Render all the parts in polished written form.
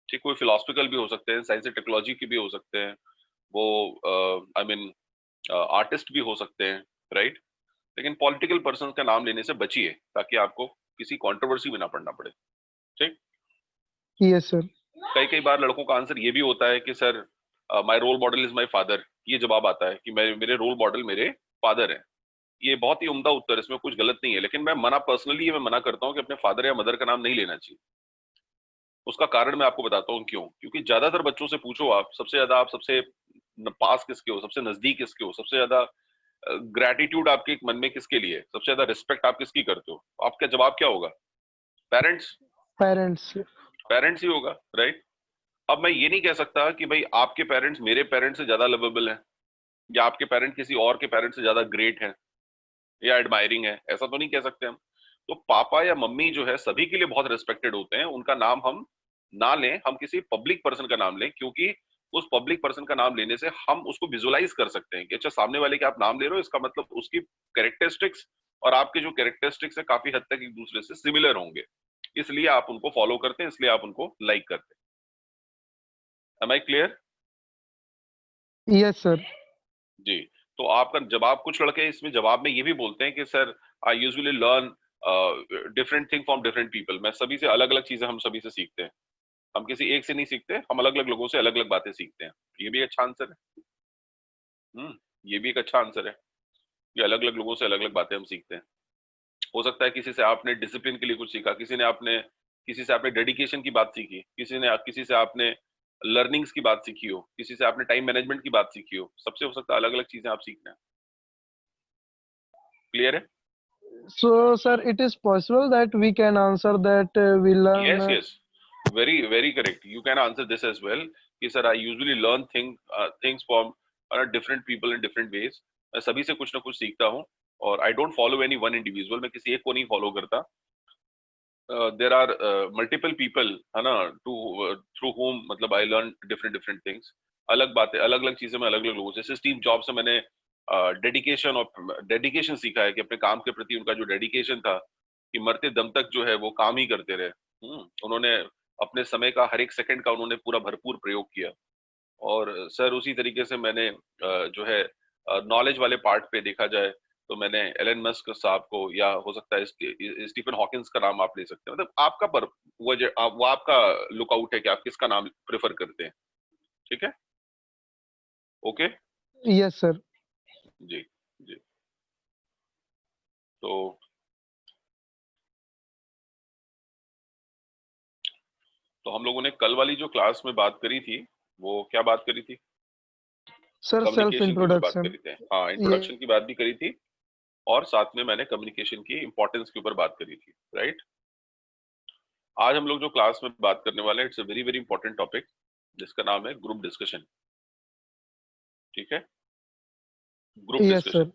ठीक, कोई फिलोसफिकल भी हो सकते हैं, साइंस एंड टेक्नोलॉजी के भी हो सकते हैं, वो आई मीन आर्टिस्ट भी हो सकते हैं, राइट। लेकिन पॉलिटिकल पर्सन का नाम लेने से बचिए ताकि आपको किसी कंट्रोवर्सी में ना पड़ना पड़े। ठीक। Yes sir. कई कई बार लड़कों का आंसर ये भी होता है कि sir my role model is my father. ये जवाब आता है कि मेरे रोल मॉडल मेरे फादर हैं। ये बहुत ही उम्दा उत्तर, इसमें कुछ गलत नहीं है, लेकिन मैं मना करता हूँ कि अपने फादर या मदर का नाम नहीं लेना चाहिए। उसका कारण मैं आपको बताता हूँ क्यों। क्योंकि ज्यादातर बच्चों से पूछो आप सबसे पास किसके हो, सबसे नजदीक किसके हो, सबसे ज्यादा ग्रेटिट्यूड आपके मन में किसके लिए, सबसे ज्यादा रिस्पेक्ट आप किसकी करते हो, आपका जवाब क्या होगा? पेरेंट्स। पेरेंट्स। पेरेंट्स ही होगा, राइट। अब मैं ये नहीं कह सकता कि भाई आपके पेरेंट्स मेरे पेरेंट्स से ज्यादा लवेबल हैं, या आपके पेरेंट किसी और के पेरेंट्स से ज्यादा ग्रेट हैं या एडमायरिंग है, ऐसा तो नहीं कह सकते हम। तो पापा या मम्मी जो है सभी के लिए बहुत रिस्पेक्टेड होते हैं, उनका नाम हम ना लें, हम किसी पब्लिक पर्सन का नाम लें, क्योंकि उस पब्लिक पर्सन का नाम लेने से हम उसको विजुअलाइज कर सकते हैं कि अच्छा सामने वाले के आप नाम ले रहे हो, इसका मतलब उसकी कैरेक्टरिस्टिक्स और आपके जो कैरेक्टरिस्टिक्स है काफी हद तक एक दूसरे से सिमिलर होंगे, इसलिए आप उनको फॉलो करते हैं, इसलिए आप उनको लाइक करते हैं। Am I clear? Yes sir. जी। तो आपका जवाब, कुछ लड़के इसमें जवाब में ये भी बोलते हैं कि sir I usually learn different thing from different people. मैं सभी से अलग अलग चीजें, हम सभी से सीखते हैं, हम किसी एक से नहीं सीखते, हम अलग अलग लोगों से अलग अलग बातें सीखते हैं। ये भी अच्छा आंसर है। ये भी एक अच्छा आंसर है कि अलग अलग लोगों से अलग अलग बातें हम सीखते हैं। हो सकता है किसी से आपने डिसिप्लिन के लिए कुछ सीखा, किसी से आपने डेडिकेशन की बात सीखी, किसी से आपने लर्निंग्स की बात सीखी हो, किसी से आपने टाइम मैनेजमेंट की बात सीखी हो, सबसे हो सकता है अलग अलग चीजें आप सीखना है। क्लियर है? So, sir, it is possible that we can answer that we learn. Yes, yes, very, very correct. You can answer this as well. कि sir I usually learn things from different people in different ways. मैं सभी से कुछ ना कुछ सीखता हूँ, और I don't follow any one individual. मैं किसी एक को नहीं फॉलो करता। देर आर मल्टीपल पीपल, है ना, टू थ्रू होम मतलब I learn different different things. अलग बातें, अलग अलग चीजें मैं अलग अलग लोगों से, जैसे स्टीव जॉब से मैंने डेडिकेशन सीखा है, कि अपने काम के प्रति उनका जो डेडिकेशन था कि मरते दम तक जो है वो काम ही करते रहे। उन्होंने अपने समय का हर एक सेकंड का उन्होंने पूरा भरपूर प्रयोग किया। और सर उसी तरीके से मैंने जो है नॉलेज वाले पार्ट पे देखा जाए तो मैंने एलन मस्क साहब को, या हो सकता है स्टीफन हॉकिंस का नाम आप ले सकते हैं। मतलब आपका पर वो आपका लुकआउट है कि आप किसका नाम प्रेफर करते हैं। ठीक है, ओके। Yes, sir. जी। जी। तो हम लोगों ने कल वाली जो क्लास में बात करी थी, वो क्या बात करी थी? Sir, कम्युनिकेशन के ऊपर बात self-introduction. करी थी। हाँ, Ye- इंट्रोडक्शन की बात भी करी थी, और साथ में मैंने कम्युनिकेशन की इंपॉर्टेंस के ऊपर बात करी थी, राइट। आज हम लोग जो क्लास में बात करने वाले हैं, it's a very very important topic, जिसका नाम है ग्रुप डिस्कशन। ठीक है, ग्रुप Yes, डिस्कशन। sir.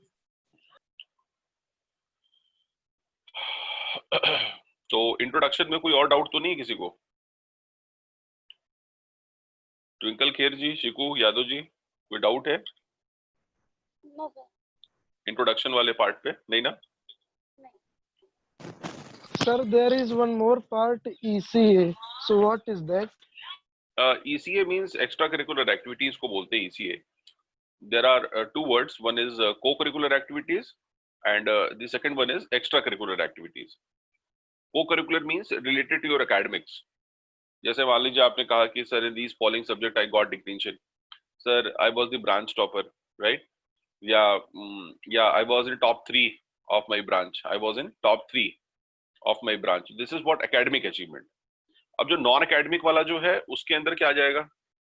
तो इंट्रोडक्शन में कोई और डाउट तो नहीं है किसी को? ट्विंकल खेर जी, शिकू यादव जी, कोई डाउट है नो सर। इंट्रोडक्शन वाले पार्ट पे? नहीं ना? Sir, there is one more part, ECA. So, what is that? ECA means extra curricular activities को बोलते हैं ECA. There are two words, one is co curricular activities and the second one is extra curricular activities. Co curricular means related to your academics. जैसे मान लीजिए आपने कहा कि sir in these following subject I got distinction, sir I was the branch topper, right, या I was in top 3 of my branch, I was in top 3 of my branch, this is what academic achievement. अब जो non academic वाला जो है उसके अंदर क्या आ जाएगा?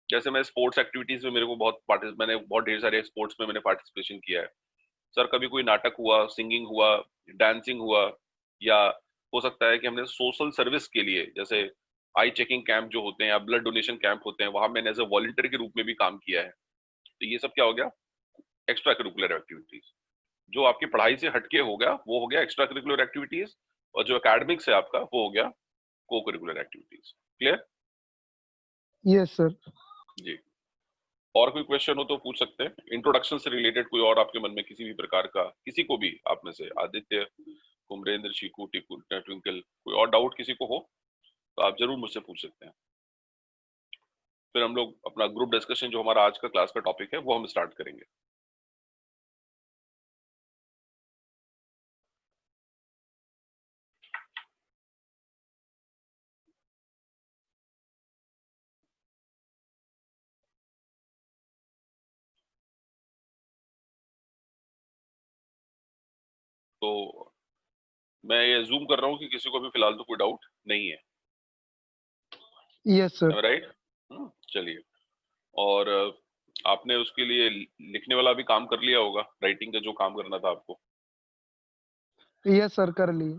जैसे मैं स्पोर्ट्स एक्टिविटीज में, मैंने बहुत ढेर सारे स्पोर्ट्स में मैंने पार्टिसिपेशन किया है। सर कभी कोई नाटक हुआ, सिंगिंग हुआ, डांसिंग हुआ, या हो सकता है कि हमने सोशल सर्विस के लिए, जैसे आई चेकिंग कैंप जो होते हैं या ब्लड डोनेशन कैंप होते हैं, वहां मैंने एज अ वॉलंटियर के रूप में भी काम किया है। तो ये सब क्या हो गया? Extra curricular activities. जो आपकी पढ़ाई से हटके हो गया वो हो गया एक्स्ट्रा करिकुलर एक्टिविटीज, और जो एकेडमिक्स है आपका वो हो गया को curricular activities. Clear? Yes, sir. जी। और कोई क्वेश्चन हो तो पूछ सकते हैं इंट्रोडक्शन से रिलेटेड, कोई और आपके मन में किसी भी प्रकार का, किसी को भी, आप में से आदित्य, कुमरेंद्र, चीकू, टिकू, ट्विंकल, कोई और डाउट किसी को हो तो आप जरूर मुझसे पूछ सकते हैं। फिर हम लोग अपना ग्रुप डिस्कशन जो हमारा आज का क्लास का टॉपिक है वो हम स्टार्ट करेंगे। तो मैं ये जूम कर रहा हूँ कि किसी को भी फिलहाल तो कोई डाउट नहीं है, यस सर। राइट? चलिए। और आपने उसके लिए लिखने वाला भी काम कर लिया होगा, राइटिंग का जो काम करना था आपको। यस सर, कर लिए।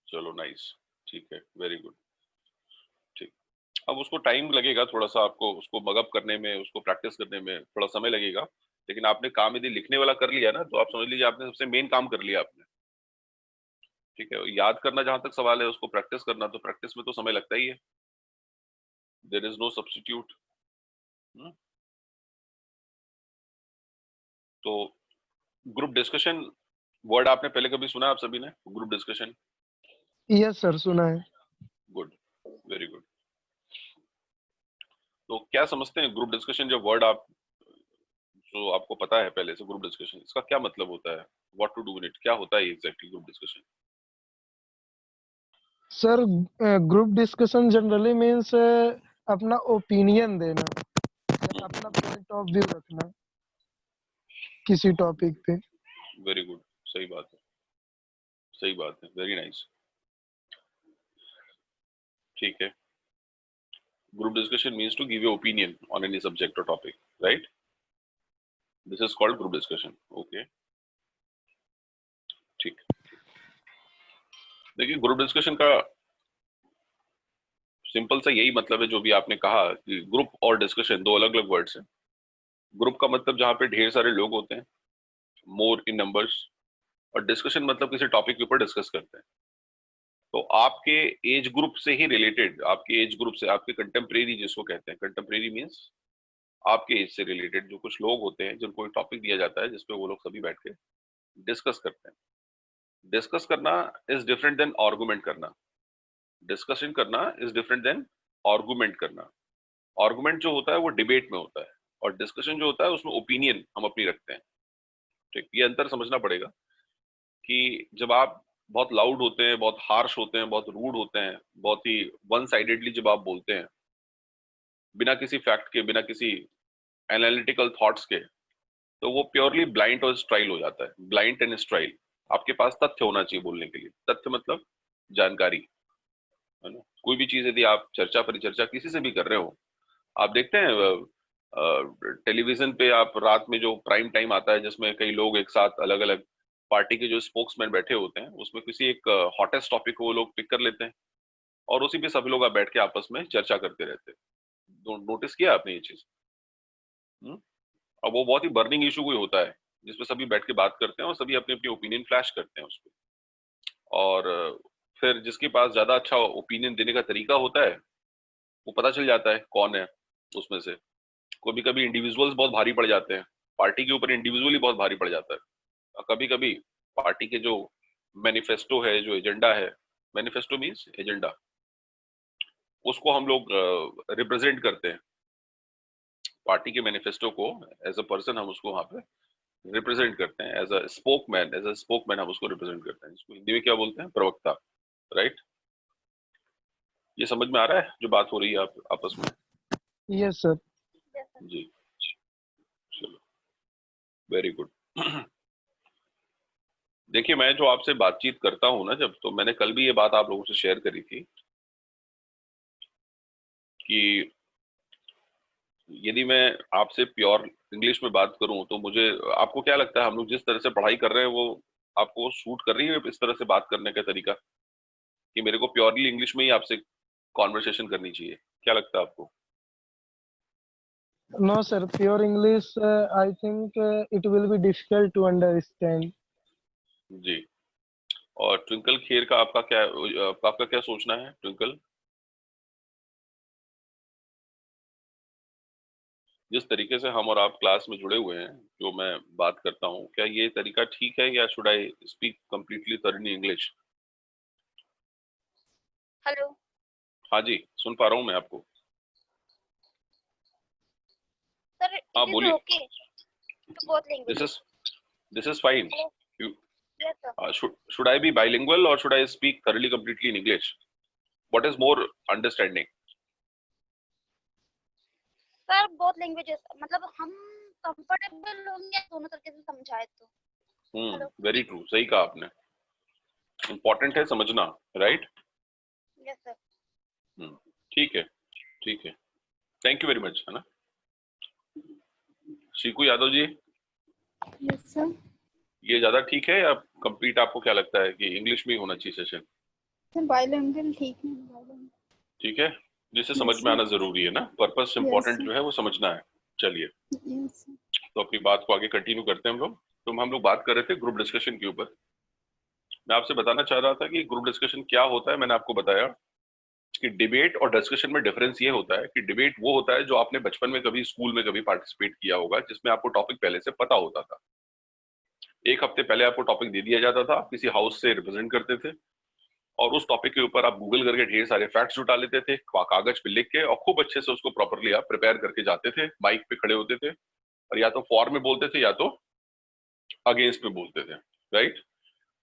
चलो नाइस, ठीक है, वेरी गुड। ठीक, अब उसको टाइम लगेगा थोड़ा सा, आपको उसको मगअप करने में, उसको प्रैक्टिस करने में थोड़ा समय लगेगा, लेकिन आपने काम यदि लिखने वाला कर लिया ना, तो आप समझ लीजिए आपने सबसे मेन काम कर लिया आपने। ठीक है, याद करना जहां तक सवाल है, उसको प्रैक्टिस करना, तो प्रैक्टिस में तो समय लगता ही है, देयर इज नो सब्स्टिट्यूट। तो ग्रुप डिस्कशन वर्ड आपने पहले कभी सुना है आप सभी ने, ग्रुप डिस्कशन? यस सर, सुना है। Good, very good. तो क्या समझते हैं ग्रुप डिस्कशन, जब वर्ड आप जो आपको पता है पहले से, ग्रुप डिस्कशन इसका क्या मतलब होता है, what to do in it, क्या होता है exactly group discussion? Sir, group discussion generally means अपना ओपिनियन देना, अपना पॉइंट ऑफ व्यू रखना किसी टॉपिक पे। वेरी गुड, सही बात है, सही बात है, वेरी नाइस। ठीक है, group discussion means to give your opinion on any subject और topic, right? This is called group discussion. Okay, ठीक। देखिए, ग्रुप डिस्कशन का सिंपल सा यही मतलब है जो भी आपने कहा कि ग्रुप और डिस्कशन दो अलग अलग वर्ड्स हैं। ग्रुप का मतलब जहाँ पे ढेर सारे लोग होते हैं, मोर इन नंबर्स, और डिस्कशन मतलब किसी टॉपिक के ऊपर डिस्कस करते हैं। तो आपके एज ग्रुप से ही रिलेटेड, आपके एज ग्रुप से, आपके कंटेम्प्रेरी जिसको कहते हैं, कंटेम्प्रेरी मीन्स आपके एज से रिलेटेड जो कुछ लोग होते हैं, जिनको एक टॉपिक दिया जाता है जिसपे वो लोग सभी बैठ के डिस्कस करते हैं। डिस्कस करना इज डिफरेंट देन आर्गुमेंट करना। डिस्कशन करना इज डिफरेंट देन आर्गुमेंट करना। आर्गुमेंट जो होता है वो डिबेट में होता है, और डिस्कशन जो होता है उसमें ओपिनियन हम अपनी रखते हैं। ठीक, ये अंतर समझना पड़ेगा कि जब आप बहुत लाउड होते हैं, बहुत हार्श होते हैं, बहुत रूड होते हैं, बहुत ही वन साइडेडली जब आप बोलते हैं, बिना किसी फैक्ट के, बिना किसी एनालिटिकल थॉट्स के, तो वो प्योरली ब्लाइंड और स्ट्राइल हो जाता है। Blind and स्ट्राइल। आपके पास तथ्य होना चाहिए बोलने के लिए। तथ्य मतलब जानकारी, है ना? कोई भी चीज यदि आप चर्चा परिचर्चा किसी से भी कर रहे हो, आप देखते हैं टेलीविजन पे, आप रात में जो प्राइम टाइम आता है जिसमें कई लोग एक साथ अलग अलग पार्टी के जो स्पोक्समैन बैठे होते हैं, उसमें किसी एक हॉटेस्ट टॉपिक को वो लोग पिक कर लेते हैं, और उसी पे सभी लोग बैठ के आपस में चर्चा करते रहते हैं। नोटिस किया आपने ये चीज? हम्म? अब वो बहुत ही बर्निंग इशू कोई होता है जिसपे सभी बैठ के बात करते हैं और सभी अपनी अपनी ओपिनियन फ्लैश करते हैं उस पर। और फिर जिसके पास ज्यादा अच्छा ओपिनियन देने का तरीका होता है, वो पता चल जाता है कौन है उसमें से। कभी कभी इंडिविजुअल्स बहुत भारी पड़ जाते हैं, पार्टी के ऊपर इंडिविजुअली बहुत भारी पड़ जाता है। और कभी कभी पार्टी के जो मैनिफेस्टो है, जो एजेंडा है, मैनिफेस्टो मीन्स एजेंडा, उसको हम लोग रिप्रेजेंट करते हैं। पार्टी के मैनिफेस्टो को एज अ पर्सन हम उसको वहां पे रिप्रेजेंट करते हैं, as a spokesman, as a spokesman हम उसको रिप्रेजेंट करते हैं। इसको हिंदी में क्या बोलते हैं? प्रवक्ता, राइट? ये समझ में आ रहा है जो बात हो रही है आप आपस में? Yes sir. Yes, sir. जी, चलो, वेरी गुड। देखिए, मैं जो आपसे बातचीत करता हूँ ना, जब, तो मैंने कल भी ये बात आप लोगों से शेयर करी थी कि यदि मैं आपसे प्योर इंग्लिश में बात करूं, तो मुझे, आपको क्या लगता है हम लोग जिस तरह से पढ़ाई कर रहे हैं वो आपको सूट कर रही है इस तरह से बात करने का तरीका, कि मेरे को प्योरली इंग्लिश में ही आपसे कॉन्वर्सेशन करनी चाहिए? क्या लगता है आपको? No sir, pure English I think it will be difficult to understand. जी। और ट्विंकल खेर का आपका क्या सोचना है, ट्विंकल? जिस तरीके से हम और आप क्लास में जुड़े हुए हैं, जो मैं बात करता हूँ, क्या ये तरीका ठीक है, या should I speak completely thoroughly English? Hello. हाँ जी, सुन पा रहा हूँ मैं आपको। Sir, हाँ it is बोलिए. okay to both languages. This is fine. Hello? You, Yes, sir. should I be bilingual or should I speak thoroughly completely in English? What is more understanding? Sir, both languages. मतलब हम comfortable होंगे दोनों तरीके से समझाए तो. Hello? Very true. सही कहा आपने. Important है समझना, right? Yes, sir. ठीक है, ठीक है. Thank you very much, है ना? शिकू यादव जी, यस सर. ये ज्यादा ठीक है या कंप्लीट? आपको क्या लगता है कि इंग्लिश में ही होना चाहिए सेशन? सर बाइलिंगुअल ठीक है. बाइलिंगुअल ठीक है, जिसे समझ Yes, में sir. आना जरूरी है ना. Purpose important sir. जो है वो समझना है. चलिए, यस सर. तो अपनी बात को आगे कंटिन्यू करते हैं हम लोग. तो हम लोग बात कर रहे थे ग्रुप डिस्कशन के ऊपर. मैं आपसे बताना चाह रहा था कि ग्रुप डिस्कशन क्या होता है. मैंने आपको बताया कि डिबेट और डिस्कशन में डिफरेंस ये होता है कि डिबेट वो होता है जो आपने बचपन में कभी स्कूल में कभी पार्टिसिपेट किया होगा, जिसमें आपको टॉपिक पहले से पता होता था. एक हफ्ते पहले आपको टॉपिक दे दिया जाता था, आप किसी हाउस से रिप्रेजेंट करते थे और उस टॉपिक के ऊपर आप गूगल करके ढेर सारे फैक्ट्स जुटा लेते थे, कागज पे लिख के, और खूब अच्छे से उसको प्रॉपरली आप प्रिपेयर करके जाते थे. माइक पे खड़े होते थे और या तो फॉर में बोलते थे या तो अगेंस्ट में बोलते थे, राइट?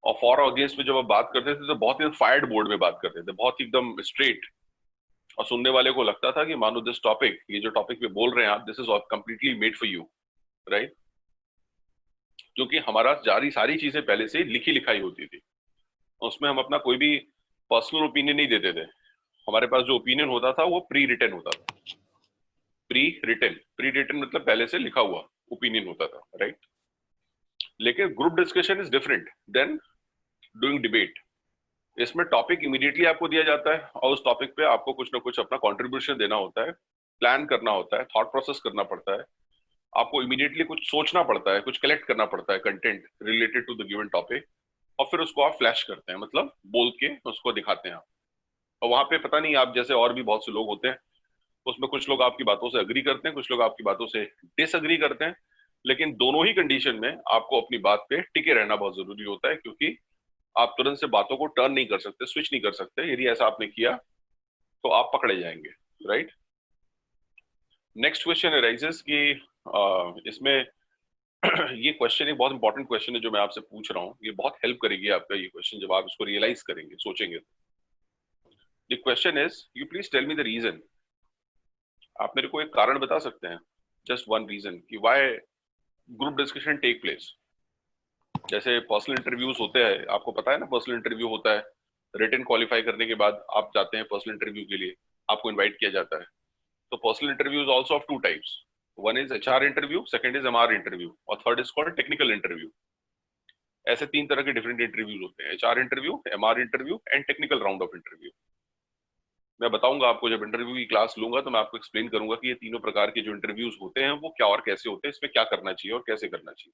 और फॉर और अगेंस्ट में जब आप बात करते थे तो बहुत ही फायर्ड बोर्ड में बात करते थे, बहुत ही एकदम स्ट्रेट. और सुनने वाले को लगता था कि मानो दिस टॉपिक, ये जो टॉपिक पे बोल रहे हैं आप, this is completely made for you, right? क्योंकि हमारा सारी चीजें पहले से लिखी लिखाई होती थी, उसमें हम अपना कोई भी पर्सनल ओपिनियन नहीं देते थे. हमारे पास जो ओपिनियन होता था वो प्री रिटन होता था. प्री रिटन मतलब पहले से लिखा हुआ ओपिनियन होता था, राइट? लेकिन group discussion is different than doing debate. इसमें टॉपिक इमीडिएटली आपको दिया जाता है और उस टॉपिक पे आपको कुछ ना कुछ अपना कंट्रीब्यूशन देना होता है, प्लान करना होता है, थॉट प्रोसेस करना पड़ता है. आपको इमीडिएटली कुछ सोचना पड़ता है, कुछ कलेक्ट करना पड़ता है content related to the given topic, और फिर उसको आप फ्लैश करते हैं, मतलब बोल के उसको दिखाते हैं. और वहां पे पता नहीं, आप जैसे और भी बहुत से लोग होते हैं, उसमें कुछ लोग आपकी बातों से अग्री करते हैं, कुछ लोग आपकी बातों से डिसअग्री करते हैं. लेकिन दोनों ही कंडीशन में आपको अपनी बात पे टिके रहना बहुत जरूरी होता है, क्योंकि आप तुरंत से बातों को टर्न नहीं कर सकते, स्विच नहीं कर सकते. यदि ऐसा आपने किया तो आप पकड़े जाएंगे, राइट? नेक्स्ट क्वेश्चन अराइजेस कि इसमें ये क्वेश्चन एक बहुत इंपॉर्टेंट क्वेश्चन है जो मैं आपसे पूछ रहा हूँ. ये बहुत हेल्प करेगी आपका ये क्वेश्चन जब आप इसको रियलाइज करेंगे, सोचेंगे. The question is, you please tell me the reason. आप मेरे को एक कारण बता सकते हैं, जस्ट वन रीजन, कि why group discussion take place. जैसे पर्सनल इंटरव्यूज होते हैं, आपको पता है ना, पर्सनल इंटरव्यू होता है, रिटन क्वालिफाई करने के बाद आप जाते हैं पर्सनल इंटरव्यू के लिए, आपको इनवाइट किया जाता है. तो personal interview is also of two types. One is HR interview, second is MR interview, और third is called technical interview. ऐसे तीन तरह के डिफरेंट इंटरव्यूज होते हैं: HR interview, MR interview and technical round of interview. मैं बताऊंगा आपको, जब इंटरव्यू की क्लास लूंगा तो मैं आपको एक्सप्लेन करूंगा कि ये तीनों प्रकार के जो इंटरव्यूज होते हैं वो क्या और कैसे होते हैं, इसमें क्या करना चाहिए और कैसे करना चाहिए.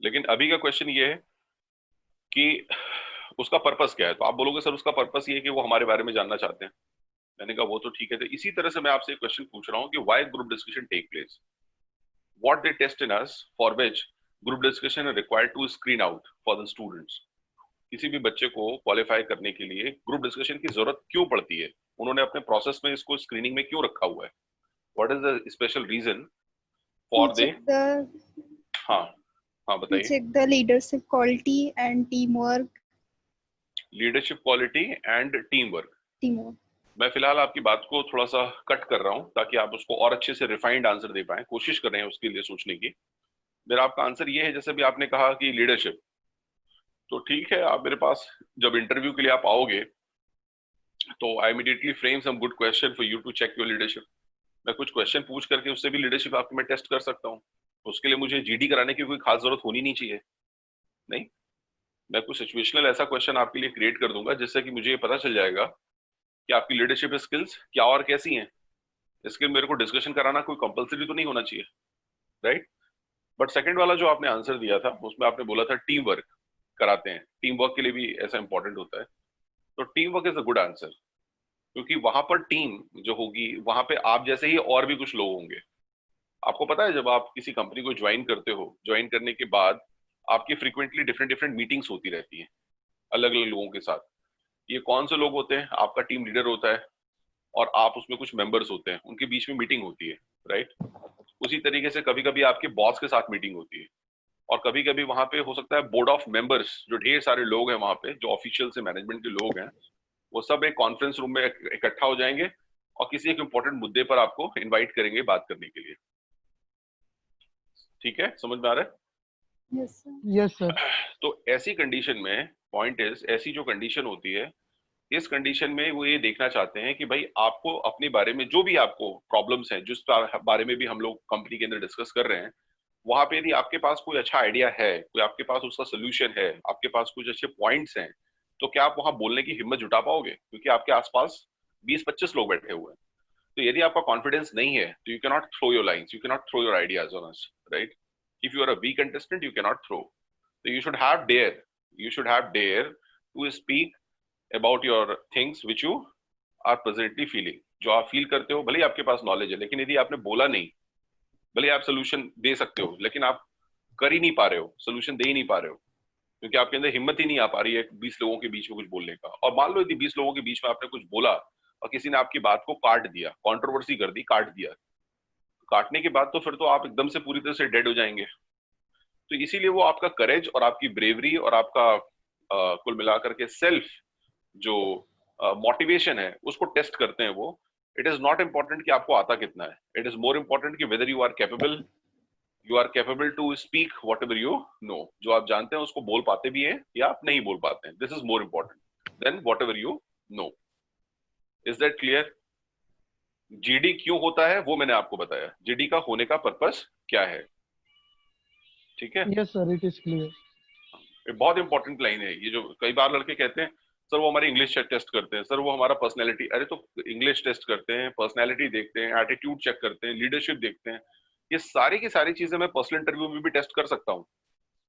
लेकिन अभी का क्वेश्चन ये है कि उसका पर्पस क्या है. तो आप बोलोगे सर उसका पर्पस ये है कि वो हमारे बारे में जानना चाहते हैं. मैंने कहा वो तो ठीक है. तो इसी तरह से मैं आपसे एक क्वेश्चन पूछ रहा हूँ कि why group discussion take place, what they test in us for which group discussion is required to screen out for the students. किसी भी बच्चे को क्वालिफाई करने के लिए ग्रुप डिस्कशन की जरूरत क्यों पड़ती है, उन्होंने अपने प्रोसेस में इसको स्क्रीनिंग में क्यों रखा हुआ है. What is the special reason for they. हाँ हाँ बताइए. check the leadership quality and leadership quality and team work. मैं फिलहाल आपकी बात को थोड़ा सा कट कर रहा हूं ताकि आप उसको और अच्छे से रिफाइंड आंसर दे पाएं. कोशिश कर रहे हैं उसके लिए सोचने की. मेरा आपका आंसर ये है, जैसे भी आपने कहा कि लीडरशिप, तो ठीक है, आप मेरे पास जब इंटरव्यू के लिए आप आओगे तो I immediately frame some good question for you to check your leadership. मैं कुछ क्वेश्चन पूछ करके उससे भी लीडरशिप आपकी मैं टेस्ट कर सकता हूँ. उसके लिए मुझे जीडी कराने की कोई खास जरूरत होनी नहीं चाहिए. नहीं, मैं कुछ सिचुएशनल ऐसा क्वेश्चन आपके लिए क्रिएट कर दूंगा जिससे कि मुझे ये पता चल जाएगा कि आपकी लीडरशिप स्किल्स क्या और कैसी हैं. इसके मेरे को डिस्कशन कराना कोई कंपलसरी तो नहीं होना चाहिए, राइट? बट सेकंड वाला जो आपने आंसर दिया था उसमें आपने बोला था टीम वर्क कराते हैं. टीम वर्क के लिए भी ऐसा इंपॉर्टेंट होता है. तो team work is a good answer, क्योंकि वहां पर टीम जो होगी, वहां पे आप जैसे ही और भी कुछ लोग होंगे. आपको पता है जब आप किसी कंपनी को ज्वाइन करते हो, ज्वाइन करने के बाद आपकी फ्रीक्वेंटली डिफरेंट डिफरेंट मीटिंग्स होती रहती हैं अलग अलग लोगों के साथ. ये कौन से लोग होते हैं? आपका टीम लीडर होता है और आप उसमें कुछ मेंबर्स होते हैं, उनके बीच में मीटिंग होती है. राइट। उसी तरीके से कभी कभी आपके बॉस के साथ मीटिंग होती है, और कभी कभी वहां पे हो सकता है बोर्ड ऑफ मेंबर्स, जो ढेर सारे लोग हैं वहां पे, जो ऑफिशियल से मैनेजमेंट के लोग हैं, वो सब एक कॉन्फ्रेंस रूम में इकट्ठा हो जाएंगे और किसी एक इंपॉर्टेंट मुद्दे पर आपको इनवाइट करेंगे बात करने के लिए। ठीक है, समझ में आ रहा है? Yes sir. Yes sir. तो ऐसी कंडीशन में पॉइंट इज, ऐसी जो कंडीशन होती है, इस कंडीशन में वो ये देखना चाहते हैं कि भाई आपको अपने बारे में जो भी आपको प्रॉब्लम्स हैं, जिस बारे में भी हम लोग कंपनी के अंदर डिस्कस कर रहे हैं, वहां पे यदि आपके पास कोई अच्छा आइडिया है, कोई आपके पास उसका सोल्यूशन है, आपके पास कुछ अच्छे पॉइंट्स हैं, तो क्या आप वहां बोलने की हिम्मत जुटा पाओगे? क्योंकि आपके आसपास 20-25 लोग बैठे हुए हैं। तो यदि आपका कॉन्फिडेंस नहीं है तो you can not throw your lines, you can not throw your ideas on us, right? If you are a weak contestant you can not throw, so you should have dare, you should have dare to speak about your things which you are presently feeling, जो आप feel करते हो। भले ही आपके पास knowledge है, लेकिन यदि आपने बोला नहीं, भले आप सोल्यूशन दे सकते हो, लेकिन आप कर ही नहीं पा रहे हो, सोल्यूशन दे ही नहीं पा रहे हो, क्योंकि आपके अंदर हिम्मत ही नहीं आ पा रही है 20 लोगों के बीच में कुछ बोलने का। और मान लो यदि 20 लोगों के बीच में आपने कुछ बोला और किसी ने आपकी बात को काट दिया, कंट्रोवर्सी कर दी, काट दिया, काटने के बाद तो फिर तो आप एकदम से पूरी तरह से डेड हो जाएंगे। तो इसीलिए वो आपका करेज और आपकी ब्रेवरी और आपका कुल मिलाकर के सेल्फ जो मोटिवेशन है उसको टेस्ट करते हैं वो। इट इज नॉट इम्पोर्टेंट कि आपको आता कितना है, इट इज मोर इम्पोर्टेंट कि whether you are capable to speak whatever you know. जो आप जानते हैं उसको बोल पाते भी हैं या आप नहीं बोल पाते हैं, this is more important then what ever you no. Is that clear? GD क्यों होता है वो मैंने आपको बताया, जीडी का होने का पर्पस क्या है। ठीक है, yes sir, it is clear. ये बहुत इंपॉर्टेंट लाइन है ये, जो कई बार लड़के कहते हैं सर वो हमारी इंग्लिश टेस्ट करते हैं, सर वो हमारा पर्सनैलिटी। अरे तो इंग्लिश टेस्ट करते हैं, पर्सनैलिटी देखते हैं, एटीट्यूड चेक करते हैं, लीडरशिप देखते हैं, ये सारी की सारी चीजें मैं पर्सनल इंटरव्यू में भी टेस्ट कर सकता हूँ।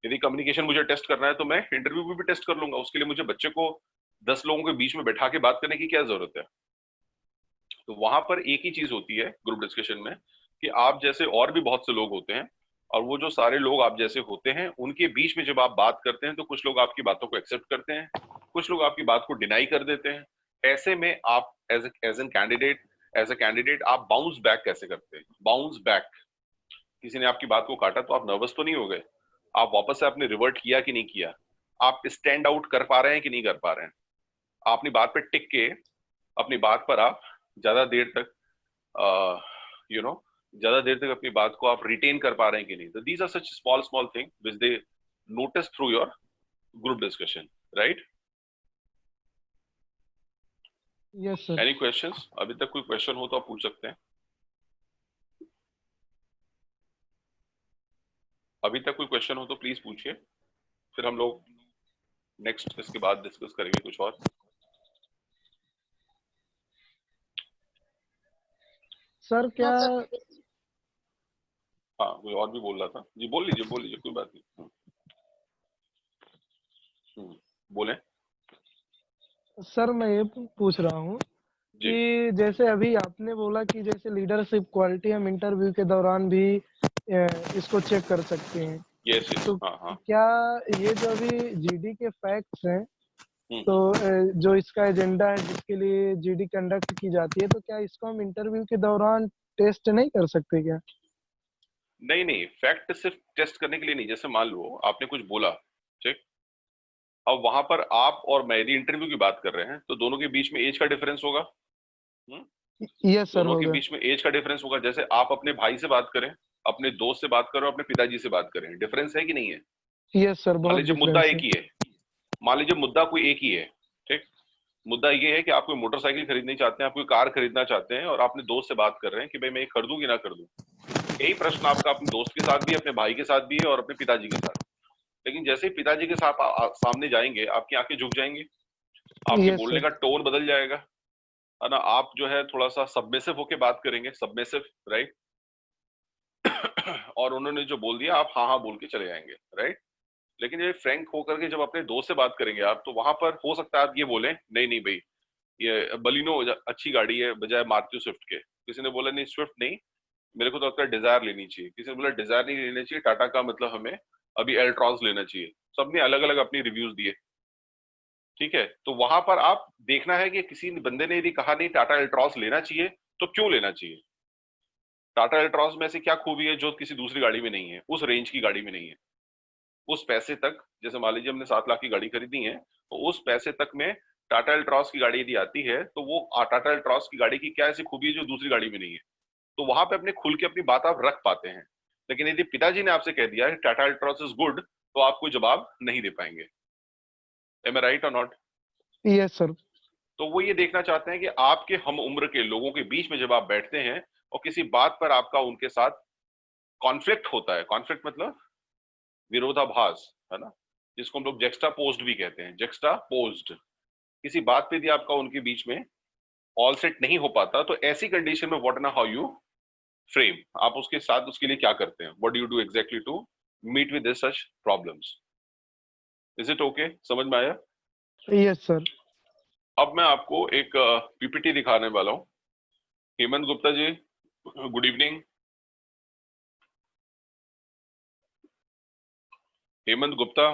यदि कम्युनिकेशन मुझे टेस्ट करना है तो मैं इंटरव्यू में भी टेस्ट कर लूंगा। उसके लिए मुझे बच्चे को 10 लोगों के बीच में बैठा के बात करने की क्या जरूरत है? तो वहां पर एक ही चीज होती है ग्रुप डिस्कशन में, कि आप जैसे और भी बहुत से लोग होते हैं, और वो जो सारे लोग आप जैसे होते हैं उनके बीच में जब आप बात करते हैं तो कुछ लोग आपकी बातों को एक्सेप्ट करते हैं, कुछ लोग आपकी बात को डिनाई कर देते हैं। ऐसे में आप एज एन कैंडिडेट आप बाउंस बैक कैसे करते हैं? बाउंस बैक, किसी ने आपकी बात को काटा तो आप नर्वस तो नहीं हो गए? आप वापस से आपने रिवर्ट किया कि नहीं किया? आप स्टैंड आउट कर पा रहे हैं कि नहीं कर पा रहे हैं? आप अपनी बात पे टिक के अपनी बात पर आप ज्यादा देर तक ज्यादा देर तक अपनी बात को आप रिटेन कर पा रहे हैं कि नहीं? तो these are such small thing which they notice through your group discussion, right? Yes sir. Any questions? अभी तक कोई क्वेश्चन हो तो आप पूछ सकते हैं। अभी तक कोई क्वेश्चन हो तो प्लीज पूछिए, फिर हम लोग नेक्स्ट इसके बाद डिस्कस करेंगे कुछ और। सर क्या हाँ, कोई और भी बोल रहा था जी, बोल लीजिए कोई बात नहीं। बोले सर, मैं ये पूछ रहा हूँ जी। कि जैसे अभी आपने बोला कि जैसे लीडरशिप क्वालिटी हम इंटरव्यू के दौरान भी इसको चेक कर सकते हैं, यस तो हाँ। क्या ये जो अभी जीडी के फैक्ट्स हैं, हम्म। तो जो इसका एजेंडा है जिसके लिए जीडी कंडक्ट की जाती है, तो क्या इसको हम इंटरव्यू के दौरान टेस्ट नहीं कर सकते क्या? नहीं, फैक्ट सिर्फ टेस्ट करने के लिए नहीं। जैसे मान लो आपने कुछ बोला, ठीक, अब वहां पर आप और मैं यदि इंटरव्यू की बात कर रहे हैं तो दोनों के बीच में एज का डिफरेंस होगा। यस सर, दोनों के होगा। बीच में एज का डिफरेंस होगा। जैसे आप अपने भाई से बात करें, अपने दोस्त से बात करो, अपने पिताजी से बात करें, डिफरेंस है कि नहीं है? यस सर, मान बहुत लीजिए मुद्दा डिफरेंस एक है। ही है, मान लीजिए मुद्दा कोई एक ही है, ठीक, मुद्दा ये है कि आप कोई मोटरसाइकिल खरीदना चाहते हैं, आप कोई कार खरीदना चाहते हैं, और अपने दोस्त से बात कर रहे हैं कि भाई मैं ये खरीदूं कि ना खरीदूं। यही प्रश्न आपका अपने दोस्त के साथ भी, अपने भाई के साथ भी है और अपने पिताजी के साथ। लेकिन जैसे ही पिताजी के साथ सामने जाएंगे आपकी आंखें झुक जाएंगी, आपके यस बोलने सर। का टोन बदल जाएगा, है ना? आप जो है थोड़ा सा सबमिसिव होके बात करेंगे, सबमिसिव, राइट? और उन्होंने जो बोल दिया आप हाँ बोल के चले जाएंगे, राइट? लेकिन ये फ्रैंक होकर के जब अपने दोस्त से बात करेंगे आप, तो वहां पर हो सकता है आप ये बोले नहीं भाई ये बलिनो अच्छी गाड़ी है बजाय मारुति स्विफ्ट के। किसी ने बोला नहीं स्विफ्ट नहीं, मेरे को तो लगता है डिजायर लेनी चाहिए। किसी ने बोला डिजायर नहीं लेनी चाहिए, टाटा का मतलब हमें अभी एल्ट्रॉज लेना चाहिए। सबने अलग अलग अपनी रिव्यूज दिए, ठीक है? तो वहां पर आप देखना है कि किसी बंदे ने यदि कहा नहीं टाटा एल्ट्रॉज लेना चाहिए तो क्यों लेना चाहिए, टाटा एल्ट्रॉस में ऐसी क्या खूबी है जो किसी दूसरी गाड़ी में नहीं है, उस रेंज की गाड़ी में नहीं है, उस पैसे तक, जैसे मान लीजिए हमने 7 लाख की गाड़ी खरीदी है, तो उस पैसे तक में टाटा एल्ट्रॉस की गाड़ी यदि आती है तो वो टाटा एल्ट्रॉस की गाड़ी की क्या ऐसी खूबी है जो दूसरी गाड़ी में नहीं है, तो वहां पे अपने खुल के अपनी बात आप रख पाते हैं। लेकिन यदि पिताजी ने आपसे कह दिया है टाटा एल्ट्रॉस इज गुड, तो आप कोई जवाब नहीं दे पाएंगे। एम आई राइट और नॉट? Yes sir. तो वो ये देखना चाहते हैं कि आपके हम उम्र के लोगों के बीच में जब आप बैठते हैं और किसी बात पर आपका उनके साथ कॉन्फ्लिक्ट होता है, कॉन्फ्लिक्ट मतलब विरोधाभास, है ना, जिसको हम लोग जेक्स्टापोज्ड भी कहते हैं, जेक्स्टापोज्ड, किसी बात पे भी आपका उनके बीच में ऑल सेट नहीं हो पाता, तो ऐसी कंडीशन में व्हाट ना हाउ यू फ्रेम, आप उसके साथ उसके लिए क्या करते हैं, what do you do exactly to meet with this such problems. Is it okay? समझ में आया? Yes sir. अब मैं आपको एक पीपीटी दिखाने वाला हूँ। Hemant Gupta ji, good evening. Hemant Gupta,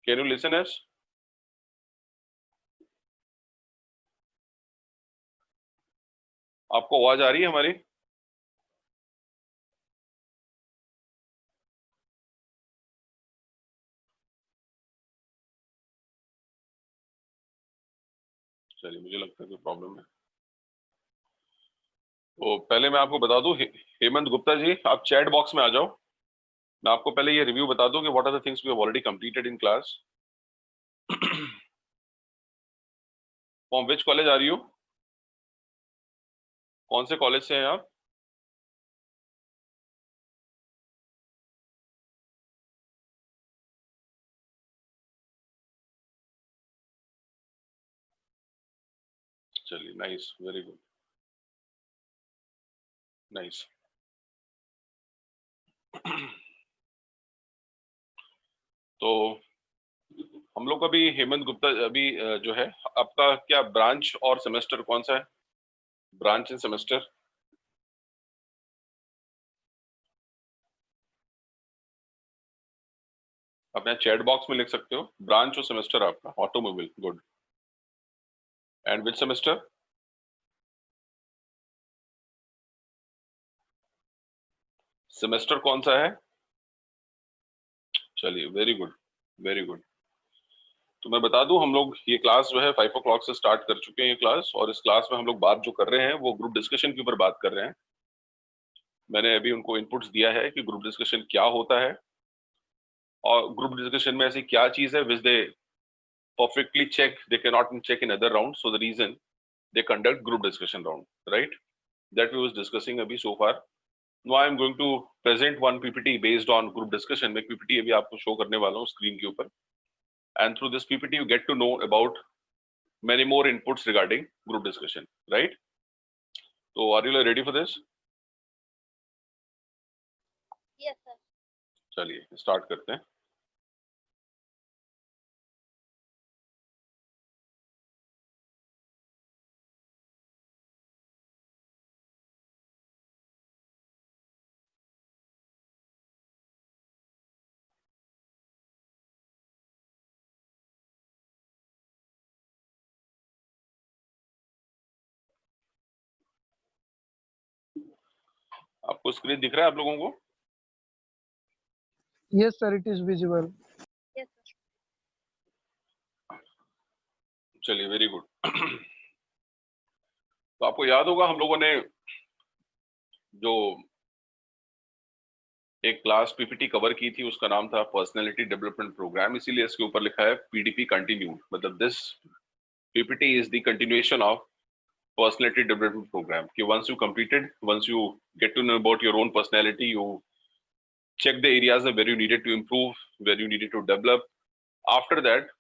can you listen us? आपको आवाज आ रही है हमारी? चलिए, मुझे लगता है कोई प्रॉब्लम है। तो पहले मैं आपको बता दूं, हेमंत गुप्ता जी आप चैट बॉक्स में आ जाओ। मैं आपको पहले ये रिव्यू बता दूं कि what are the things we have already completed in class. From which college are you? कौन से कॉलेज से हैं आप? चलिए, नाइस, वेरी गुड, नाइस। तो हम लोग अभी हेमंत गुप्ता अभी जो है, आपका क्या ब्रांच और सेमेस्टर कौन सा है? Branch end semester? आप यहाँ चैट बॉक्स में लिख सकते हो, ब्रांच और सेमेस्टर आपका automobile, good. And which semester? Semester कौन सा है? चलिए, वेरी गुड, वेरी गुड। तो मैं बता दूं, हम लोग ये क्लास जो है 5 o'clock से स्टार्ट कर चुके हैं ये क्लास, और इस क्लास में हम लोग बात जो कर रहे हैं वो ग्रुप डिस्कशन के ऊपर बात कर रहे हैं। मैंने अभी उनको इनपुट्स दिया है कि ग्रुप डिस्कशन क्या होता है, और ग्रुप डिस्कशन में ऐसी क्या चीज है which they perfectly check, they can not check in other round, so the reason they conduct group discussion round, right? That we was discussing अभी so far. Now I am going to present one PPT based on group discussion. मैं PPT अभी आपको show करने वाला हूँ screen के ऊपर, and through this PPT you get to know about many more inputs regarding group discussion, right? So are you ready for this? Yes, sir. चलिए start करते हैं। आपको स्क्रीन दिख रहा है आप लोगों को? Yes sir, it is visible. Yes, sir. चलिए, वेरी गुड। तो आपको याद होगा हम लोगों ने जो एक क्लास पीपीटी कवर की थी उसका नाम था पर्सनालिटी डेवलपमेंट प्रोग्राम, इसीलिए इसके ऊपर लिखा है पीडीपी कंटिन्यूड, मतलब this PPT is the continuation of personality development program. कि once you completed, once you get to know about your own personality, you check the areas where you needed to improve, where you needed to develop. After that,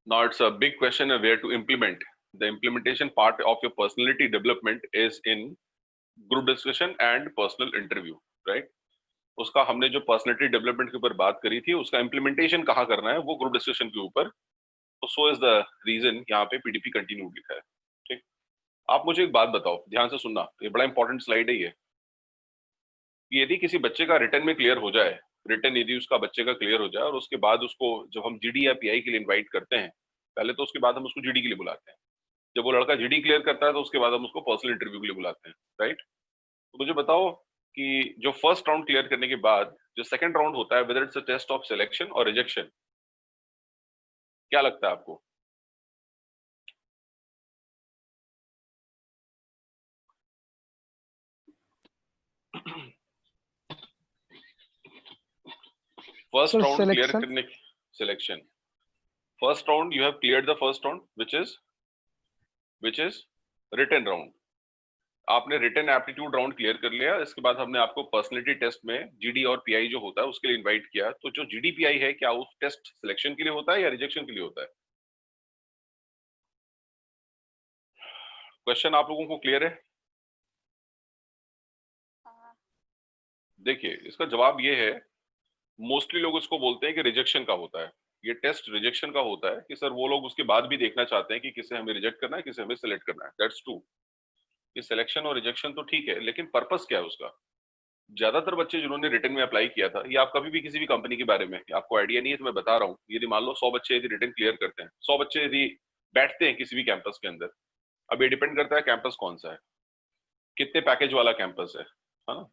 now it's a big question of where to implement. The implementation part of your personality development is in group discussion and personal interview, right? उसका हमने जो personality development के ऊपर बात करी थी उसका implementation कहाँ करना है वो ग्रुप डिस्कशन के ऊपर, तो सो इज द रीजन यहाँ पे पीडीपी कंटिन्यू लिखा है। ठीक, आप मुझे एक बात बताओ, ध्यान से सुनना, ये बड़ा इंपॉर्टेंट स्लाइड है ये। कि यदि किसी बच्चे का रिटर्न में क्लियर हो जाए, रिटर्न यदि उसका बच्चे का क्लियर हो जाए और उसके बाद उसको जब हम जीडी या पीआई के लिए इनवाइट करते हैं पहले तो उसके बाद हम उसको जीडी के लिए बुलाते हैं। जब वो लड़का जीडी क्लियर करता है तो उसके बाद हम उसको पर्सनल इंटरव्यू के लिए बुलाते हैं, राइट। तो मुझे बताओ कि जो फर्स्ट राउंड क्लियर करने के बाद जो सेकंड राउंड होता है, whether it's a test of selection और रिजेक्शन, क्या लगता है आपको? First sir round clear selection. करने की selection, first round you have cleared the first round which is written round. आपने रिटन एप्टीट्यूड राउंड क्लियर कर लिया। इसके बाद हमने आपको पर्सनालिटी टेस्ट में जीडी और पीआई जो होता है उसके लिए इनवाइट किया। तो जो जीडी पीआई है, क्या उस टेस्ट सिलेक्शन के लिए होता है या रिजेक्शन के लिए होता है? क्वेश्चन आप लोगों को क्लियर है? हाँ, देखिए, इसका जवाब ये है, मोस्टली लोग इसको बोलते हैं कि रिजेक्शन का होता है। ये टेस्ट रिजेक्शन का होता है कि सर वो लोग उसके बाद भी देखना चाहते हैं कि किसे हमें रिजेक्ट करना है, किसे हमें सिलेक्ट करना है। That's true. ये सिलेक्शन और रिजेक्शन तो ठीक है, लेकिन पर्पस क्या है उसका? ज्यादातर बच्चे जिन्होंने रिटन में अप्लाई किया था, या आप कभी भी किसी भी कंपनी के बारे में आपको आइडिया नहीं है तो मैं बता रहा हूँ, यदि मान लो 100 बच्चे यदि रिटन क्लियर करते हैं, 100 बच्चे यदि बैठते हैं किसी भी कैंपस के अंदर, अब ये डिपेंड करता है कैंपस कौन सा है, कितने पैकेज वाला कैंपस है ना।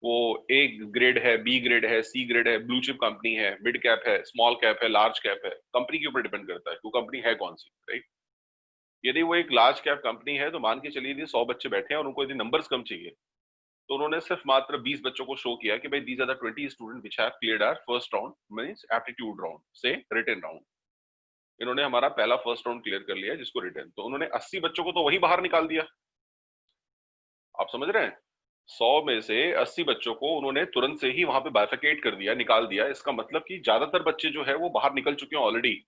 वो ए ग्रेड है, बी ग्रेड है, सी ग्रेड है, ब्लू चिप कंपनी है, मिड कैप है, स्मॉल कैप है, लार्ज कैप है, कंपनी के ऊपर डिपेंड करता है वो कंपनी है कौन सी, राइट। यदि वो एक लार्ज कैप कंपनी है तो मान के चलिए यदि 100 बच्चे बैठे हैं और उनको यदि नंबर्स कम चाहिए, तो उन्होंने सिर्फ मात्र 20 बच्चों को शो किया कि भाई these are the 20 student which have cleared our first round means aptitude round से रिटन राउंड। इन्होंने हमारा पहला फर्स्ट राउंड क्लियर कर लिया जिसको रिटन, तो उन्होंने 80 बच्चों को तो वही बाहर निकाल दिया। आप समझ रहे हैं? 100 में से 80 बच्चों को उन्होंने तुरंत से ही वहां पे बाइफिकेट कर दिया, निकाल दिया। इसका मतलब कि ज्यादातर बच्चे जो है वो बाहर निकल चुके हैं ऑलरेडी,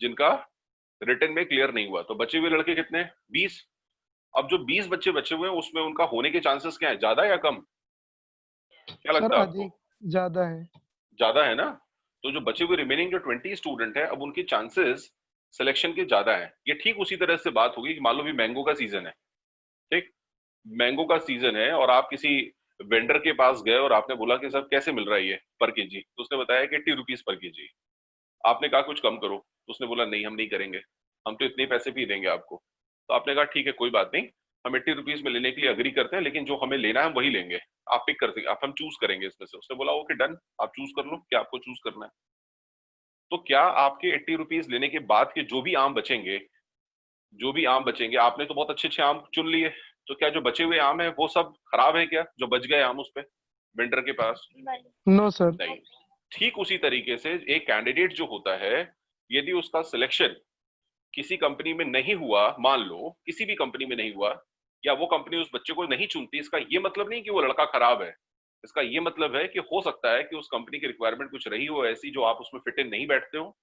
जिनका रिटन में क्लियर नहीं हुआ। तो बचे हुए लड़के कितने? 20। अब जो 20 बच्चे बचे हुए हैं उसमें उनका होने के चांसेस क्या है, ज्यादा या कम? क्या सर लगता है आपको? अधिक ज्यादा है। ज्यादा है ना। तो जो बचे हुए रिमेनिंग जो 20 स्टूडेंट है, अब उनके चांसेस सिलेक्शन के ज्यादा है। ये ठीक उसी तरह से बात होगी कि मान लो भी मैंगो का सीजन है, ठीक, मैंगो का सीजन है और आप किसी वेंडर के पास गए और आपने बोला कि सर कैसे मिल रहा है ये पर केजी, तो उसने बताया कि 80 रुपीज पर केजी। आपने कहा कुछ कम करो, तो उसने बोला नहीं हम नहीं करेंगे, हम तो इतने पैसे भी देंगे आपको। तो आपने कहा ठीक है कोई बात नहीं, हम 80 रुपीज में लेने के लिए अग्री करते हैं, लेकिन जो हमें लेना है हम वही लेंगे, आप पिक कर सकते, आप हम चूज करेंगे इसमें से। उसने बोला ओके डन, आप चूज कर लो क्या आपको चूज करना है। तो क्या आपके 80 रुपीज लेने के बाद के जो भी आम बचेंगे, जो भी आम बचेंगे, आपने तो बहुत अच्छे अच्छे आम चुन लिए, तो क्या जो बचे हुए आम है वो सब खराब है क्या, जो बच गए आम उस पे वेंडर के पास? नहीं। No sir. नहीं। ठीक उसी तरीके से एक कैंडिडेट जो होता है, यदि उसका सिलेक्शन किसी कंपनी में नहीं हुआ, मान लो किसी भी कंपनी में नहीं हुआ, या वो कंपनी उस बच्चे को नहीं चुनती, इसका ये मतलब नहीं कि वो लड़का खराब है। इसका ये मतलब है कि हो सकता है कि उस कंपनी की रिक्वायरमेंट कुछ रही हो ऐसी जो आप उसमें फिट इन नहीं बैठते हो,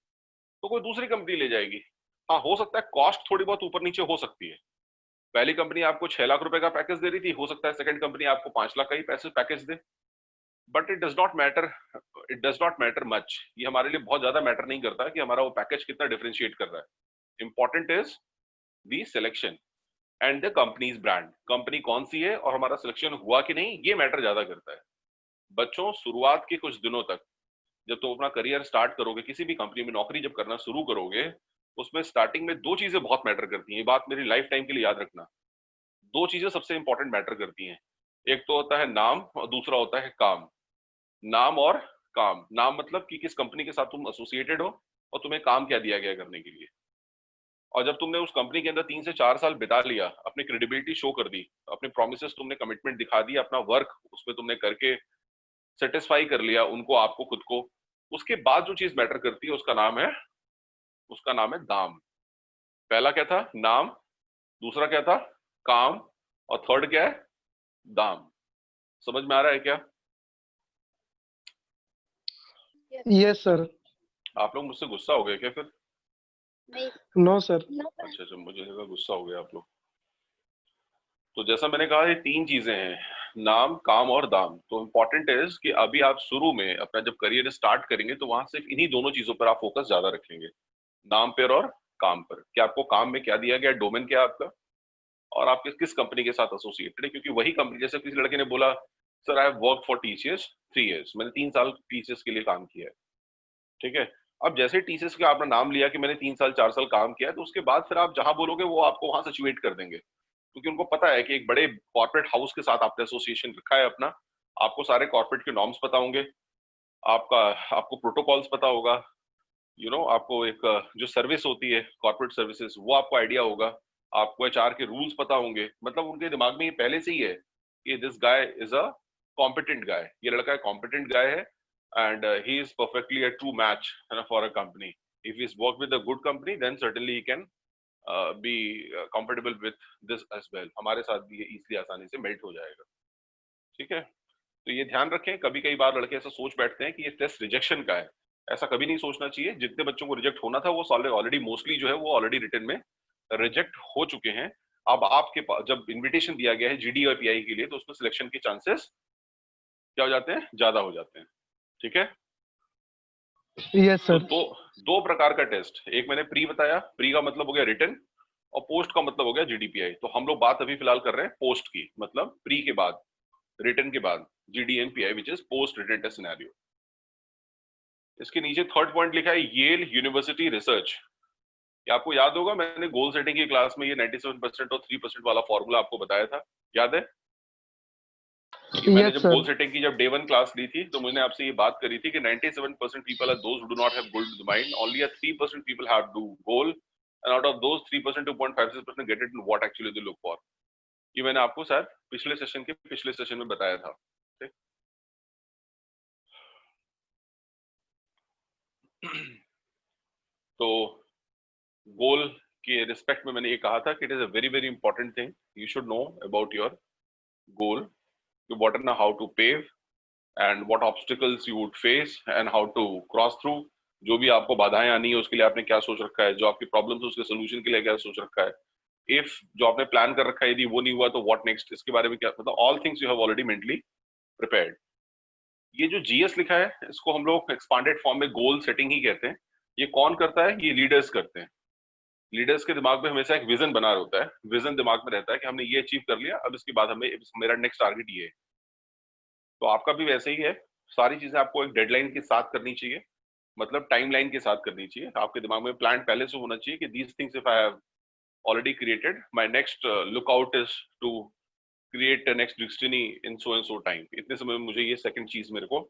तो कोई दूसरी कंपनी ले जाएगी। हाँ हो सकता है कॉस्ट थोड़ी बहुत ऊपर नीचे हो सकती है, पहली कंपनी आपको 6 लाख रुपए का पैकेज दे रही थी, हो सकता है सेकंड कंपनी आपको 5 लाख का ही पैकेज दे, but it does not matter, it does not matter much. ये हमारे लिए बहुत ज्यादा मैटर नहीं करता कि हमारा वो पैकेज कितना डिफरेंशिएट कर रहा है। Important is the selection and the companies brand, company कौन सी है और हमारा सिलेक्शन हुआ कि नहीं, ये मैटर ज्यादा करता है। बच्चों, शुरुआत के कुछ दिनों तक जब तुम अपना करियर स्टार्ट करोगे, किसी भी कंपनी में नौकरी जब करना शुरू करोगे, उसमें स्टार्टिंग में 2 चीजें बहुत मैटर करती हैं। ये बात मेरी लाइफ टाइम के लिए याद रखना। 2 चीजें सबसे इंपॉर्टेंट मैटर करती हैं, एक तो होता है नाम और दूसरा होता है काम। नाम और काम, नाम मतलब कि किस कंपनी के साथ तुम एसोसिएटेड हो और तुम्हें काम क्या दिया गया करने के लिए। और जब तुमने उस कंपनी के अंदर 3 से 4 साल बिता लिया, अपनी क्रेडिबिलिटी शो कर दी, अपने प्रोमिसेस तुमने कमिटमेंट दिखा दी, अपना वर्क उसमें तुमने करके सेटिस्फाई कर लिया उनको, आपको खुद को, उसके बाद जो चीज मैटर करती है उसका नाम है दाम। पहला क्या था? नाम, दूसरा क्या था? काम, और थर्ड क्या है? दाम। समझ में आ रहा है क्या? Yes sir. आप लोग मुझसे गुस्सा हो गए क्या फिर? नहीं। No sir. अच्छा, मुझे लगा गुस्सा हो गया आप लोग। तो जैसा मैंने कहा ये 3 चीजें हैं, नाम, काम और दाम। तो इम्पोर्टेंट इज कि अभी आप शुरू में अपना जब करियर स्टार्ट करेंगे तो वहां सिर्फ इन्हीं दोनों चीजों पर आप फोकस ज्यादा रखेंगे, नाम पर और काम पर। कि आपको काम में क्या दिया गया, डोमेन क्या है आपका, और आप किस कंपनी के साथ एसोसिएटेड है। क्योंकि वही कंपनी, जैसे किसी लड़के ने बोला sir I have work for TCS 3 years, मैंने 3 साल टीसीएस के लिए काम किया है, ठीक है, अब जैसे टीसीएस का आपने नाम लिया कि मैंने 3 साल 4 साल काम किया है, तो उसके बाद फिर आप जहां बोलोगे वो आपको वहां सिचुएट कर देंगे, क्योंकि उनको पता है कि एक बड़े कॉर्पोरेट हाउस के साथ आपने एसोसिएशन रखा है अपना, आपको सारे कॉर्पोरेट के नॉर्म्स पता होंगे, आपको प्रोटोकॉल्स पता होगा, आपको एक जो सर्विस होती है कॉर्पोरेट सर्विसेज वो आपको आइडिया होगा, आपको एचआर के रूल्स पता होंगे, मतलब उनके दिमाग में ये पहले से ही है कि this guy is a competent guy, ये लड़का कॉम्पिटेंट गाय है and he is perfectly a true match for a company, if he work with a good company then certainly he can be comfortable with this as well, हमारे साथ भी ये easily आसानी से melt हो जाएगा। ठीक है, तो ये ध्यान रखें, कभी कई बार लड़के ऐसा सोच बैठते हैं कि ये टेस्ट रिजेक्शन का है, ऐसा कभी नहीं सोचना चाहिए। जितने बच्चों को रिजेक्ट होना था वो ऑलरेडी मोस्टली जो है वो ऑलरेडी रिटन में रिजेक्ट हो चुके हैं। अब आपके पास जब इनविटेशन दिया गया है जीडी और पीआई के लिए, तो उसमें सिलेक्शन के चांसेस क्या हो जाते हैं, ज्यादा हो जाते हैं। ठीक है, यस तो सर। दो प्रकार का टेस्ट, एक मैंने प्री बताया, प्री का मतलब हो गया रिटन और पोस्ट का मतलब हो गया जीडीपीआई। तो हम लोग बात अभी फिलहाल कर रहे हैं पोस्ट की, मतलब प्री के बाद, रिटन के बाद GDNPI which is post written test scenario. इसके नीचे थर्ड पॉइंट लिखा है येल यूनिवर्सिटी रिसर्च। ये आपको याद होगा, मैंने गोल सेटिंग की क्लास में ये 97% और 3% वाला फॉर्मूला आपको बताया था, याद है कि मैंने यस जब सर। गोल सेटिंग की जब डे 1 क्लास ली थी तो मैंने आपसे ये बात करी थी कि 97% people are those who do not have goal to the mind, only a 3% people have do goal and out of those 3% 2.56% get it in what actually they look for. ये मैंने आपको शायद पिछले सेशन में बताया था। तो गोल के रिस्पेक्ट में मैंने ये कहा था कि it is a very very important thing, you should know about your goal, you want to know how to pave and what obstacles you would face and how to cross through, जो भी आपको बाधाएं आनी है उसके लिए आपने क्या सोच रखा है, जो आपकी प्रॉब्लम्स है उसके सोल्यूशन के लिए क्या सोच रखा है, इफ जो आपने प्लान कर रखा है यदि वो नहीं हुआ तो व्हाट नेक्स्ट, इसके बारे में क्या, मतलब all things you have already mentally prepared. ये जो जीएस लिखा है इसको हम लोग एक्सपांडेड फॉर्म में गोल सेटिंग ही कहते हैं। ये कौन करता है, ये लीडर्स करते हैं। लीडर्स के दिमाग में हमेशा एक विजन बना होता है, विजन दिमाग में रहता है कि हमने ये अचीव कर लिया, अब इसके बाद हमें मेरा नेक्स्ट टारगेट ये है। तो आपका भी वैसे ही है, सारी चीजें आपको एक डेडलाइन के साथ करनी चाहिए, मतलब टाइमलाइन के साथ करनी चाहिए। आपके दिमाग में प्लान पहले से होना चाहिए कि these things if I have already created, my next lookout is to create next destiny in so and so time, इतने समय में मुझे ये सेकंड चीज मेरे को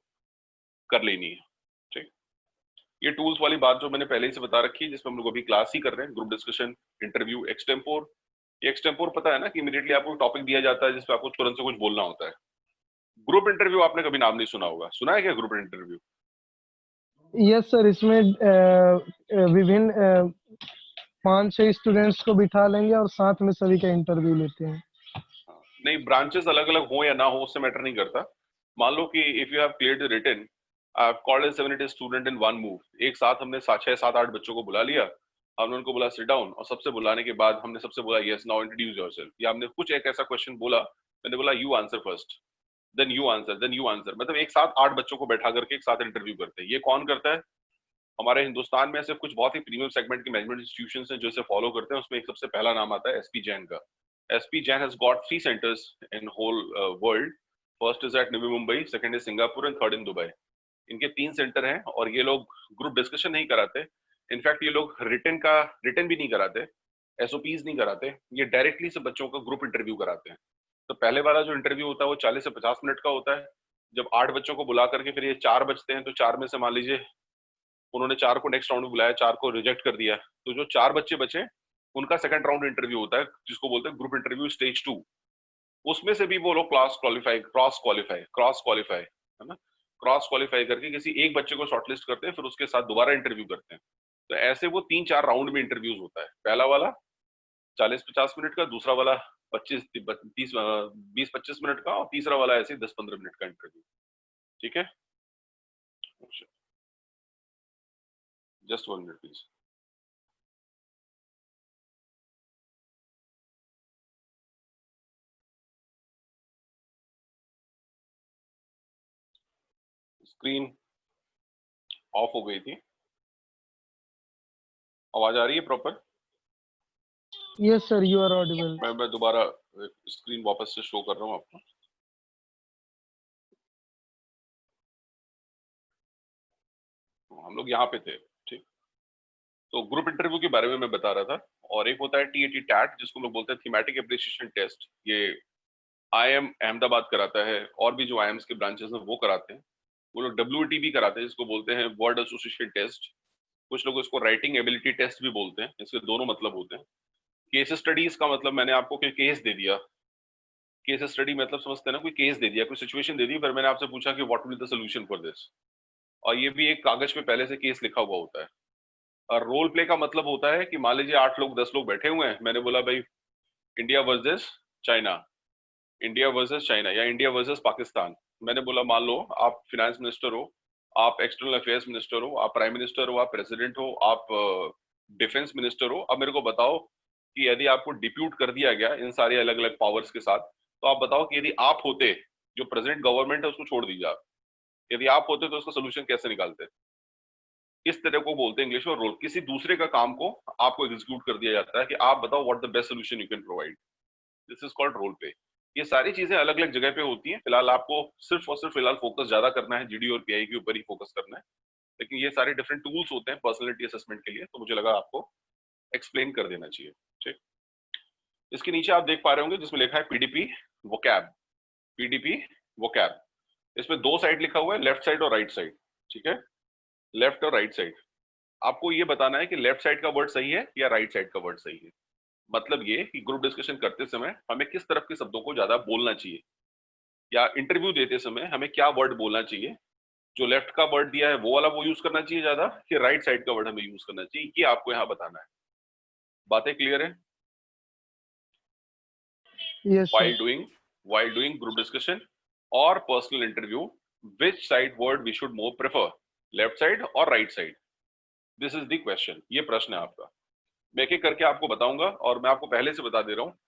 कर लेनी है। ठीक, ये टूल्स वाली बात जो मैंने पहले ही से बता रखी है, जिसमें हम लोग अभी क्लास ही कर रहे हैं, ग्रुप डिस्कशन, इंटरव्यू, एक्सटेम्पोर। ये एक्सटेम्पोर पता है ना कि इमीडिएटली आपको टॉपिक दिया जाता है जिसपे आपको तुरंत से कुछ बोलना होता है। ग्रुप इंटरव्यू आपने कभी नाम नहीं सुना होगा, सुना है क्या ग्रुप इंटरव्यू? यस सर, इसमें विभिन्न 5-6 स्टूडेंट्स को बिठा लेंगे और साथ में सभी का इंटरव्यू लेते हैं। नहीं, ब्रांचेस अलग अलग हो या ना हो उससे मैटर नहीं करता। मान लो कि if you have cleared the written, I have called 70 student in one move, एक साथ हमने 6 7 8 बच्चों को बुला लिया, हमने उनको बोला सिट डाउन, और सबसे बुलाने के बाद हमने सबसे बोला यस नाउ इंट्रोड्यूस योरसेल्फ, या हमने कुछ एक ऐसा क्वेश्चन बोला, मैंने बोला you answer first then you answer then you answer, मतलब एक साथ 8 बच्चों को बैठा करके एक साथ इंटरव्यू करते हैं। ये कौन करता है? हमारे हिंदुस्तान में ऐसे कुछ बहुत ही प्रीमियम सेगमेंट के मैनेजमेंट इंस्टीट्यूशंस हैं जो इसे फॉलो करते हैं। उसमें एक सबसे पहला नाम आता है एसपी जैन का। SP Jain has got 3 centres in whole world, first is at Navi Mumbai, second is Singapore and third in Dubai. इनके 3 सेंटर हैं और ये लोग ग्रुप डिस्कशन नहीं कराते, इनफैक्ट ये लोग रिटन भी नहीं कराते, एसओपीज नहीं कराते, ये डायरेक्टली से बच्चों का ग्रुप इंटरव्यू कराते हैं। तो पहले वाला जो इंटरव्यू होता है वो 40 से 50 मिनट का होता है। जब 8 बच्चों को बुला करके फिर ये 4 बचते हैं, तो 4 में से मान लीजिए उन्होंने 4 को नेक्स्ट राउंड में बुलाया, 4 को रिजेक्ट कर दिया, तो जो 4 बच्चे बचे उनका सेकंड राउंड इंटरव्यू होता है जिसको बोलते हैं ग्रुप इंटरव्यू स्टेज 2। उसमें से भी वो लोग क्रॉस क्वालिफाई है ना, क्रॉस क्वालिफाई करके किसी एक बच्चे को शॉर्टलिस्ट करते हैं, फिर उसके साथ दोबारा इंटरव्यू करते हैं। तो ऐसे वो 3-4 राउंड में इंटरव्यूज होता है। पहला वाला 40-50 मिनट का, दूसरा वाला 20-25 मिनट का, और तीसरा वाला ऐसे 10-15 मिनट का इंटरव्यू। ठीक है, just 1 minute please. Screen off हो गई थी, आवाज आ रही है proper? Yes sir, you are audible. मैं दोबारा स्क्रीन वापस से शो कर रहा हूँ आपको। हम लोग यहाँ पे थे, तो ग्रुप इंटरव्यू के बारे में मैं बता रहा था, और एक होता है TAT टैट जिसको हम लोग बोलते हैं थीमेटिक एप्रिसिएशन टेस्ट। ये IIM अहमदाबाद कराता है, और भी जो IIMs के ब्रांचेस हैं वो कराते हैं। वो लोग WET भी कराते हैं, जिसको बोलते हैं वर्ड एसोसिएशन टेस्ट। कुछ लोग इसको राइटिंग एबिलिटी टेस्ट भी बोलते हैं। इसके दोनों मतलब होते हैं। केस स्टडीज का मतलब मैंने आपको कोई केस दे दिया, केस स्टडी मतलब समझते हैं ना, कोई केस दे दिया, कोई सिचुएशन दे दी, फिर मैंने आपसे पूछा कि what will the solution for this, और ये भी एक कागज पे पहले से केस लिखा हुआ होता है। और रोल प्ले का मतलब होता है कि मान लीजिए 8 लोग 10 लोग बैठे हुए हैं, मैंने बोला भाई India versus China, India versus China या इंडिया वर्सेस पाकिस्तान। मैंने बोला मान लो आप फिनेंस मिनिस्टर हो, आप एक्सटर्नल अफेयर्स मिनिस्टर हो, आप प्राइम मिनिस्टर हो, आप प्रेसिडेंट हो, आप डिफेंस मिनिस्टर हो। अब मेरे को बताओ कि यदि आपको डिप्यूट कर दिया गया इन सारे अलग अलग पावर्स के साथ, तो आप बताओ कि यदि आप होते, जो प्रेजेंट गवर्नमेंट है उसको छोड़ दीजिए आप, यदि आप होते तो उसका सोल्यूशन कैसे निकालते। इस तरह को बोलते हैं इंग्लिश में रोल। किसी दूसरे का काम को आपको एग्जीक्यूट कर दिया जाता है कि आप बताओ what the best solution you can provide. This is called role play. ये सारी चीजें अलग अलग जगह पे होती हैं। फिलहाल आपको सिर्फ और सिर्फ फिलहाल फोकस ज्यादा करना है GD और PI के ऊपर ही फोकस करना है, लेकिन ये सारे डिफरेंट टूल्स होते हैं पर्सनालिटी असेसमेंट के लिए, तो मुझे लगा आपको एक्सप्लेन कर देना चाहिए। ठीक, इसके नीचे आप देख पा रहे होंगे जिसमें लिखा है PDP वोकैब, PDP वोकैब। इसमें 2 साइड लिखा हुआ है, लेफ्ट साइड और राइट साइड। ठीक है, लेफ्ट और राइट साइड। आपको ये बताना है कि लेफ्ट साइड का वर्ड सही है या राइट साइड का वर्ड सही है। मतलब ये कि ग्रुप डिस्कशन करते समय हमें किस तरफ के शब्दों को ज्यादा बोलना चाहिए, या इंटरव्यू देते समय हमें क्या वर्ड बोलना चाहिए। जो लेफ्ट का वर्ड दिया है वो वाला वो यूज करना चाहिए ज्यादा, कि राइट साइड का वर्ड हमें यूज करना चाहिए, ये आपको यहाँ बताना है। बातें क्लियर है? Yes while sir. doing group discussion or personal interview, which side word we should more prefer, left side or right side? This is the question. ये प्रश्न है आपका। मैं एक एक करके आपको बताऊंगा, और मैं आपको पहले से बता दे रहा हूँ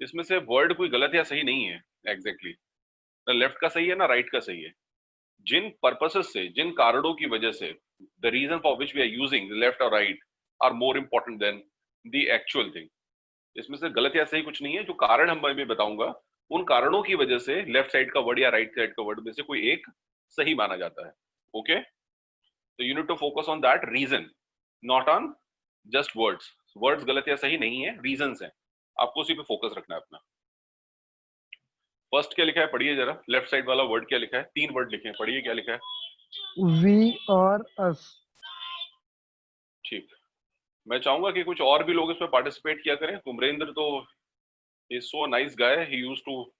इसमें से वर्ड कोई गलत या सही नहीं है एग्जैक्टली, ना लेफ्ट का सही है ना राइट का सही है। जिन पर्पसेस से, जिन कारणों की वजह से, the reason for which we are using left और right are more important than the actual thing. इसमें से गलत या सही कुछ नहीं है। जो कारण हम मैं बताऊंगा, उन कारणों की वजह से लेफ्ट साइड का वर्ड या राइट साइड का वर्ड में से कोई एक सही माना जाता है। ओके, तो you need to focus on that reason, not on just words. Words गलत या सही नहीं है, रीजंस हैं, आपको उसी पे फोकस रखना है अपना। फर्स्ट क्या लिखा है पढ़िए जरा, लेफ्ट साइड वाला वर्ड क्या लिखा है? 3 वर्ड लिखे हैं, पढ़िए क्या लिखा है। वी और अस। ठीक, मैं चाहूंगा कि कुछ और भी लोग इसमें पार्टिसिपेट किया करें। कुमरेंद्र तो is so nice guy, he used to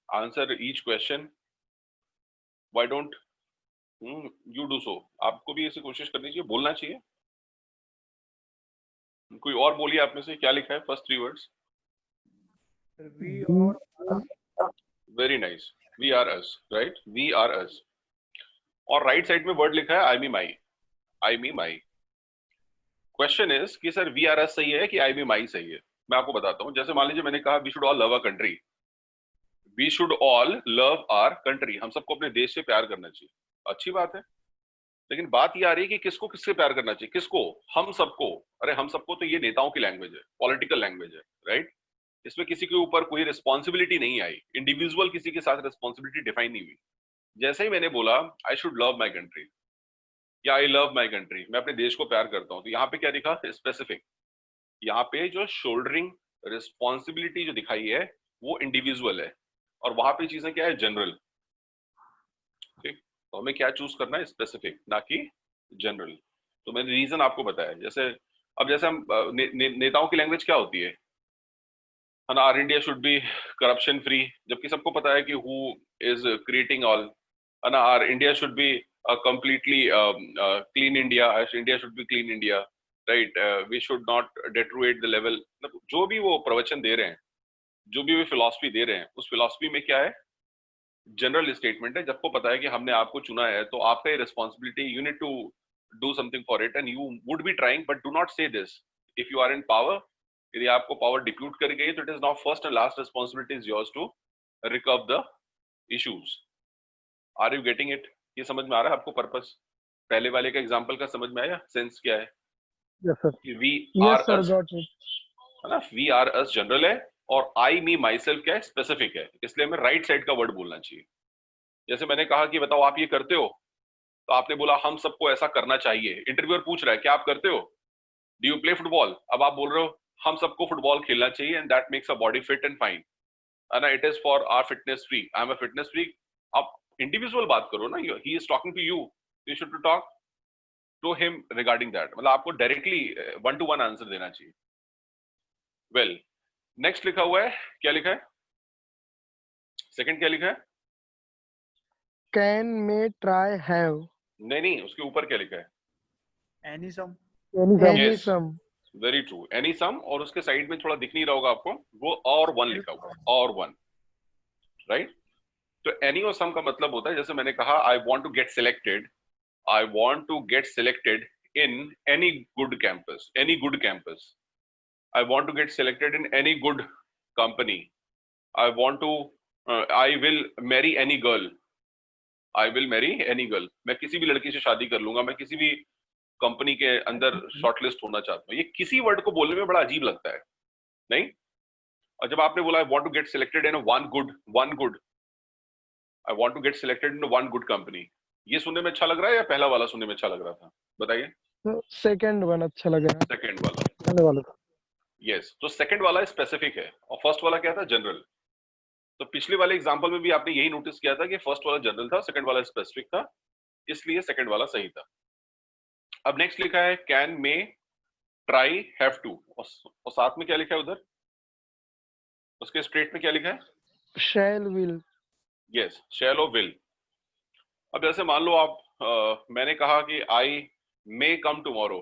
answer each question. Why don't you do so? आपको भी ऐसी कोशिश करनी चाहिए, बोलना चाहिए। कोई और बोलिए आप में से, क्या लिखा है फर्स्ट 3 वर्ड्स? वी और very nice, we are us, right, we are us. और राइट साइड में वर्ड लिखा है I me my, I me my. Question is कि सर वी आर अस सही है कि आई मी माई सही है? मैं आपको बताता हूँ। जैसे मान लीजिए मैंने कहा we should all love a country, we should all love our country, हम सबको अपने देश से प्यार करना चाहिए, अच्छी बात है। लेकिन बात ये आ रही है कि किसको किससे प्यार करना चाहिए, किसको? हम सबको। अरे हम सबको तो ये नेताओं की लैंग्वेज है, पॉलिटिकल लैंग्वेज है, राइट। इसमें किसी के ऊपर कोई रिस्पॉन्सिबिलिटी नहीं आई, इंडिविजुअल किसी के साथ रिस्पॉन्सिबिलिटी डिफाइन नहीं हुई। जैसे ही मैंने बोला I should love my country या आई लव माई कंट्री, मैं अपने देश को प्यार करता हूँ, तो यहाँ पे क्या दिखा? स्पेसिफिक। यहाँ पे जो शोल्डरिंग रिस्पॉन्सिबिलिटी जो दिखाई है वो इंडिविजुअल है, और वहां पे चीजें क्या है? जनरल। ठीक, तो हमें क्या चूज करना है? स्पेसिफिक, ना कि जनरल। तो मैंने रीजन आपको बताया। जैसे अब जैसे हम नेताओं की लैंग्वेज क्या होती है ना, our India should be corruption free, जबकि सबको पता है कि हु इज क्रिएटिंग ऑल, ना our India should be completely clean India, India should be clean India, right, we should not deteriorate the level. जो भी वो प्रवचन दे रहे हैं, जो भी वो फिलॉसफी दे रहे हैं, उस फिलॉसफी में क्या है? जनरल स्टेटमेंट है। जबको पता है कि हमने आपको चुना है तो आपका ये responsibility, you need to do something for it and you would be trying, but do not say this if you are in power. यदि आपको पावर डिप्यूट कर गई तो it is not first and last responsibility is yours to recover the issues. Are you getting it? ये समझ में आ रहा है आपको पर्पस? पहले वाले का एग्जांपल का समझ में आया? सेंस क्या है? Yes sir. We yes are sir, us, got it. है ना, वी आर अस जनरल है, और आई मी माई सेल्फ क्या है? स्पेसिफिक है। इसलिए हमें राइट साइड का वर्ड बोलना चाहिए। जैसे मैंने कहा कि बताओ आप ये करते हो, तो आपने बोला हम सबको ऐसा करना चाहिए। इंटरव्यूअर पूछ रहा है क्या आप करते हो, डू यू प्ले फुटबॉल? अब आप बोल रहे हो हम सबको फुटबॉल खेलना चाहिए and that makes a body fit and fine, है ना, it is for our fitness freak, I am a fitness freak. आप इंडिविजुअल बात करो ना, he is talking to you should to talk to him regarding that, मतलब आपको directly 1-to-1 answer देना चाहिए। वेल, नेक्स्ट लिखा हुआ है, क्या लिखा है सेकंड, क्या लिखा है? Can, may, try, have. नहीं, उसके ऊपर क्या लिखा है? any sum, any Yes. सम। वेरी ट्रू, एनी सम, और उसके साइड में थोड़ा दिख नहीं रहा होगा आपको, वो और वन लिखा हुआ है, और वन, राइट। तो एनी और सम का मतलब होता है, जैसे मैंने कहा I want to get selected, I want to get selected in any good campus, any good campus, I want to get selected in any good company, I want to, I will marry any girl, I will marry any girl, मैं किसी भी लड़की से शादी कर लूंगा, मैं किसी भी कंपनी के अंदर शॉर्टलिस्ट होना चाहता हूँ। ये किसी वर्ड को बोलने में बड़ा अजीब लगता है, नहीं? और जब आपने बोला I want to get selected in one good, I want to get selected in one good company, ये सुनने में अच्छा लग रहा है या पहला वाला सुनने में अच्छा लग रहा था? बताइए। तो सेकंड वन अच्छा लग रहा है, सेकंड वाला, पहले वाला था। यस। तो सेकंड वाला स्पेसिफिक है और फर्स्ट वाला क्या था? जनरल। तो पिछले वाले एग्जांपल में भी आपने यही नोटिस किया था कि फर्स्ट वाला जनरल था, सेकंड वाला स्पेसिफिक था, इसलिए सेकंड वाला सही था। अब नेक्स्ट लिखा है can, may, try, have to, और साथ में क्या लिखा है उधर, उसके स्ट्रेट में क्या लिखा है? शैल, विल। यस, शैल और विल। अब जैसे मान लो आप मैंने कहा कि आई मे कम टुमारो,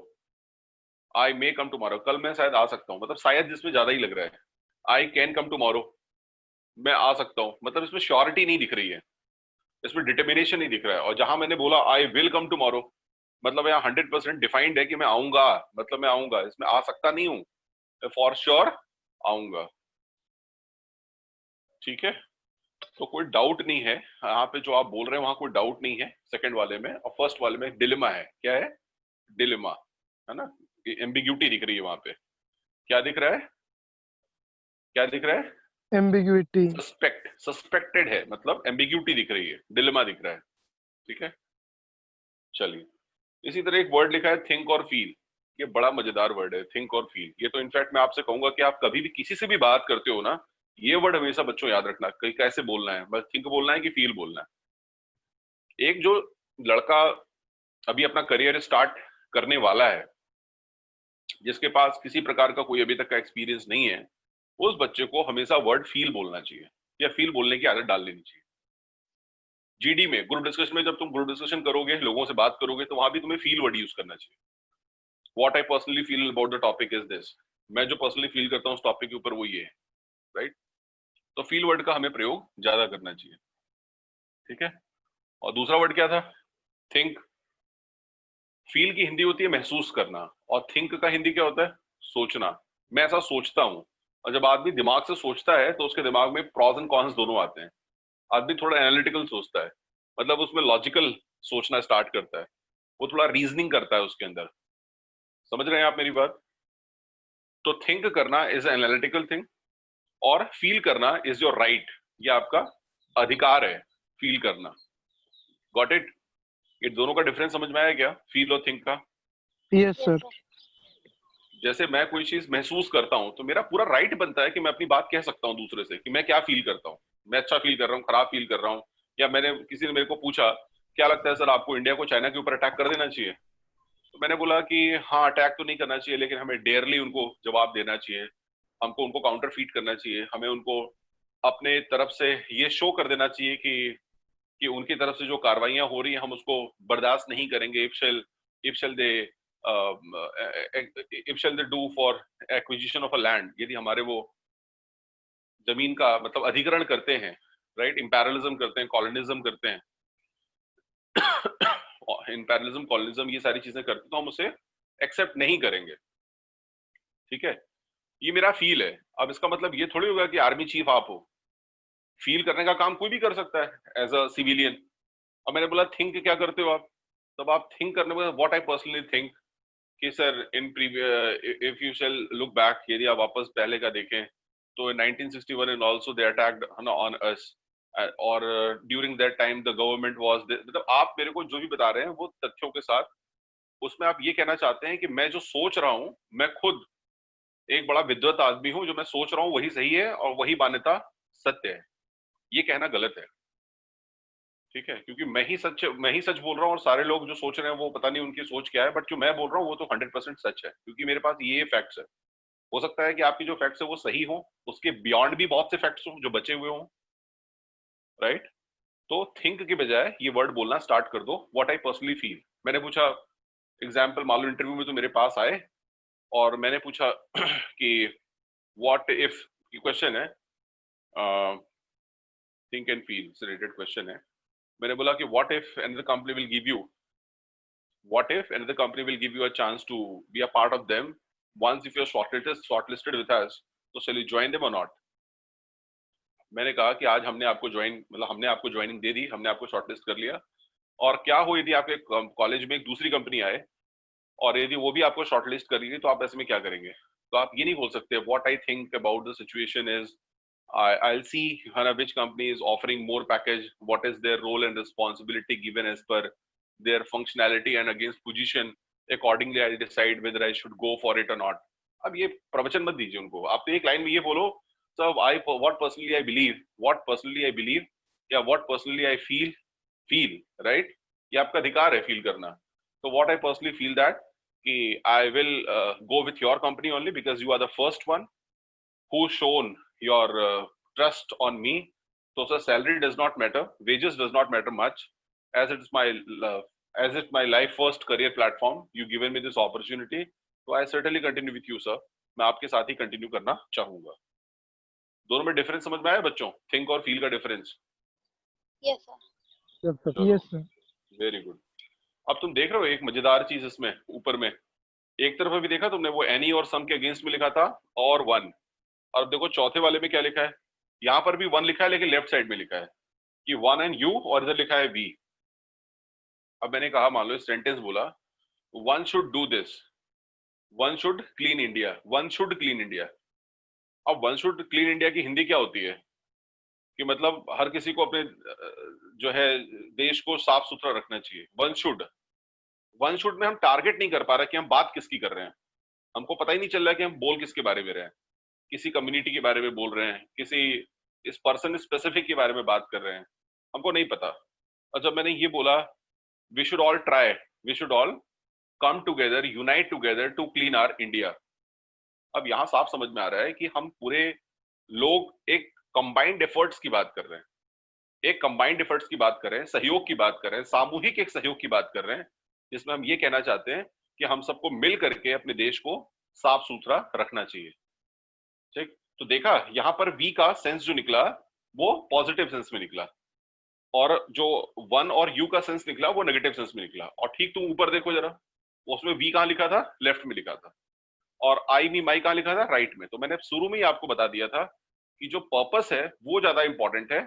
आई मे कम टुमारो, कल मैं शायद आ सकता हूँ, मतलब शायद जिसमें ज्यादा ही लग रहा है। आई कैन कम टुमारो, मैं आ सकता हूँ, मतलब इसमें श्योरिटी नहीं दिख रही है, इसमें डिटर्मिनेशन नहीं दिख रहा है। और जहां मैंने बोला आई विल कम टुमारो, मतलब यहाँ 100% डिफाइंड है कि मैं आऊंगा, मतलब मैं आऊंगा, इसमें आ सकता नहीं हूं, फॉर श्योर आऊंगा। ठीक है, तो कोई डाउट नहीं है यहाँ पे, जो आप बोल रहे हैं वहां कोई डाउट नहीं है सेकंड वाले में। और फर्स्ट वाले में डिलेमा है, क्या है? डिलेमा, है ना, एम्बिग्यूटी दिख रही है वहां पे। क्या दिख रहा है, क्या दिख रहा है? एम्बिग्विटी। सस्पेक्टेड है, मतलब एम्बिग्यूटी दिख रही है, डिलेमा दिख रहा है। ठीक है, चलिए। इसी तरह एक वर्ड लिखा है थिंक और फील, ये बड़ा मजेदार वर्ड है, थिंक और फील। ये तो इनफैक्ट मैं आपसे कहूंगा कि आप कभी भी किसी से भी बात करते हो ना, ये वर्ड हमेशा बच्चों याद रखना, कहीं कैसे बोलना है, बस थिंक बोलना है कि फील बोलना है। एक जो लड़का अभी अपना करियर स्टार्ट करने वाला है, जिसके पास किसी प्रकार का कोई अभी तक का एक्सपीरियंस नहीं है, उस बच्चे को हमेशा वर्ड फील बोलना चाहिए, या फील बोलने की आदत डाल लेनी चाहिए। जीडी में, ग्रुप डिस्कशन में, जब तुम ग्रुप डिस्कशन करोगे, लोगों से बात करोगे, तो वहां भी तुम्हें फील वर्ड यूज करना चाहिए। What I personally feel about the topic is this, मैं जो पर्सनली फील करता हूँ उस टॉपिक के ऊपर वो ये है, राइट। तो फील वर्ड का हमें प्रयोग ज्यादा करना चाहिए। ठीक है, और दूसरा वर्ड क्या था? थिंक। फील की हिंदी होती है महसूस करना, और थिंक का हिंदी क्या होता है? सोचना। मैं ऐसा सोचता हूँ, और जब आदमी दिमाग से सोचता है तो उसके दिमाग में प्रॉस एंड कॉन्स दोनों आते हैं। आदमी थोड़ा एनालिटिकल सोचता है, मतलब उसमें लॉजिकल सोचना स्टार्ट करता है, वो थोड़ा रीजनिंग करता है उसके अंदर। समझ रहे हैं आप मेरी बात? तो थिंक करना इज एनालिटिकल थिंग, और फील करना इज योर राइट, ये आपका अधिकार है, फील करना। Got it? ये दोनों का डिफरेंस समझ में आया क्या, फील और थिंक का? Yes Yes, sir. sir. जैसे मैं कोई चीज महसूस करता हूं, तो मेरा पूरा राइट बनता है कि मैं अपनी बात कह सकता हूं दूसरे से, कि मैं क्या फील करता हूं, मैं अच्छा फील कर रहा हूं, खराब फील कर रहा हूं। या मैंने, किसी ने मेरे को पूछा क्या लगता है सर आपको, इंडिया को चाइना के ऊपर अटैक कर देना चाहिए? तो मैंने बोला कि हाँ, अटैक तो नहीं करना चाहिए, लेकिन हमें डेयरली उनको जवाब देना चाहिए, हमको उनको काउंटर फीट करना चाहिए, हमें उनको अपने तरफ से ये शो कर देना चाहिए कि उनकी तरफ से जो कार्रवाइयां हो रही हैं हम उसको बर्दाश्त नहीं करेंगे। If shall they do for acquisition of a land, यदि हमारे वो जमीन का मतलब अधिग्रहण करते हैं, राइट, इंपैरलिज्म करते हैं, कॉलोनिज्म करते हैं, इंपैरलिज्म, कॉलोनिज्म, ये सारी चीजें करते हैं, तो हम उसे एक्सेप्ट नहीं करेंगे। ठीक है, ये मेरा फील है। अब इसका मतलब ये थोड़ी होगा कि आर्मी चीफ आप हो, फील करने का काम कोई भी कर सकता है एज अ सिविलियन। अब मैंने बोला थिंक क्या करते हो आप, तब आप थिंक करने में व्हाट आई पर्सनली थिंक कि sir in if you shall look back, यदि आप वापस पहले का देखें तो 1961 and also they attacked on us, और during that time the government was, मतलब आप मेरे को जो भी बता रहे हैं वो तथ्यों के साथ, उसमें आप ये कहना चाहते हैं कि मैं जो सोच रहा हूं, मैं खुद एक बड़ा विद्वत आदमी हूं, जो मैं सोच रहा हूं वही सही है और वही मान्यता सत्य है। ये कहना गलत है, ठीक है, क्योंकि मैं ही सच बोल रहा हूँ और सारे लोग जो सोच रहे हैं वो पता नहीं उनकी सोच क्या है, बट जो मैं बोल रहा हूँ वो तो 100% सच है, क्योंकि मेरे पास ये फैक्ट्स है। हो सकता है कि आपकी जो फैक्ट्स है वो सही हो, उसके बियॉन्ड भी बहुत से फैक्ट्स हो जो बचे हुए हों, राइट? तो थिंक के बजाय ये वर्ड बोलना स्टार्ट कर दो, व्हाट आई पर्सनली फील। मैंने पूछा, एग्जाम्पल मान लो इंटरव्यू में तो मेरे पास आए और मैंने पूछा कि व्हाट इफ, क्वेश्चन है, थिंक एंड फील से रिलेटेड क्वेश्चन है। मैंने बोला कि what if another company will give you, what if another company will give you a chance to be a part of them once if you're shortlisted with us, so shall you join them or not? मैंने कहा कि आज हमने आपको मतलब हमने आपको joining दे दी, हमने आपको शॉर्टलिस्ट कर लिया, और क्या हो यदि आपके कॉलेज में एक दूसरी कंपनी आए और यदि वो भी आपको शॉर्टलिस्ट कर ली तो आप ऐसे में क्या करेंगे? तो आप ये नहीं बोल सकते what I think about the situation is, I'll see which company is offering more package, what is their role and responsibility given as per their functionality and against position, accordingly I'll decide whether I should go for it or not. अब ये प्रवचन मत दीजिए उनको, आप तो एक line में ये बोलो, so what personally I believe या what personally I feel, right? ये आपका अधिकार है फील करना। तो what I personally feel that कि I will go with your company only because you are the first one who shown your trust on me. So sir, salary does not matter, wages does not matter much, as it's my life first career platform, you given me this opportunity, so I certainly continue with you sir. मैं आपके साथ ही continue करना चाहूंगा। दोनों में difference समझ में आया बच्चों? थिंक और फील का difference? Yes sir. Yes sir. Very good. अब तुम देख रहे हो एक मजेदार चीज इसमें, ऊपर में एक तरफ अभी देखा तुमने, वो एनी और सम के अगेंस्ट में लिखा था और वन, और देखो चौथे वाले में क्या लिखा है, यहाँ पर भी वन लिखा है लेकिन लेफ्ट साइड में लिखा है कि वन एंड यू, और इधर लिखा है वी। अब मैंने कहा, मान लो सेंटेंस बोला, one should do this, one should clean India, one should clean India. अब वन शुड क्लीन इंडिया की हिंदी क्या होती है? कि मतलब हर किसी को अपने जो है देश को साफ सुथरा रखना चाहिए। वन शुड में हम टारगेट नहीं कर पा रहे कि हम बात किसकी कर रहे हैं, हमको पता ही नहीं चल रहा कि हम बोल किसके बारे में रहे हैं। किसी कम्युनिटी के बारे में बोल रहे हैं, किसी इस पर्सन स्पेसिफिक के बारे में बात कर रहे हैं, हमको नहीं पता। और जब मैंने ये बोला we should all try, we should all come together, unite together to clean our India, अब यहां साफ समझ में आ रहा है कि हम पूरे लोग एक कंबाइंड एफर्ट्स की बात कर रहे हैं, एक कंबाइंड एफर्ट्स की बात कर रहे हैं, सहयोग की बात कर रहे हैं, सामूहिक एक सहयोग की बात कर रहे हैं, जिसमें हम ये कहना चाहते हैं कि हम सबको मिल करके अपने देश को साफ सुथरा रखना चाहिए। ठीक, तो देखा यहाँ पर वी का सेंस जो निकला वो पॉजिटिव सेंस में निकला, और जो वन और यू का सेंस निकला वो नेगेटिव सेंस में निकला। और ठीक तुम ऊपर देखो जरा, उसमें वी कहाँ लिखा था? लेफ्ट में लिखा था। और आई मी माई कहाँ लिखा था? राइट में। तो मैंने शुरू में ही आपको बता दिया था कि जो पर्पस है वो ज्यादा इंपॉर्टेंट है,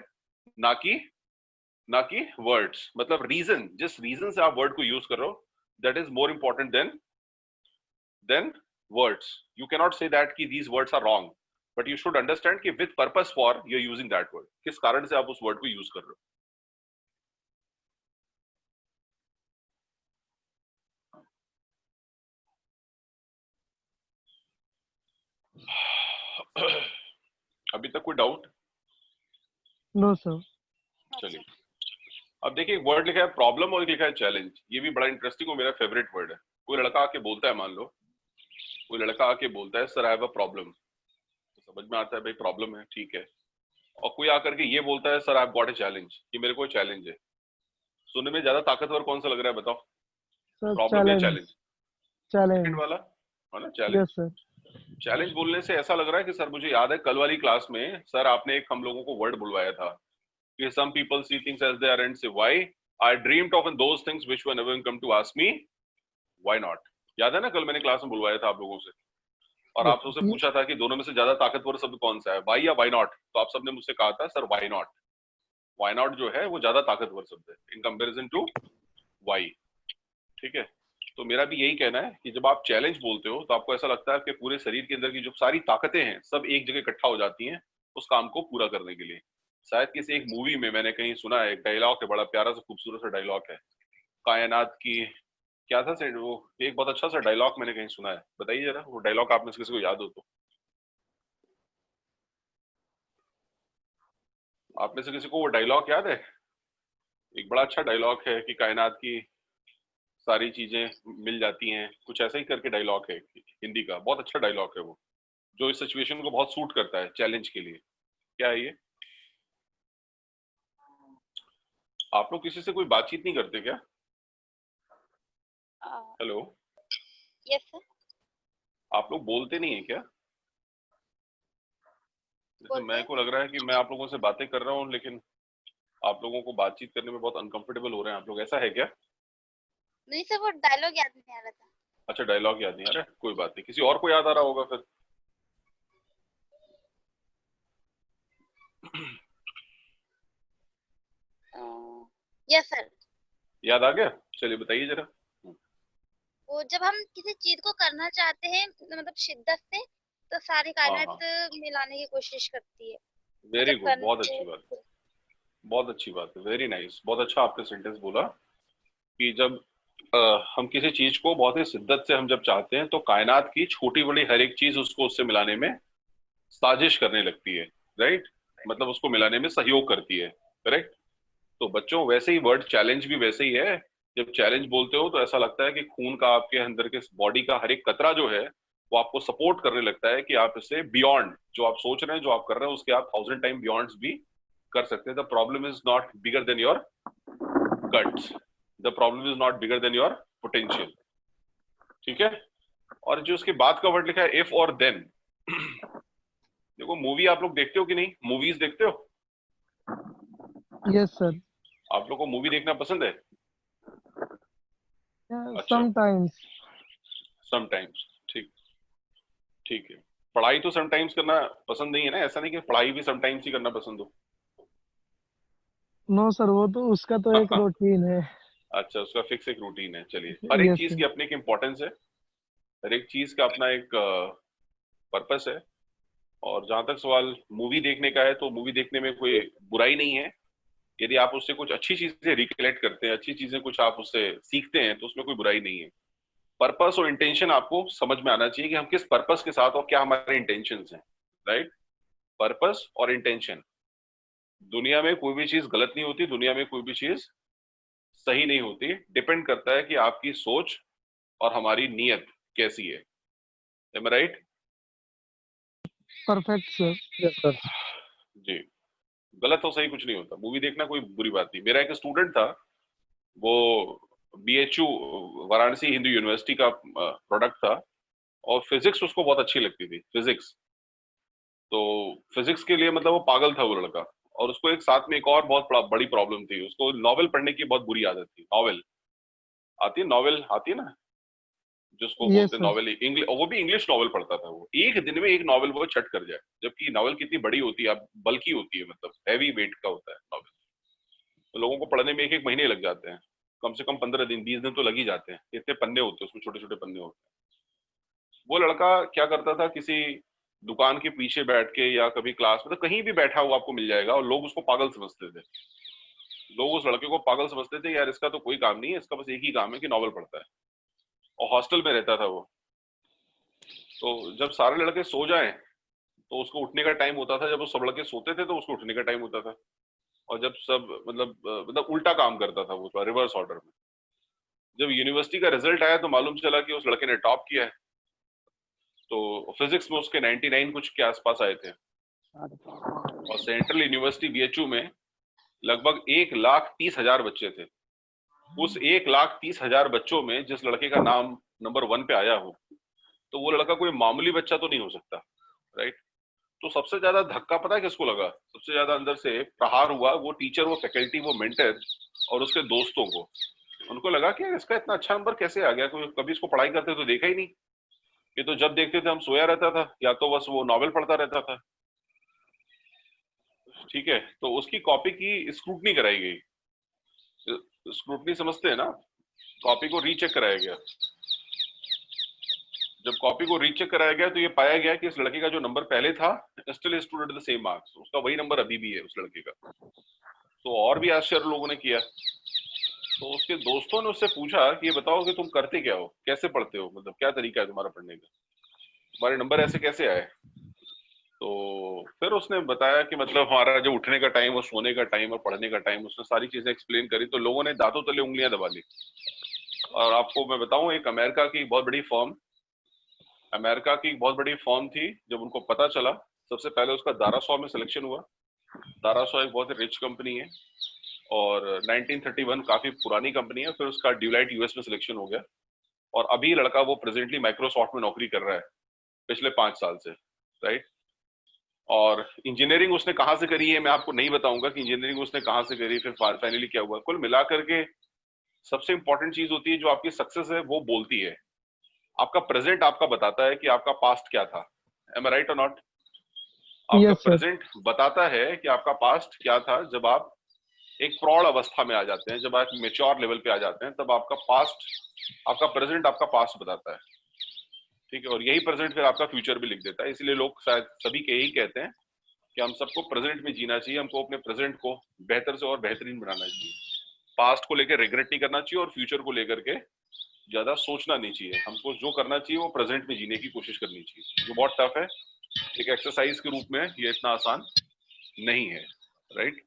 ना कि वर्ड्स। मतलब रीजन, जिस रीजन से आप वर्ड को यूज कर रहे हो, that is more important than words. You cannot say that कि these words are wrong, but you should understand कि with purpose for you're using that word, किस कारण से आप उस word को use कर रहे हो। अभी तक कोई डाउट? No sir. चलिए, अब देखिए एक वर्ड लिखा है प्रॉब्लम और एक लिखा है चैलेंज। ये भी बड़ा इंटरेस्टिंग और मेरा फेवरेट वर्ड है। कोई लड़का आके बोलता है, मान लो कोई लड़का आके बोलता है sir I have a problem, तो समझ में आता है भाई प्रॉब्लम है, ठीक है। और कोई आकर के ये बोलता है sir I have got a challenge, कि मेरे को चैलेंज है। सुनने में ज्यादा ताकतवर कौन सा लग रहा है बताओ? प्रॉब्लम या चैलेंज? सेकंड वाला है ना, चैलेंज। Yes sir. चैलेंज बोलने से ऐसा लग रहा है कि सर मुझे याद है कल वाली क्लास में सर आपने एक हम लोगों को वर्ड बुलवाया था कि some people see things as they are and say why I dreamed of those things which were never come to ask me why not। याद है ना, कल मैंने क्लास में बुलवाया था आप लोगों से, और आप सबसे पूछा था कि दोनों में से ज्यादा ताकतवर शब्द कौन सा है, why या why not। तो आप सबने मुझसे कहा था सर why not जो है वो ज्यादा ताकतवर शब्द है in comparison to why। ठीक है, तो मेरा भी यही कहना है कि जब आप चैलेंज बोलते हो तो आपको ऐसा लगता है कि पूरे शरीर के अंदर की जो सारी ताकतें हैं सब एक जगह इकट्ठा हो जाती हैं उस काम को पूरा करने के लिए। शायद किसी एक मूवी में मैंने कहीं सुना है, एक डायलॉग है, बड़ा प्यारा सा खूबसूरत सा डायलॉग है, कायनात की क्या था सेठ, वो एक बहुत अच्छा सा डायलॉग मैंने कहीं सुना है, बताइए जरा वो डायलॉग आप में से किसी को याद हो तो। आप में से किसी को वो डायलॉग याद है? एक बड़ा अच्छा डायलॉग है कि कायनात की सारी चीजें मिल जाती हैं, कुछ ऐसा ही करके डायलॉग है हिंदी का, बहुत अच्छा डायलॉग है वो, जो इस सिचुएशन को बहुत सूट करता है चैलेंज के लिए। क्या है ये? आप लोग किसी से कोई बातचीत नहीं करते क्या? Hello, yes sir. आप लोग बोलते नहीं है क्या? जैसे बोलते मेरे हैं। को लग रहा है कि मैं आप लोगों से बातें कर रहा हूँ, लेकिन आप लोगों को बातचीत करने में बहुत अनकंफर्टेबल हो रहे हैं आप लोग, ऐसा है क्या? नहीं सर, वो डायलॉग याद नहीं आ रहा था। अच्छा, डायलॉग याद नहीं आ रहा है, कोई बात नहीं, किसी और को याद आ रहा होगा फिर। Yes sir. याद आ गया? चलिए बताइए जरा। वो जब हम किसी चीज को करना चाहते हैं मतलब शिद्दत से, तो सारी हाँ कायनात मिलाने की कोशिश करती है। वेरी मतलब गुड, बहुत करने अच्छी बात, बहुत अच्छी बात है, वेरी नाइस, बहुत अच्छा आपने सेंटेंस बोला कि जब हम किसी चीज को बहुत ही शिद्दत से हम जब चाहते हैं तो कायनात की छोटी बड़ी हर एक चीज उसको उससे मिलाने में साजिश करने लगती है, राइट? मतलब उसको मिलाने में सहयोग करती है, करेक्ट? तो बच्चों वैसे ही वर्ड चैलेंज भी वैसे ही है। जब चैलेंज बोलते हो तो ऐसा लगता है कि खून का आपके अंदर के बॉडी का हर एक कतरा जो है वो आपको सपोर्ट करने लगता है कि आप इससे बियॉन्ड जो आप सोच रहे हैं, जो आप कर रहे हैं, उसके आप 1000 टाइम बियॉन्ड भी कर सकते हैं। The problem is not bigger than your guts, the problem is not bigger than your potential, ठीक है? और जो उसके बाद का वर्ड लिखा है इफ और देन, देखो मूवी आप लोग देखते हो कि नहीं? मूवीज देखते हो? Yes sir. आप लोग को मूवी देखना पसंद है? अच्छा, समटाइम्स। समटाइम्स, ठीक, ठीक है। पढ़ाई तो समटाइम्स करना पसंद नहीं है ना? ऐसा नहीं कि पढ़ाई भी समटाइम्स ही करना पसंद हो। नो सर, वो तो उसका तो एक रूटीन है। अच्छा, उसका फिक्स एक रूटीन है। चलिए, हर एक यस चीज सर। की अपनी एक इम्पोर्टेंस है, हर एक चीज का अपना एक पर्पस है। और जहां तक सवाल मूवी देखने का है, तो मूवी देखने में कोई बुराई नहीं है यदि आप उससे कुछ अच्छी चीजें रिकलेक्ट करते हैं, अच्छी चीजें कुछ आप उससे सीखते हैं, तो उसमें कोई बुराई नहीं है। पर्पस और इंटेंशन आपको समझ में आना चाहिए कि हम किस पर्पस के साथ और क्या हमारे इंटेंशंस हैं, राइट? पर्पस और इंटेंशन, दुनिया में कोई भी चीज गलत नहीं होती, दुनिया में कोई भी चीज सही नहीं होती, डिपेंड करता है कि आपकी सोच और हमारी नीयत कैसी है। Am I right? Perfect sir. Yes sir. जी, गलत और सही कुछ नहीं होता, मूवी देखना कोई बुरी बात नहीं। मेरा एक स्टूडेंट था, वो BHU वाराणसी हिंदू यूनिवर्सिटी का प्रोडक्ट था, और फिजिक्स उसको बहुत अच्छी लगती थी, फिजिक्स। तो फिजिक्स के लिए मतलब वो पागल था वो लड़का। और उसको एक साथ में एक और बहुत बड़ी प्रॉब्लम थी, उसको नॉवेल पढ़ने की बहुत बुरी आदत थी। नॉवेल आती है, नॉवेल आती है ना, जिसको यस बोलते हैं सर। नॉवेल, इंग्लिश, वो भी इंग्लिश नॉवेल पढ़ता था वो, एक दिन में एक नॉवेल वो चट कर जाए, जबकि नॉवेल कितनी बड़ी होती है, बल्कि होती है, मतलब हैवी वेट का होता है नॉवेल। तो लोगों को पढ़ने में एक एक महीने लग जाते हैं, कम से कम 15 दिन 20 दिन तो लग ही जाते हैं, इतने पन्ने होते हैं उसमें, छोटे छोटे पन्ने होते हैं। वो लड़का क्या करता था, किसी दुकान के पीछे बैठ के या कभी क्लास में, तो कहीं भी बैठा हुआ आपको मिल जाएगा, और लोग उसको पागल समझते थे। लोग उस लड़के को पागल समझते थे, यार इसका तो कोई काम नहीं है, इसका बस एक ही काम है कि नॉवल पढ़ता है। और हॉस्टल में रहता था वो। तो जब सारे लड़के सो जाएं तो उसको उठने का टाइम होता था, जब वो सब लड़के सोते थे तो उसको उठने का टाइम होता था। और जब सब मतलब उल्टा काम करता था वो, रिवर्स ऑर्डर में। जब यूनिवर्सिटी का रिजल्ट आया तो मालूम चला कि उस लड़के ने टॉप किया है। तो फिजिक्स में उसके 99 कुछ के आसपास आए थे। और सेंट्रल यूनिवर्सिटी BHU में लगभग 1,30,000 बच्चे थे। उस 1,30,000 बच्चों में जिस लड़के का नाम नंबर 1 पे आया हो, तो वो लड़का कोई मामूली बच्चा तो नहीं हो सकता, राइट? तो सबसे ज्यादा धक्का पता है किसको लगा? सबसे ज्यादा अंदर से प्रहार हुआ वो टीचर, वो फैकल्टी, वो मेंटर और उसके दोस्तों को। उनको लगा कि यार इसका इतना अच्छा नंबर कैसे आ गया, कोई कभी इसको पढ़ाई करते तो देखा ही नहीं, ये तो जब देखते थे हम सोया रहता था, या तो बस वो नॉवेल पढ़ता रहता था। ठीक है, तो उसकी कॉपी की स्क्रूटनी कराई गई। स्क्रूटनी समझते हैं ना? कॉपी को रीचेक कराया गया। जब कॉपी को रीचेक कराया गया तो ये पाया गया कि इस लड़के का जो नंबर पहले था still student the same marks, उसका वही नंबर अभी भी है उस लड़के का। तो और भी आश्चर्य लोगों ने किया। तो उसके दोस्तों ने उससे पूछा कि ये बताओ कि तुम करते क्या हो, कैसे पढ़ते हो, मतलब क्या तरीका है तुम्हारा पढ़ने का, तुम्हारे नंबर ऐसे कैसे आए। तो फिर उसने बताया कि मतलब हमारा जो उठने का टाइम और सोने का टाइम और पढ़ने का टाइम, उसने सारी चीजें एक्सप्लेन करी। तो लोगों ने दांतों तले उंगलियां दबा ली। और आपको मैं बताऊं, एक अमेरिका की बहुत बड़ी फर्म थी, जब उनको पता चला, सबसे पहले उसका दारासॉ में सिलेक्शन हुआ। दारासॉ एक बहुत ही रिच कंपनी है और 1931 काफी पुरानी कंपनी है। फिर उसका ड्यूलाइट यूएस में सिलेक्शन हो गया और अभी लड़का वो प्रेजेंटली माइक्रोसॉफ्ट में नौकरी कर रहा है पिछले 5 साल से, राइट। और इंजीनियरिंग उसने कहाँ से करी है मैं आपको नहीं बताऊंगा कि इंजीनियरिंग उसने कहाँ से करी, फिर फाइनली क्या हुआ। कुल मिलाकर के सबसे इंपॉर्टेंट चीज होती है जो आपकी सक्सेस है वो बोलती है, आपका प्रेजेंट आपका बताता है कि आपका पास्ट क्या था। एम आई राइट और नॉट? आपका यस सर। प्रेजेंट बताता है कि आपका पास्ट क्या था। जब आप एक प्रौढ़ अवस्था में आ जाते हैं, जब आप मेच्योर लेवल पे आ जाते हैं, तब आपका प्रेजेंट आपका पास्ट बताता है, ठीक है। और यही प्रेजेंट फिर आपका फ्यूचर भी लिख देता है। इसलिए लोग शायद सभी के यही कहते हैं कि हम सबको प्रेजेंट में जीना चाहिए, हमको अपने प्रेजेंट को बेहतर से और बेहतरीन बनाना चाहिए, पास्ट को लेकर रिग्रेट नहीं करना चाहिए और फ्यूचर को लेकर के ज्यादा सोचना नहीं चाहिए। हमको जो करना चाहिए वो प्रेजेंट में जीने की कोशिश करनी चाहिए, जो बहुत टफ है। एक एक्सरसाइज के रूप में ये इतना आसान नहीं है, राइट।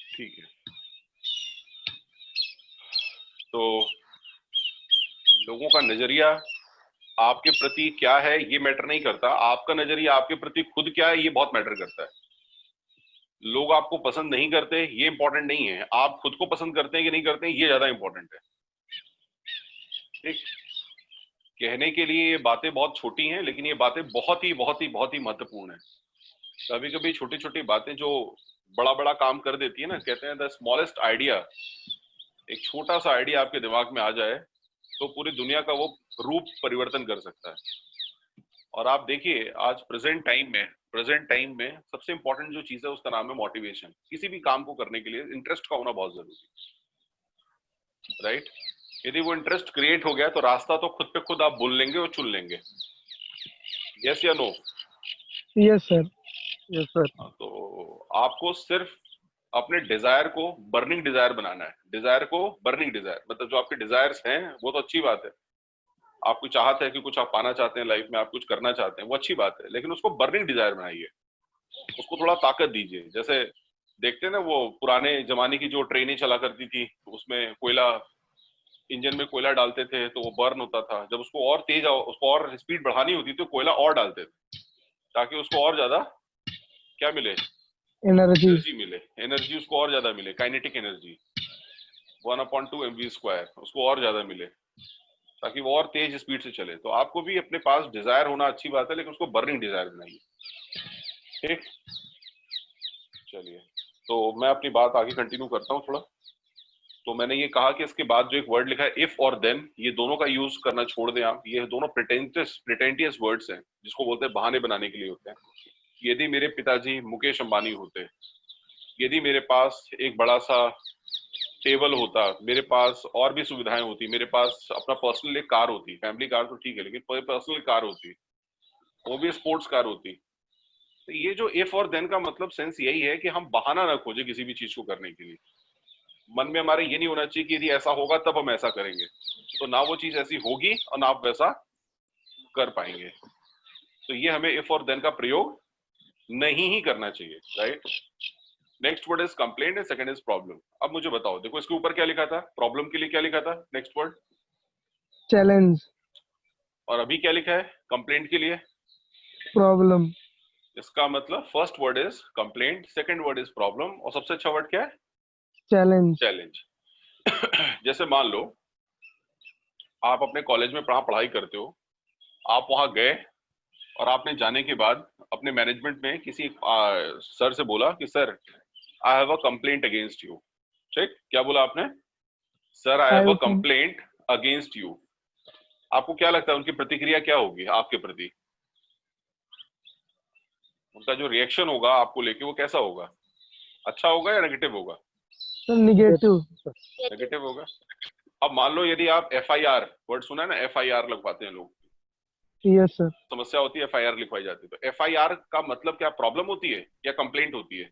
ठीक है, तो लोगों का नजरिया आपके प्रति क्या है ये मैटर नहीं करता, आपका नजरिया आपके प्रति खुद क्या है ये बहुत मैटर करता है। लोग आपको पसंद नहीं करते ये इंपॉर्टेंट नहीं है, आप खुद को पसंद करते हैं कि नहीं करते हैं ये ज्यादा इंपॉर्टेंट है, ठीक। कहने के लिए ये बातें बहुत छोटी हैं, लेकिन ये बातें बहुत ही बहुत ही बहुत ही महत्वपूर्ण है। कभी कभी छोटी छोटी बातें जो बड़ा बड़ा काम कर देती है ना, कहते हैं द स्मॉलेस्ट आइडिया, एक छोटा सा आइडिया आपके दिमाग में आ जाए तो पूरी दुनिया का वो रूप परिवर्तन कर सकता है। और आप देखिए आज प्रेजेंट टाइम में सबसे इंपॉर्टेंट जो चीज है उसका नाम है मोटिवेशन। किसी भी काम को करने के लिए इंटरेस्ट का होना बहुत जरूरी है, राइट। यदि वो इंटरेस्ट क्रिएट हो गया तो रास्ता तो खुद पे खुद आप बोल लेंगे और चुन लेंगे, यस या no? Yes sir. Yes sir. तो आपको सिर्फ अपने डिजायर को बर्निंग डिजायर बनाना है। डिजायर को बर्निंग डिजायर मतलब जो आपके डिजायर्स हैं वो तो अच्छी बात है, आपको चाहत है कि कुछ आप पाना चाहते हैं लाइफ में, आप कुछ करना चाहते हैं, वो अच्छी बात है, लेकिन उसको बर्निंग डिजायर बनाइए, उसको थोड़ा ताकत दीजिए। जैसे देखते हैं ना वो पुराने जमाने की जो ट्रेनें चला करती थी, उसमें कोयला, इंजन में कोयला डालते थे तो वो बर्न होता था। जब उसको और तेज, उसको और स्पीड बढ़ानी होती तो कोयला और डालते थे ताकि उसको और ज्यादा क्या मिले, एनर्जी। एनर्जी मिले, एनर्जी उसको और ज्यादा मिले, काइनेटिक एनर्जी 1/2 mv², उसको और ज्यादा मिले ताकि वो और तेज स्पीड से चले। तो आपको भी अपने पास डिजायर होना अच्छी बात है, लेकिन उसको बर्निंग डिजायर बनाइए, ठीक। चलिए, तो मैं अपनी बात आगे कंटिन्यू करता हूँ थोड़ा। तो मैंने ये कहा कि इसके बाद जो एक वर्ड लिखा है इफ और देन, ये दोनों का यूज करना छोड़ दें आप। ये दोनों प्रिटेंटियस वर्ड्स हैं जिसको बोलते हैं बहाने बनाने के लिए होते हैं। यदि मेरे पिताजी मुकेश अंबानी होते, यदि मेरे पास एक बड़ा सा टेबल होता, मेरे पास और भी सुविधाएं होती, मेरे पास अपना पर्सनल एक कार होती, फैमिली कार तो ठीक है लेकिन पर्सनल कार होती, वो भी स्पोर्ट्स कार होती। तो ये जो इफ और देन का मतलब सेंस यही है कि हम बहाना ना खोजे किसी भी चीज को करने के लिए। मन में हमारे ये नहीं होना चाहिए कि यदि ऐसा होगा तब हम ऐसा करेंगे, तो ना वो चीज ऐसी होगी और ना आप वैसा कर पाएंगे। तो ये हमें इफ और देन का प्रयोग नहीं ही करना चाहिए, right. Next word is complaint and second is problem. अब मुझे बताओ, देखो इसके ऊपर क्या लिखा था, प्रॉब्लम के लिए क्या लिखा था, नेक्स्ट वर्ड, चैलेंज। और अभी क्या लिखा है कंप्लेंट के लिए, प्रॉब्लम। इसका मतलब first word is complaint, second word is problem, और सबसे अच्छा वर्ड क्या है, चैलेंज। चैलेंज। जैसे मान लो आप अपने कॉलेज में पढ़ाई करते हो, आप वहां गए और आपने जाने के बाद अपने मैनेजमेंट में किसी सर से बोला कि sir I have a complaint against you, ठीक। क्या बोला आपने, sir I have a complaint against you. आपको क्या लगता है उनकी प्रतिक्रिया क्या होगी आपके प्रति, उनका जो रिएक्शन होगा आपको लेके वो कैसा होगा, अच्छा होगा या नेगेटिव होगा? निगेटिव। नेगेटिव होगा। अब मान लो यदि आप FIR, वर्ड सुना है ना, FIR लगवाते हैं लोग, यस सर। समस्या होती है, FIR लिखवाई जाती है। तो FIR का मतलब क्या, प्रॉब्लम होती है या कंप्लेंट होती है?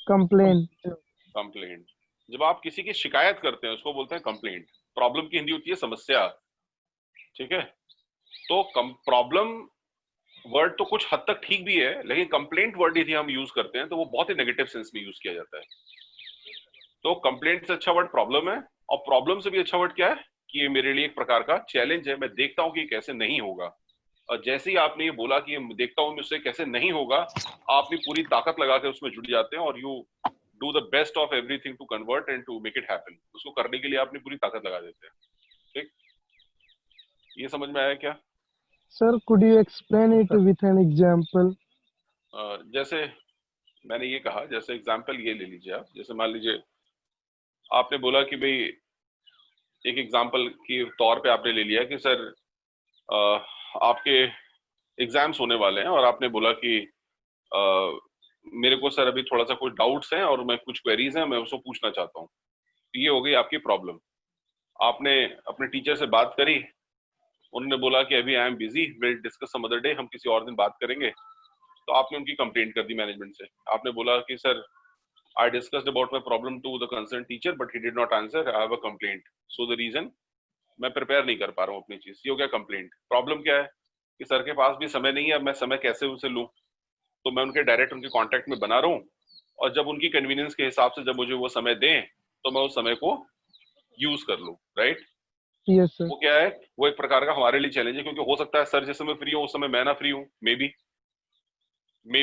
कंप्लेन। कंप्लेंट। जब आप किसी की शिकायत करते हैं उसको बोलते हैं कंप्लेंट। प्रॉब्लम की हिंदी होती है समस्या, ठीक है। तो प्रॉब्लम वर्ड तो कुछ हद तक ठीक भी है, लेकिन कंप्लेंट वर्ड यदि हम यूज करते हैं तो वो बहुत ही नेगेटिव सेंस में यूज किया जाता है। तो कंप्लेंट से अच्छा वर्ड प्रॉब्लम है, और प्रॉब्लम से भी अच्छा वर्ड क्या है कि ये मेरे लिए एक प्रकार का चैलेंज है, मैं देखता हूं कि ये कैसे नहीं होगा। और जैसे ही आपने ये बोला कि ये देखता हूं मुझसे कैसे नहीं होगा, आपने पूरी ताकत लगा के उसमें जुट जाते हैं और you do the best of everything to convert and to make it happen. उसको करने के लिए आपने पूरी ताकत लगा देते हैं। ठीक, ये समझ में आया क्या? Sir could you explain it with an example? जैसे मैंने ये कहा, जैसे एग्जांपल ये ले लीजिए आप, जैसे मान लीजिए आपने बोला कि भाई, एक एग्जांपल के तौर पे आपने ले लिया कि सर आपके एग्जाम्स होने वाले हैं और आपने बोला कि मेरे को सर अभी थोड़ा सा कुछ डाउट्स हैं और मैं कुछ क्वेरीज हैं, मैं उसको पूछना चाहता हूँ। तो ये हो गई आपकी प्रॉब्लम। आपने अपने टीचर से बात करी, उन्होंने बोला कि अभी I am busy, will discuss some other day, हम किसी और दिन बात करेंगे। तो आपने उनकी कंप्लेंट कर दी मैनेजमेंट से। आपने बोला कि sir I discussed about my problem to the concern teacher but he did not answer, I have a complaint, so the reason मैं प्रिपेयर नहीं कर पा रहा हूँ अपनी चीज। ये हो गया कंप्लेंट। प्रॉब्लम क्या है कि सर के पास भी समय नहीं है, अब मैं समय कैसे उनसे लूँ? तो मैं उनके डायरेक्ट उनके कांटेक्ट में बना रहा हूँ, और जब उनकी कन्वीनियंस के हिसाब से जब मुझे वो समय दें तो मैं उस समय को यूज कर लूँ, राइट? Yes sir. वो क्या है, वो एक प्रकार का हमारे लिए चैलेंज है, क्योंकि हो सकता है सर जिस समय फ्री हो उस समय मैं ना फ्री हूँ, मे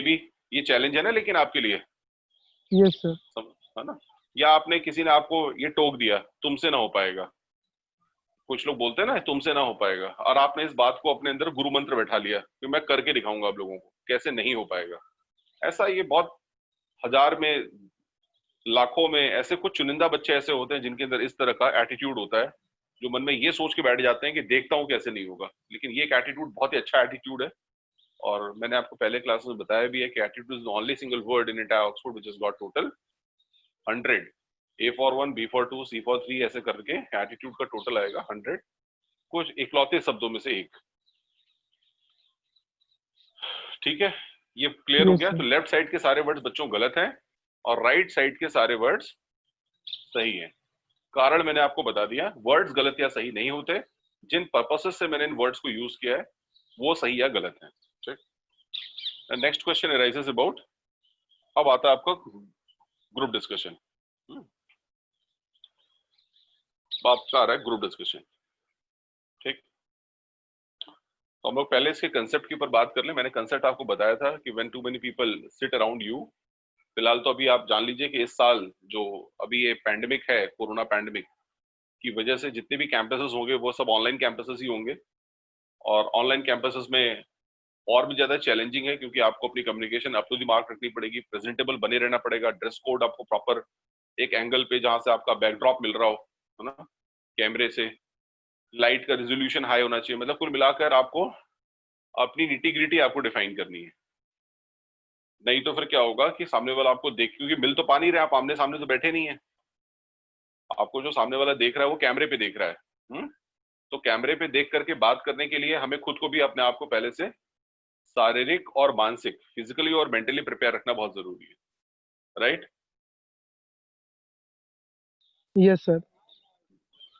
बी ये चैलेंज है ना, लेकिन आपके लिए, यस सर। है ना? या आपने किसी ने आपको ये टोक दिया तुमसे ना हो पाएगा, कुछ लोग बोलते हैं ना तुमसे ना हो पाएगा, और आपने इस बात को अपने अंदर गुरु मंत्र बैठा लिया कि मैं करके दिखाऊंगा आप लोगों को कैसे नहीं हो पाएगा। ऐसा ये बहुत हजार में लाखों में ऐसे कुछ चुनिंदा बच्चे ऐसे होते हैं जिनके अंदर इस तरह का एटीट्यूड होता है, जो मन में ये सोच के बैठ जाते हैं कि देखता हूँ कैसे नहीं होगा। लेकिन ये एक एटीट्यूड बहुत ही अच्छा एटीट्यूड है, और मैंने आपको पहले क्लास में बताया भी है कि attitude is the only single word in entire Oxford which has got total 100। A for 1, B for 2, C for 3 ऐसे करके एटीट्यूड का टोटल आएगा 100, कुछ इकलौते शब्दों में से एक। ठीक है, ये क्लियर हो यस गया? सर। तो लेफ्ट साइड के सारे वर्ड्स बच्चों गलत हैं और राइट साइड के सारे वर्ड्स सही हैं। कारण मैंने आपको बता दिया, वर्ड्स गलत या सही नहीं होते, जिन पर्पसेस से मैंने इन वर्ड्स को यूज किया है वो सही या गलत है। ठीक, नेक्स्ट क्वेश्चन अराइजेस अबाउट, अब आता है आपका ग्रुप डिस्कशन। आपका आ रहा है ग्रुप डिस्कशन। ठीक, तो हम लोग पहले इसके कंसेप्ट के ऊपर बात कर लें। मैंने कंसेप्ट आपको बताया था कि when too many people sit around you. फिलहाल तो अभी आप जान लीजिए कि इस साल जो अभी ये पैंडेमिक है, कोरोना पैंडेमिक की वजह से जितने भी कैंपसेस होंगे वो सब ऑनलाइन कैंपसेस ही होंगे, और ऑनलाइन कैंपसेस में और भी ज्यादा चैलेंजिंग है, क्योंकि आपको अपनी communication up to the mark रखनी पड़ेगी, प्रेजेंटेबल बने रहना पड़ेगा, ड्रेस कोड आपको प्रॉपर एक एंगल पे जहां से आपका बैकड्रॉप मिल रहा हो, है ना, कैमरे से, लाइट का रेजोल्यूशन हाई होना चाहिए। मतलब कुल मिलाकर आपको अपनी निटी-ग्रिटी आपको डिफाइन करनी है। नहीं तो फिर क्या होगा कि सामने वाला आपको देख, क्योंकि मिल तो पा नहीं रहे, आप आमने सामने तो बैठे नहीं है, आपको जो सामने वाला देख रहा है वो कैमरे पे देख रहा है। तो कैमरे पे देख करके बात करने के लिए हमें खुद को भी अपने आप को पहले से शारीरिक और मानसिक, फिजिकली और मेंटली प्रिपेयर रखना बहुत जरूरी है, राइट? Yes sir.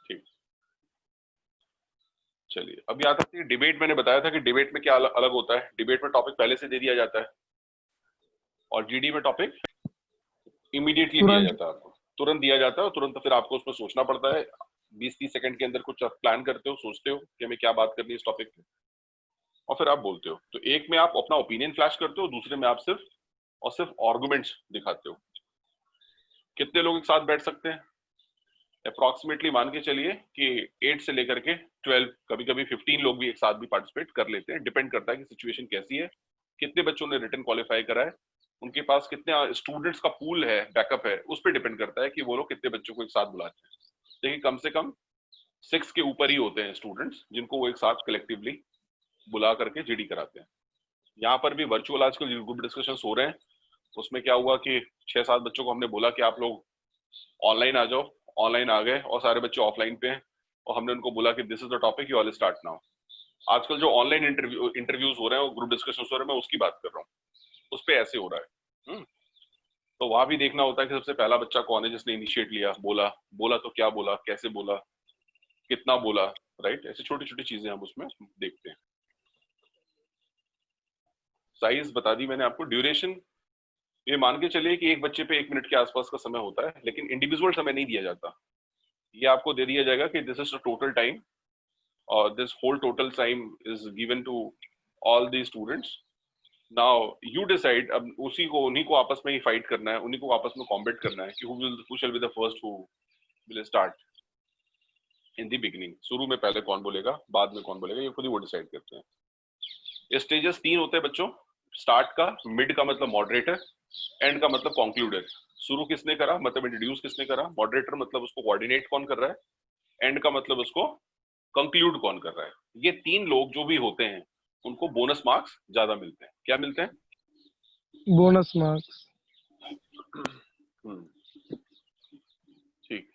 ठीक, चलिए अभी आता है डिबेट। मैंने बताया था कि डिबेट में क्या अलग होता है। डिबेट में टॉपिक पहले से दे दिया जाता है, और जीडी में टॉपिक इमीडिएटली दिया जाता है, आपको तुरंत दिया जाता है, और तुरंत फिर आपको उसमें सोचना पड़ता है। 20-30 सेकंड के अंदर कुछ प्लान करते हो, सोचते हो कि हमें क्या बात करनी है इस टॉपिक पे, और फिर आप बोलते हो। तो एक में आप अपना ओपिनियन फ्लैश करते हो, दूसरे में आप सिर्फ और सिर्फ आर्गुमेंट्स दिखाते हो। कितने लोग एक साथ बैठ सकते हैं? अप्रोक्सीमेटली मान के चलिए कि 8 से लेकर के 12, कभी कभी 15 लोग भी एक साथ भी पार्टिसिपेट कर लेते हैं। डिपेंड करता है कि सिचुएशन कैसी है, कितने बच्चों ने रिटन क्वालिफाई करा है, उनके पास कितने स्टूडेंट्स का पूल है, बैकअप है, उस पर डिपेंड करता है कि वो लोग कितने बच्चों को एक साथ बुलाते हैं। देखिए कम से कम 6 के ऊपर ही होते हैं स्टूडेंट्स जिनको वो एक साथ कलेक्टिवली बुला करके जीडी कराते हैं। यहाँ पर भी वर्चुअल आजकल ग्रुप डिस्कशन हो रहे हैं, उसमें क्या हुआ कि 6-7 बच्चों को हमने बोला कि आप लोग ऑनलाइन आ जाओ, ऑनलाइन आ गए, और सारे बच्चे ऑफलाइन पे हैं, और हमने उनको बोला कि this is the topic, you all start now. आजकल जो ऑनलाइन इंटरव्यूज हो रहे हैं, ग्रुप डिस्कशन हो रहे हैं, मैं उसकी बात कर रहा हूँ, उस पे ऐसे हो रहा है। तो वहां भी देखना होता है कि सबसे पहला बच्चा कौन है जिसने इनिशिएट लिया, बोला तो क्या बोला, कैसे बोला, कितना बोला, राइट। ऐसी छोटी छोटी चीजें हम उसमें देखते हैं। साइज बता दी मैंने आपको। ड्यूरेशन, ये मान के चलिए कि एक बच्चे पे 1 मिनट के आसपास का समय होता है, लेकिन इंडिविजुअल समय नहीं दिया जाता। ये आपको दे दिया जाएगा कि this is the total time और this whole total time is given to all the students. Now you decide, अब उन्हीं को आपस में ही फाइट करना है, उन्हीं को आपस में कॉम्बेट करना है कि who shall be the first who will start in the beginning. शुरू में पहले कौन बोलेगा, बाद में कौन बोलेगा, ये खुद ही वो डिसाइड करते हैं। ये स्टेजेस 3 होते हैं बच्चों। स्टार्ट का, मिड का मतलब मॉडरेटर, एंड का मतलब कंक्लूडर। शुरू किसने करा मतलब इंट्रोड्यूस किसने करा, मॉडरेटर मतलब उसको कोऑर्डिनेट कौन कर रहा है, एंड का मतलब उसको कंक्लूड कौन कर रहा है। ये 3 लोग जो भी होते हैं उनको बोनस मार्क्स ज्यादा मिलते हैं। क्या मिलते हैं? Bonus marks. ठीक,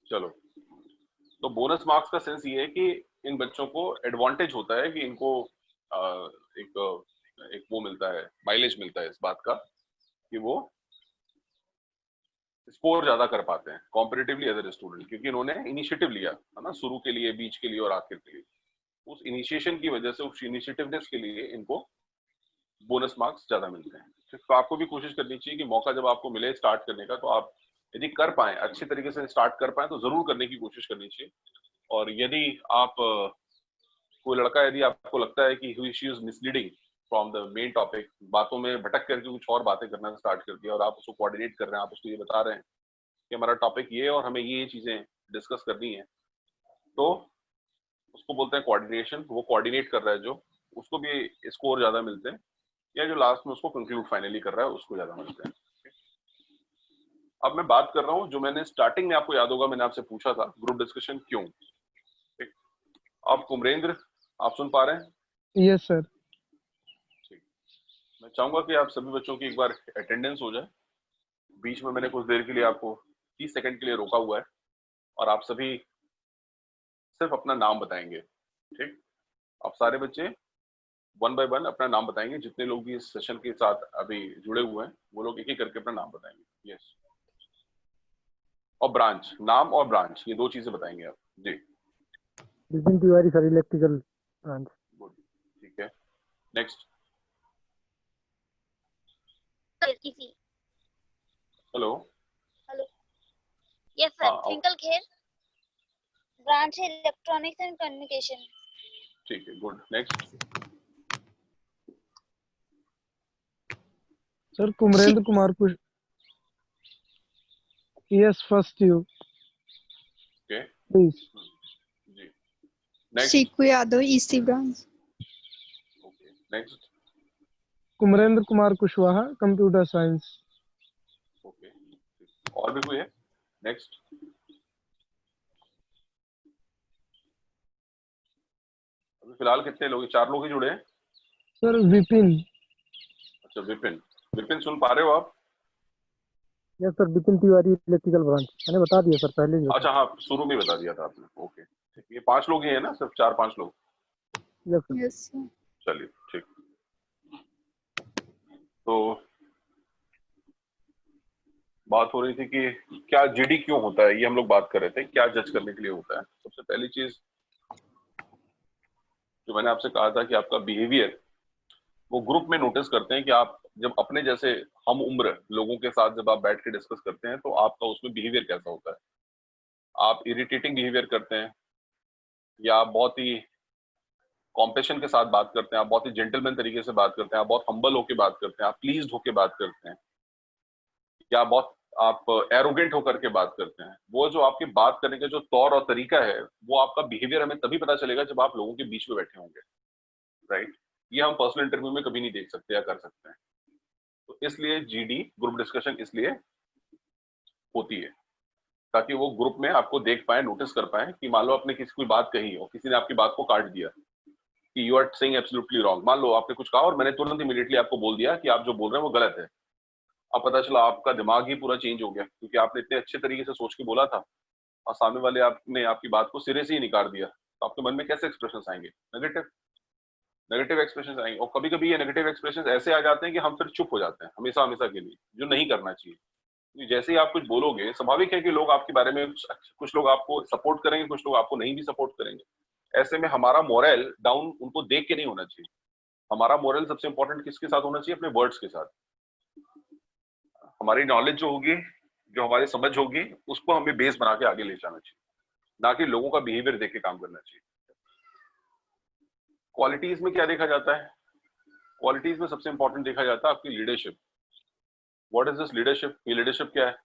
चलो। तो बोनस मार्क्स का सेंस ये है कि इन बच्चों को एडवांटेज होता है कि इनको एक वो मिलता है, माइलेज मिलता है इस बात का कि वो स्कोर ज्यादा कर पाते हैं कॉम्पेरेटिवली अदर स्टूडेंट, क्योंकि इन्होंने इनिशिएटिव लिया है ना, शुरू के लिए, बीच के लिए और आखिर के लिए। उस इनिशिएशन की वजह से, उस इनिशिएटिवनेस के लिए इनको बोनस मार्क्स ज्यादा मिलते हैं। तो आपको भी कोशिश करनी चाहिए कि मौका जब आपको मिले स्टार्ट करने का, तो आप यदि कर पाए, अच्छे तरीके से स्टार्ट कर पाए, तो जरूर करने की कोशिश करनी चाहिए। और यदि आप कोई लड़का, यदि आपको लगता है कि she is misleading from the main topic, बातों में भटक करके कुछ और बातें करना स्टार्ट कर दिया और आप उसको कोऑर्डिनेट कर रहे हैं, आप उसको ये बता रहे हैं कि हमारा टॉपिक ये है और हमें ये चीजें डिस्कस करनी है, तो उसको बोलते हैं कोऑर्डिनेशन। वो कोऑर्डिनेट कर रहा है जो, उसको भी स्कोर ज्यादा मिलते हैं, या जो लास्ट में उसको कंक्लूड फाइनली कर रहा है उसको ज्यादा मिलते हैं। अब मैं बात कर रहा हूँ, जो मैंने स्टार्टिंग में, आपको याद होगा मैंने आपसे पूछा था ग्रुप डिस्कशन क्यों। ठीक, अब कुमरेंद्र आप सुन पा रहे हैं? Yes sir. ठीक, मैं चाहूंगा कि आप सभी बच्चों की एक बार अटेंडेंस हो जाए। बीच में मैंने कुछ देर के लिए आपको 30 सेकंड के लिए रोका हुआ है और आप सभी सिर्फ अपना नाम बताएंगे। ठीक, आप सारे बच्चे 1 बाय 1 अपना नाम बताएंगे। जितने लोग भी इस सेशन के साथ अभी जुड़े हुए हैं वो लोग एक एक करके अपना नाम बताएंगे। यस, और ब्रांच, नाम और ब्रांच, ये 2 चीजें बताएंगे आप जी। Vipin Tiwari sir, electrical branch. Good, ठीक है। नेक्स्ट। इसी। हेलो। हेलो, यस सर, हाँ, ट्विंकल खेर, ब्रांच है इलेक्ट्रॉनिक्स एंड कम्युनिकेशन। ठीक है, good. Next. Sir Kumrendra Kumar Kush. Yes, first you okay please. जी। Next. Shiku Yadav, EC branch. Okay, next. Kumrendra Kumar Kushwaha, computer science. Okay, और भी कोई है? नेक्स्ट। अभी फिलहाल कितने लोग? 4 लोग ही जुड़े हैं। सर विपिन। अच्छा, विपिन। विपिन सुन पा रहे हो आप? Yes sir, Vipin Tiwari, electrical branch. मैंने बता दिया सर पहले ही। अच्छा, हाँ, शुरू में बता दिया था आपने। ओके, ठीक। ये 5 लोग ही हैं ना, सिर्फ 4-5 लोग? Yes sir. Yes sir. चलिए, ठीक। तो बात हो रही थी कि क्या जीडी क्यों होता है, ये हम लोग बात कर रहे थे, क्या जज करने के लिए होता है। सबसे पहली चीज जो मैंने आपसे कहा था कि आपका बिहेवियर, वो ग्रुप में नोटिस करते हैं कि आप जब अपने जैसे हम उम्र लोगों के साथ जब आप बैठ के डिस्कस करते हैं तो आपका उसमें बिहेवियर कैसा होता है। आप इरिटेटिंग बिहेवियर करते हैं, या आप बहुत ही कॉम्पेशन के साथ बात करते हैं, आप बहुत ही जेंटलमैन तरीके से बात करते हैं, आप बहुत हम्बल होकर बात करते हैं, आप प्लीज्ड होकर बात करते हैं, या बहुत आप एरोगेंट होकर के बात करते हैं। वो जो आपके बात करने का जो तौर और तरीका है, वो आपका बिहेवियर हमें तभी पता चलेगा जब आप लोगों के बीच में बैठे होंगे, राइट। ये हम पर्सनल इंटरव्यू में कभी नहीं देख सकते या कर सकते हैं। तो इसलिए जीडी, ग्रुप डिस्कशन, इसलिए होती है ताकि वो ग्रुप में आपको देख पाए, नोटिस कर पाए कि मान लो आपने किसी कोई बात कही और किसी ने आपकी बात को काट दिया कि you are saying absolutely wrong. मान लो आपने कुछ कहा और मैंने तुरंत इमीडिएटली आपको बोल दिया कि आप जो बोल रहे हैं वो गलत है। अब पता चला आपका दिमाग ही पूरा चेंज हो गया, क्योंकि आपने इतने अच्छे तरीके से सोच के बोला था, और सामने वाले आपने आपकी बात को सिरे से ही निकाल दिया, तो आपके मन में कैसे एक्सप्रेशन आएंगे? नेगेटिव नेगेटिव एक्सप्रेशन आएंगे। और कभी कभी ये नेगेटिव एक्सप्रेशन ऐसे आ जाते हैं कि हम फिर चुप हो जाते हैं हमेशा हमेशा के लिए, जो नहीं करना चाहिए। जैसे ही आप कुछ बोलोगे, स्वाभाविक है कि लोग आपके बारे में कुछ लोग आपको सपोर्ट करेंगे, कुछ लोग आपको नहीं भी सपोर्ट करेंगे। ऐसे में हमारा मोरल डाउन उनको देख के नहीं होना चाहिए। हमारा मोरल सबसे इंपॉर्टेंट किसके साथ होना चाहिए? अपने वर्ड्स के साथ। हमारी नॉलेज जो होगी, जो हमारी समझ होगी, उसको हमें बेस बना के आगे ले जाना चाहिए, ना कि लोगों का बिहेवियर देख के काम करना चाहिए। क्वालिटीज में क्या देखा जाता है? क्वालिटीज में सबसे इंपॉर्टेंट देखा जाता है आपकी leadership. What is this leadership? ये लीडरशिप क्या है?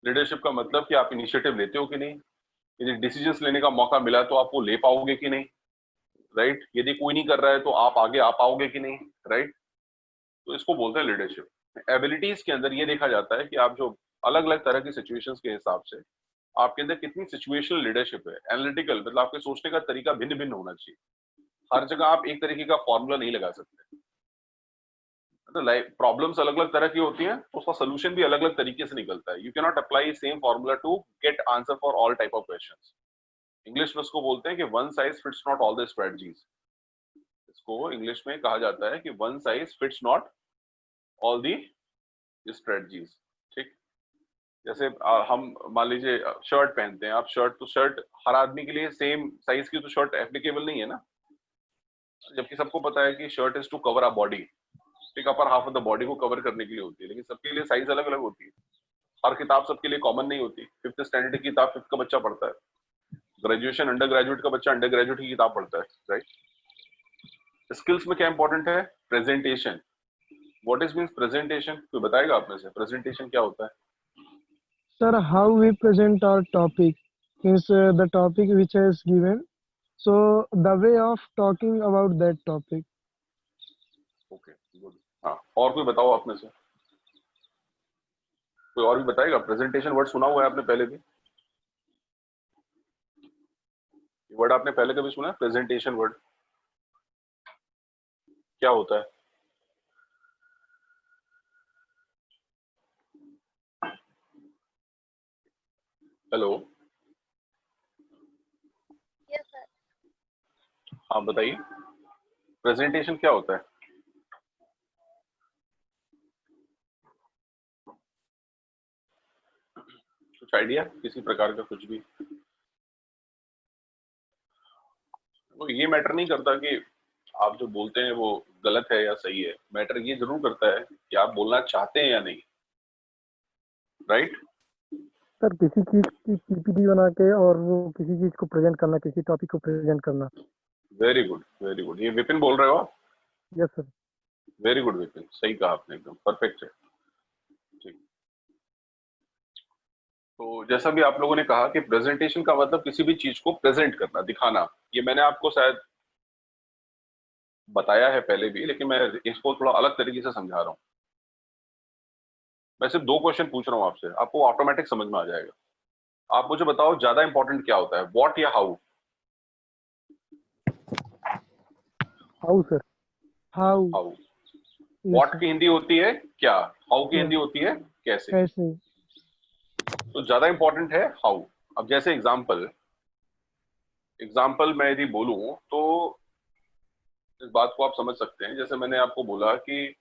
लीडरशिप का मतलब कि आप इनिशिएटिव लेते हो कि नहीं, यदि डिसीजंस लेने का मौका मिला तो आप वो ले पाओगे कि नहीं, राइट? यदि कोई नहीं कर रहा है तो आप आगे आ पाओगे कि नहीं, राइट? तो इसको बोलते हैं लीडरशिप। एबिलिटीज के अंदर ये देखा जाता है कि आप जो अलग अलग तरह की सिचुएशंस के हिसाब से आपके अंदर कितनी सिचुएशनल लीडरशिप है। एनालिटिकल मतलब आपके सोचने का तरीका भिन्न भिन्न होना चाहिए। हर जगह आप एक तरीके का फॉर्मूला नहीं लगा सकते। तो लाइफ प्रॉब्लम्स अलग अलग तरह की होती हैं, तो उसका सोल्यूशन भी अलग अलग तरीके से निकलता है। You can not apply same formula to get answer for all type of questions. English में उसको बोलते हैं कि one size fits not all the strategies. इसको इंग्लिश में कहा जाता है कि one size fits not all the strategies. ठीक, जैसे हम मान लीजिए शर्ट पहनते हैं, आप शर्ट हर आदमी के लिए सेम साइज की तो शर्ट एप्लीकेबल नहीं है ना, जबकि सबको पता है कि shirt is to cover a body, ठीक, upper half of the body को कवर करने के लिए होती है, लेकिन सबके लिए साइज अलग अलग होती है। हर किताब सबके लिए कॉमन नहीं होती। 5th स्टैंडर्ड की किताब 5th का बच्चा पढ़ता है, ग्रेजुएशन अंडर ग्रेजुएट का बच्चा अंडर ग्रेजुएट की किताब पढ़ता है, राइट? स्किल्स में क्या इंपॉर्टेंट है? Presentation. What is means presentation? कोई बताएगा आप में से प्रेजेंटेशन क्या होता है? Sir, how we present our topic means the topic which is given. So the way of talking about that topic. Okay, good. हाँ, और कोई बताओ आप में से, कोई और भी बताएगा? प्रेजेंटेशन वर्ड सुना हुआ है आपने पहले भी? वर्ड आपने पहले कभी सुना है? प्रेजेंटेशन वर्ड क्या होता है? Hello, yes sir. हाँ बताइए, प्रेजेंटेशन क्या होता है? कुछ आइडिया किसी प्रकार का? कुछ भी? वो ये मैटर नहीं करता कि आप जो बोलते हैं वो गलत है या सही है, मैटर ये जरूर करता है कि आप बोलना चाहते हैं या नहीं, राइट? सर किसी चीज की पीपीटी बना के और वो किसी चीज को प्रेजेंट करना, किसी टॉपिक को प्रेजेंट करना। Very good, very good. ये विपिन बोल रहे हो आप? Yes sir. Very good Vipin, सही कहा आपने, एकदम परफेक्ट है। ठीक, तो जैसा भी आप लोगों ने कहा कि प्रेजेंटेशन का मतलब किसी भी चीज को प्रेजेंट करना, दिखाना। ये मैंने आपको शायद बताया है पहले भी, लेकिन मैं इसको थोड़ा अलग तरीके से समझा रहा हूँ। मैं सिर्फ 2 क्वेश्चन पूछ रहा हूँ आपसे, आपको ऑटोमेटिक समझ में आ जाएगा। आप मुझे बताओ ज्यादा इंपॉर्टेंट क्या होता है, व्हाट या how? How sir. How? How. Yes, what sir. की हिंदी होती है क्या, हाउ की Yeah. हिंदी होती है कैसे। कैसे? तो ज्यादा इंपॉर्टेंट है हाउ। अब जैसे एग्जाम्पल मैं यदि बोलूं तो इस बात को आप समझ सकते हैं। जैसे मैंने आपको बोला कि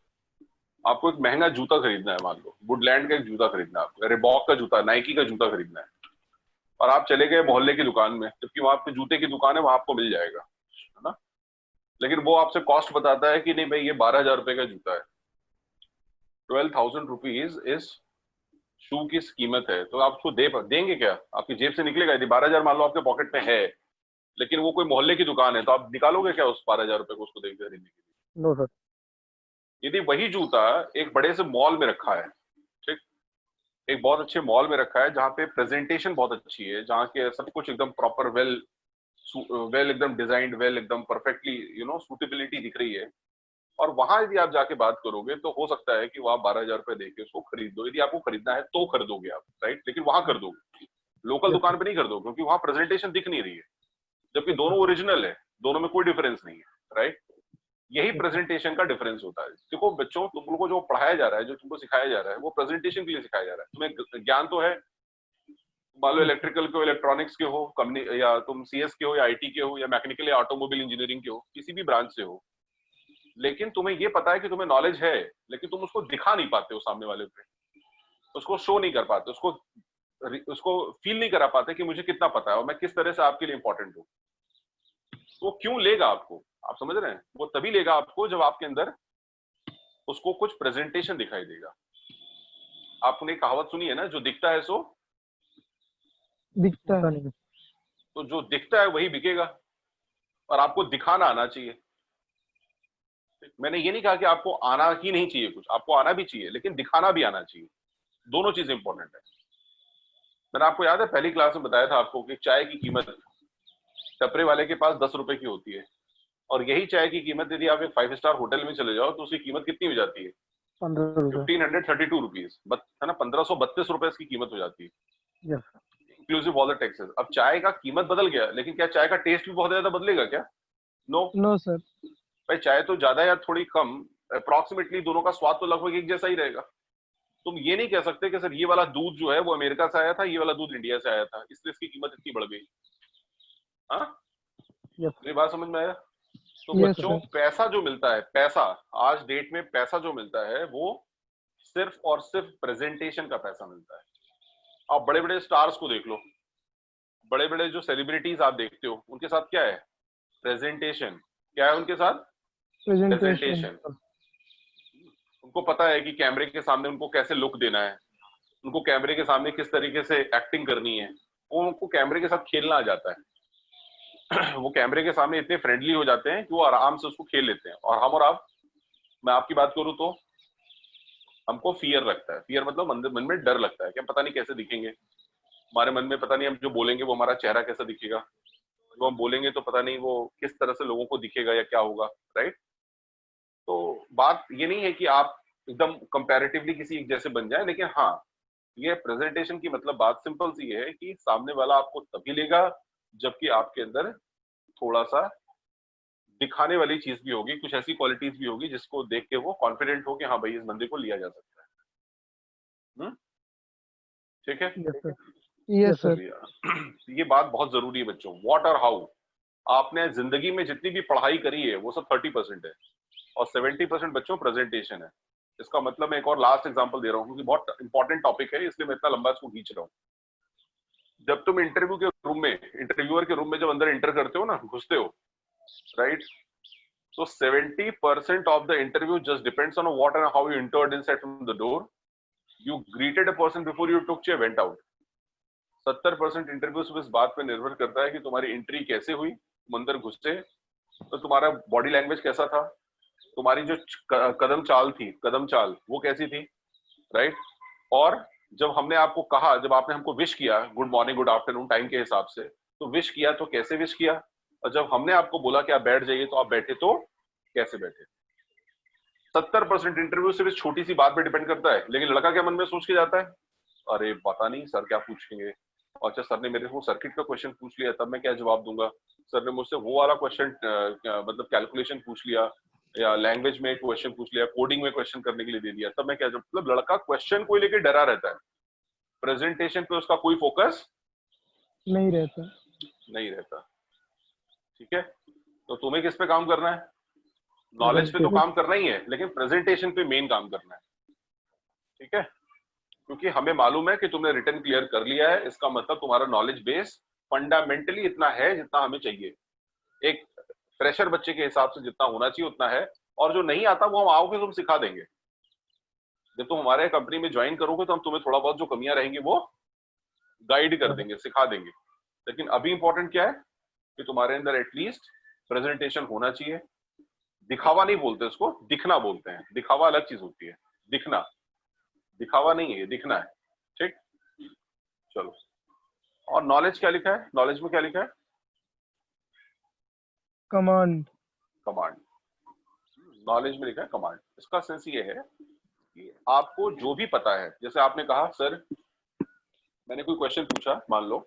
आपको एक महंगा जूता खरीदना है, मान लो वुडलैंड का एक जूता खरीदना है, आपको रिबॉक का जूता, नाइकी का जूता खरीदना है, और आप चले गए मोहल्ले की दुकान में, जबकि वहां पे जूते की दुकान है, वहां आपको मिल जाएगा, है ना? लेकिन वो आपसे कॉस्ट बताता है कि नहीं भाई ये 12,000 रुपए का जूता है, 12,000 रुपीज इस शू की कीमत है। तो आप उसको देंगे क्या? आपकी जेब से निकलेगा? यदि 12,000 मान लो आपके पॉकेट में है, लेकिन वो कोई मोहल्ले की दुकान है, तो आप निकालोगे क्या उस 12,000 रुपए को उसको देख खरीदने के लिए? No sir. यदि वही जूता एक बड़े से मॉल में रखा है, ठीक, एक बहुत अच्छे मॉल में रखा है जहाँ पे प्रेजेंटेशन बहुत अच्छी है, जहाँ के सब कुछ एकदम प्रॉपर वेल एकदम डिजाइंड, वेल एकदम परफेक्टली सूटेबिलिटी दिख रही है, और वहां यदि आप जाके बात करोगे तो हो सकता है कि वहां 12,000 रुपए देके उसको खरीद दो। यदि आपको खरीदना है तो खरीदोगे आप, राइट? लेकिन वहां कर दोगे, लोकल दुकान पे नहीं कर दोगे, क्योंकि वहां प्रेजेंटेशन दिख नहीं रही है, जबकि दोनों ओरिजिनल है, दोनों में कोई डिफरेंस नहीं है, राइट? यही प्रेजेंटेशन का डिफरेंस होता है। देखो बच्चों, तुम लोगों को जो पढ़ाया जा रहा है, जो तुमको सिखाया जा रहा है, वो प्रेजेंटेशन के लिए सिखाया जा रहा है। तुम्हें ज्ञान तो है, मान लो इलेक्ट्रिकल के हो, इलेक्ट्रॉनिक्स के हो, कंपनी या तुम सीएस के हो या आईटी के हो या मैकेनिकल या ऑटोमोबाइल इंजीनियरिंग के हो, किसी भी ब्रांच से हो, लेकिन तुम्हें ये पता है कि तुम्हें नॉलेज है, लेकिन तुम उसको दिखा नहीं पाते हो सामने वाले पे, उसको शो नहीं कर पाते, उसको फील नहीं करा पाते कि मुझे कितना पता है और मैं किस तरह से आपके लिए इंपॉर्टेंट हूँ। वो क्यों लेगा आपको, आप समझ रहे हैं? वो तभी लेगा आपको जब आपके अंदर उसको कुछ प्रेजेंटेशन दिखाई देगा। आपने कहावत सुनी है ना, जो दिखता है सो दिखता है। नहीं। तो जो दिखता है वही बिकेगा, और आपको दिखाना आना चाहिए। मैंने ये नहीं कहा कि आपको आना ही नहीं चाहिए, कुछ आपको आना भी चाहिए, लेकिन दिखाना भी आना चाहिए। दोनों चीजें इंपॉर्टेंट है। मैंने आपको याद है पहली क्लास में बताया था आपको कि चाय की कीमत टपरे वाले के पास 10 रुपए की होती है, और यही चाय की कीमत यदि आप एक 5 स्टार होटल में चले जाओ तो उसकी कीमत कितनी हो जाती है? 15 रुपए। 1532 रुपीज, है ना, 1532 रुपए इसकी कीमत हो जाती है, yes. Inclusive all the taxes. अब चाय का कीमत बदल गया, लेकिन क्या चाय का टेस्ट भी बहुत ज्यादा बदलेगा क्या? नो। No sir. भाई चाय तो ज्यादा या थोड़ी कम, अप्रोक्सीमेटली दोनों का स्वाद तो लगभग एक जैसा ही रहेगा। तुम ये नहीं कह सकते कि सर ये वाला दूध जो है वो अमेरिका से आया था, ये वाला दूध इंडिया से आया था, इसलिए इसकी कीमत इतनी बढ़ गई। हाँ, यस। मेरी बात समझ में आया? तो Yes, बच्चों, sir. पैसा जो मिलता है, पैसा आज डेट में पैसा जो मिलता है वो सिर्फ और सिर्फ प्रेजेंटेशन का पैसा मिलता है। आप बड़े बड़े स्टार्स को देख लो, बड़े बड़े जो सेलिब्रिटीज आप देखते हो, उनके साथ क्या है? प्रेजेंटेशन। क्या है उनके साथ? प्रेजेंटेशन। उनको पता है कि कैमरे के सामने उनको कैसे लुक देना है, उनको कैमरे के सामने किस तरीके से एक्टिंग करनी है, उनको कैमरे के साथ खेलना आ जाता है। वो कैमरे के सामने इतने फ्रेंडली हो जाते हैं कि वो आराम से उसको खेल लेते हैं। और हम और आप, मैं आपकी बात करूं तो हमको फियर लगता है। फियर मतलब मन में डर लगता है कि हम पता नहीं कैसे दिखेंगे, हमारे मन में पता नहीं हम जो बोलेंगे वो हमारा चेहरा कैसा दिखेगा, जो हम बोलेंगे तो पता नहीं वो किस तरह से लोगों को दिखेगा या क्या होगा, राइट? तो बात ये नहीं है कि आप एकदम कंपैरेटिवली किसी एक जैसे बन जाए, लेकिन हाँ, ये प्रेजेंटेशन की मतलब बात सिंपल सी है कि सामने वाला आपको तभी लेगा जबकि आपके अंदर थोड़ा सा दिखाने वाली चीज भी होगी, कुछ ऐसी क्वालिटीज भी होगी जिसको देख के वो कॉन्फिडेंट हो कि हाँ भाई इस बंदे को लिया जा सकता है। ठीक है? Yes sir. Yes sir. ये बात बहुत जरूरी है बच्चों। व्हाट और हाउ, आपने जिंदगी में जितनी भी पढ़ाई करी है वो सब 30% है, और 70% बच्चों प्रेजेंटेशन है। इसका मतलब मैं एक और लास्ट एग्जांपल दे रहा हूँ क्योंकि बहुत इंपॉर्टेंट टॉपिक है, इसलिए मैं इतना लंबा इसको खींच रहा हूँ। जब तुम इंटरव्यू के रूम में, इंटरव्यूअर के रूम में जब अंदर एंटर करते हो ना, घुसते हो, right? So 70% of the interview just depends on what and how you entered inside from the door. You greeted a person before you took chair, went out. 70% interview सिर्फ इस बात पे निर्भर करता है कि तुम्हारी एंट्री कैसे हुई, तुम अंदर घुसे तो तुम्हारा बॉडी लैंग्वेज कैसा था, तुम्हारी जो कदम चाल थी, कदम चाल वो कैसी थी, राइट? और जब हमने आपको कहा, जब आपने हमको विश किया good morning good afternoon time के हिसाब से, तो विश किया तो कैसे विश किया, और जब हमने आपको बोला कि आप बैठ जाइए तो आप बैठे तो कैसे बैठे। 70% इंटरव्यू सिर्फ इस छोटी सी बात पे डिपेंड करता है, लेकिन लड़का क्या मन में सोच के जाता है, अरे पता नहीं सर क्या पूछेंगे, अच्छा सर ने मेरे को सर्किट का क्वेश्चन पूछ लिया तब मैं क्या जवाब दूंगा, सर ने मुझसे वो वाला क्वेश्चन मतलब कैलकुलेशन पूछ लिया, या लैंग्वेज में क्वेश्चन पूछ लिया, कोडिंग में क्वेश्चन करने के लिए दे दिया, तब मैं क्या जवाब। मतलब लड़का क्वेश्चन को लेकर डरा रहता है, प्रेजेंटेशन पे उसका कोई फोकस नहीं रहता। ठीक है? तो तुम्हें किस पे काम करना है? नॉलेज पे तो काम करना ही है, लेकिन प्रेजेंटेशन पे मेन काम करना है। ठीक है? क्योंकि हमें मालूम है कि तुमने रिटर्न क्लियर कर लिया है, इसका मतलब तुम्हारा नॉलेज बेस फंडामेंटली इतना है जितना हमें चाहिए। एक फ्रेशर बच्चे के हिसाब से जितना होना चाहिए उतना है, और जो नहीं आता वो हम आओगे तुम सिखा देंगे। जब तुम हमारे कंपनी में ज्वाइन करोगे तो हम तुम्हें थोड़ा बहुत जो कमियां रहेंगी वो गाइड कर देंगे, सिखा देंगे। लेकिन अभी इंपॉर्टेंट क्या है कि तुम्हारे अंदर एटलीस्ट प्रेजेंटेशन होना चाहिए। दिखावा नहीं बोलते उसको, दिखना बोलते हैं। दिखावा अलग चीज होती है, दिखना दिखावा नहीं है, ये दिखना है। ठीक, चलो। और नॉलेज क्या लिखा है? नॉलेज में क्या लिखा है? कमांड। कमांड। नॉलेज में लिखा है कमांड। इसका सेंस ये है कि आपको जो भी पता है, जैसे आपने कहा सर, मैंने कोई क्वेश्चन पूछा, मान लो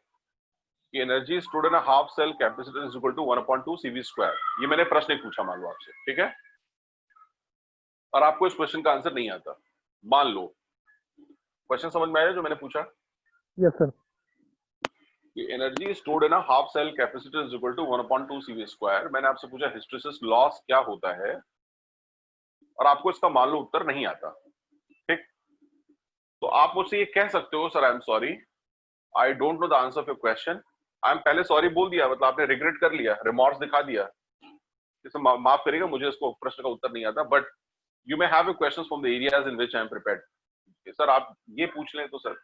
कि energy stored in a half cell capacitor is equal to 1/2 CV²। ये मैंने प्रश्न एक पूछा मान लो आपसे, ठीक है, और आपको इस क्वेश्चन का आंसर नहीं आता, मान लो। क्वेश्चन समझ में आया जो मैंने पूछा? Yes sir. Energy stored in a half cell capacitor is equal to 1/2 CV square. मैंने आपसे पूछा हिस्टेरेसिस लॉस क्या होता है और आपको इसका मान लो उत्तर नहीं आता, ठीक? तो आप मुझसे ये कह सकते हो sir I am sorry, I don't know the answer of your question. I am पहले सॉरी बोल दिया, मतलब आपने रिग्रेट कर लिया, रिमॉर्स दिखा दिया, इसे माफ करिएगा मुझे इसको प्रश्न का उत्तर नहीं आता, but you may have questions from the areas in which I am prepared. Sir आप ये पूछ लें तो सर,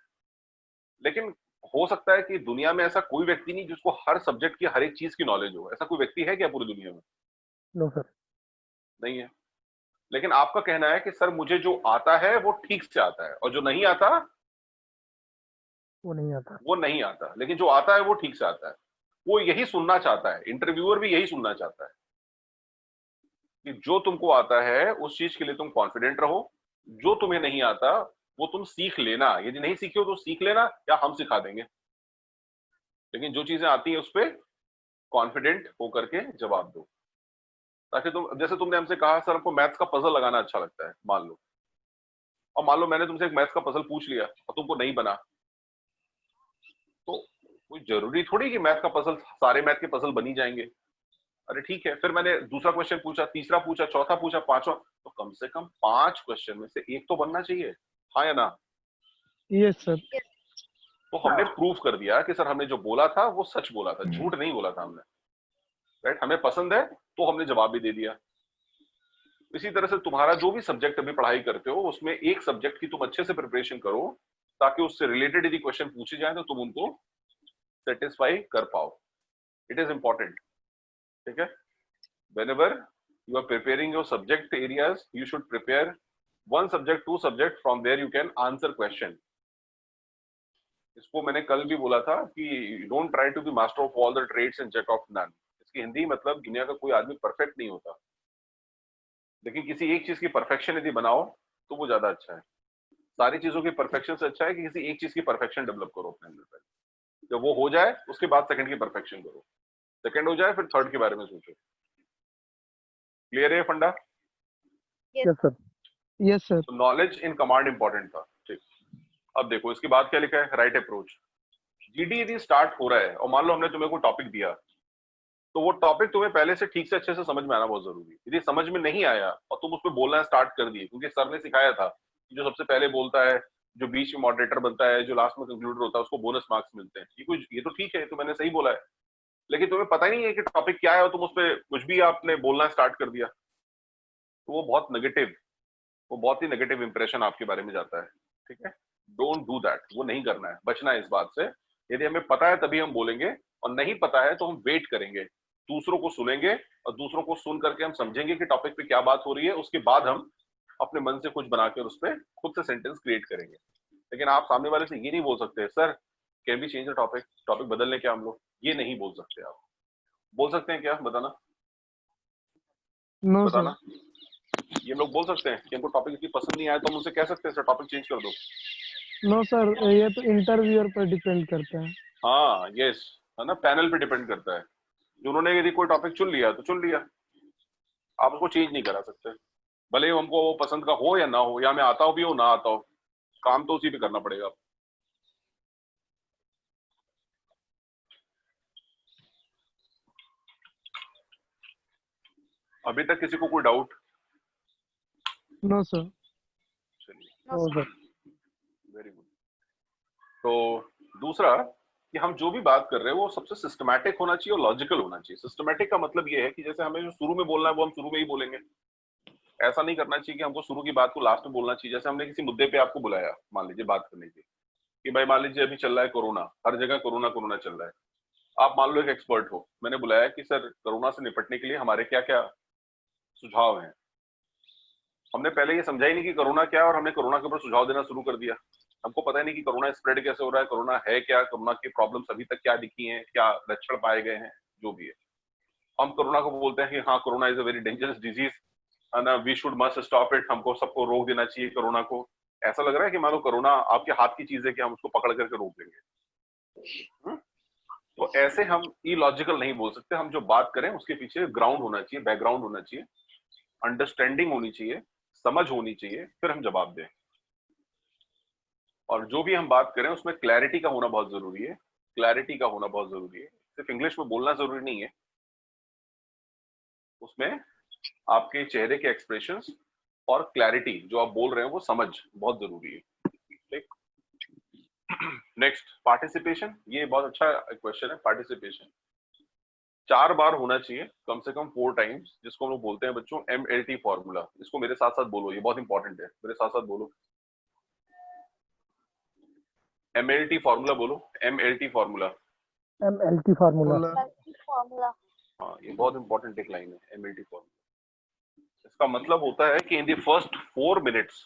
लेकिन हो सकता है कि दुनिया में ऐसा कोई व्यक्ति नहीं जिसको हर सब्जेक्ट की हर एक चीज की नॉलेज हो। ऐसा कोई व्यक्ति है क्या पूरी दुनिया में? No sir. नहीं है। लेकिन आपका कहना है कि सर मुझे जो आता है वो ठीक से आता है और जो नहीं आता वो नहीं आता। वो नहीं आता, लेकिन जो आता है वो ठीक से आता है। वो यही सुनना चाहता है, इंटरव्यूअर भी यही सुनना चाहता है कि जो तुमको आता है उस चीज के लिए तुम कॉन्फिडेंट रहो, जो तुम्हें नहीं आता वो तुम सीख लेना, यदि नहीं सीखे हो तो सीख लेना या हम सिखा देंगे, लेकिन जो चीजें आती हैं उस पर कॉन्फिडेंट होकर के जवाब दो। ताकि तुम, जैसे तुमने हमसे कहा सर हमको मैथ्स का पजल लगाना अच्छा लगता है, मान लो, और मान लो मैंने तुमसे एक मैथ्स का पजल पूछ लिया और तुमको नहीं बना, तो कोई जरूरी थोड़ी कि मैथ का पजल, सारे मैथ के पजल बनी जाएंगे। अरे ठीक है, फिर मैंने दूसरा क्वेश्चन पूछा, तीसरा पूछा, चौथा पूछा, पांचवा, तो कम से कम 5 क्वेश्चन में से एक तो बनना चाहिए, हाँ या ना? Yes sir. तो हमने प्रूफ कर दिया कि सर हमने जो बोला था वो सच बोला था, झूठ नहीं बोला था हमने, राइट? हमें पसंद है तो हमने जवाब भी दे दिया। इसी तरह से तुम्हारा जो भी सब्जेक्ट अभी पढ़ाई करते हो उसमें एक सब्जेक्ट की तुम अच्छे से प्रिपरेशन करो, ताकि उससे रिलेटेड यदि क्वेश्चन पूछे जाए तो तुम उनको सेटिस्फाई कर पाओ। इट इज इंपॉर्टेंट, ठीक है? whenever you are preparing your subject areas you should prepare one subject, two subject, from there you can answer question। इसको मैंने कल भी बोला था कि don't try to be master of all the trades and jack of none। इसकी हिंदी मतलब दुनिया का कोई आदमी परफेक्ट नहीं होता, लेकिन किसी एक चीज की परफेक्शन यदि बनाओ तो वो ज्यादा अच्छा है। सारी चीजों की परफेक्शन से अच्छा है कि किसी एक चीज की परफेक्शन डेवलप करो अपने अंदर पहले, जब वो हो जाए उसके बाद सेकंड की परफेक्शन करो, सेकंड हो जाए फिर थर्ड के बारे में सोचो। क्लियर है फंडा? Yes sir. Yes sir. तो नॉलेज इन कमांड इंपॉर्टेंट था, ठीक। अब देखो इसके बाद क्या लिखा है, राइट अप्रोच। जीडी यदि स्टार्ट हो रहा है और मान लो हमने तुम्हें कोई टॉपिक दिया, तो वो टॉपिक तुम्हें पहले से ठीक से अच्छे से समझ में आना बहुत जरूरी है। यदि समझ में नहीं आया और तुम उस पर बोलना स्टार्ट कर दिए, क्योंकि सर ने सिखाया था कि जो सबसे पहले बोलता है, जो बीच में मॉडरेटर बनता है, जो लास्ट में कंक्लूडर होता है, उसको बोनस मार्क्स मिलते हैं, ये तो ठीक है, तो मैंने सही बोला है, लेकिन तुम्हें पता ही नहीं है कि टॉपिक क्या है और तुम उस पर कुछ भी आपने बोलना स्टार्ट कर दिया, तो वो बहुत नेगेटिव, वो बहुत ही नेगेटिव इंप्रेशन आपके बारे में जाता है, ठीक है? डोंट डू दैट, वो नहीं करना है, बचना है इस बात से। यदि हमें पता है तभी हम बोलेंगे, और नहीं पता है तो हम वेट करेंगे, दूसरों को सुनेंगे, और दूसरों को सुन करके हम समझेंगे कि टॉपिक पे क्या बात हो रही है, उसके बाद हम अपने मन से कुछ बनाकर उस पर खुद से सेंटेंस क्रिएट करेंगे। लेकिन आप सामने वाले से ये नहीं बोल सकते sir can we change the topic, topic बदल लें क्या हम लोग, ये नहीं बोल सकते। आप बोल सकते हैं क्या, बताना? नो बताना। सर। ये लोग बोल सकते हैं कि हमको टॉपिक इतनी पसंद नहीं आया तो हम उनसे कह सकते हैं सर टॉपिक चेंज कर दो। नो सर, ये तो इंटरव्यूअर पर डिपेंड करता है। हाँ यस, है ना, पैनल पे डिपेंड करता है। जो उन्होंने यदि कोई टॉपिक चुन लिया तो चुन लिया, आप उसको चेंज नहीं करा सकते, भले ही हमको वो पसंद का हो या ना हो, या हमें आता हो भी हो ना आता हो, काम तो उसी पे करना पड़ेगा। अभी तक किसी को कोई डाउट? No sir. चलिए, नो सर। Very good. तो दूसरा कि हम जो भी बात कर रहे हैं वो सबसे सिस्टमैटिक होना चाहिए और लॉजिकल होना चाहिए। सिस्टमैटिक का मतलब ये है कि जैसे हमें जो शुरू में बोलना है वो हम शुरू में ही बोलेंगे, ऐसा नहीं करना चाहिए कि हमको शुरू की बात को लास्ट में बोलना चाहिए। जैसे हमने किसी मुद्दे पे आपको बुलाया मान लीजिए बात करने के, कि भाई मान लीजिए अभी चल रहा है कोरोना, हर जगह कोरोना कोरोना चल रहा है, आप मान लो एक एक्सपर्ट हो, मैंने बुलाया कि सर कोरोना से निपटने के लिए हमारे क्या क्या सुझाव हैं। हमने पहले ये समझा ही नहीं कि कोरोना क्या है और हमने कोरोना के ऊपर सुझाव देना शुरू कर दिया। हमको पता ही नहीं कि कोरोना स्प्रेड कैसे हो रहा है, कोरोना है क्या, कोरोना की प्रॉब्लम्स अभी तक क्या दिखी हैं, क्या लक्षण पाए गए हैं, जो भी है। हम कोरोना को बोलते हैं कि हाँ corona is a very dangerous disease, ना we should must stop it, हमको सबको रोक देना चाहिए कोरोना को। ऐसा लग रहा है कि मान लो कोरोना आपके हाथ की चीज है कि हम उसको पकड़ करके रोक देंगे। तो ऐसे हम इलॉजिकल नहीं बोल सकते। हम जो बात करें उसके पीछे ग्राउंड होना चाहिए, बैकग्राउंड होना चाहिए, अंडरस्टैंडिंग होनी चाहिए, समझ होनी चाहिए, फिर हम जवाब दें। और जो भी हम बात करें उसमें क्लैरिटी का होना बहुत जरूरी है क्लैरिटी का होना बहुत जरूरी है। सिर्फ इंग्लिश में बोलना जरूरी नहीं है, उसमें आपके चेहरे के एक्सप्रेशंस और क्लैरिटी जो आप बोल रहे हैं वो समझ बहुत जरूरी है। ठीक, नेक्स्ट पार्टिसिपेशन, ये बहुत अच्छा क्वेश्चन है। पार्टिसिपेशन 4 बार होना चाहिए, कम से कम 4 टाइम्स, जिसको हम लोग बोलते हैं बच्चों MLT फॉर्मूला। इसको मेरे साथ साथ बोलो, ये बहुत इंपॉर्टेंट है, मेरे साथ साथ बोलो MLT फॉर्मूला, बोलो MLT फॉर्मूला। MLT formula. बोला फॉर्मूला। हाँ, ये बहुत इंपॉर्टेंट एक लाइन है MLT फॉर्मूला। इसका मतलब होता है कि in the first 4 minutes,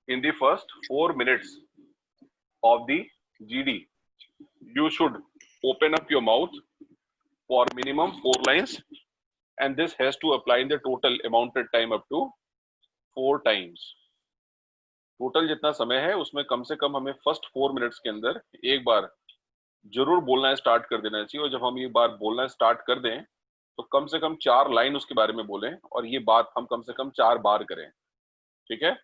in the first 4 minutes of the GD, you should open up your mouth for minimum 4 lines, and this has to apply in the total amounted time up to 4 times. Total जितना समय है उसमें कम से कम हमें first 4 minutes के अंदर एक बार जरूर बोलना स्टार्ट कर देना चाहिए। और जब हम ये बार बोलना स्टार्ट कर दें तो कम से कम 4 लाइन उसके बारे में बोलें, और ये बात हम कम से कम 4 बार करें। ठीक है,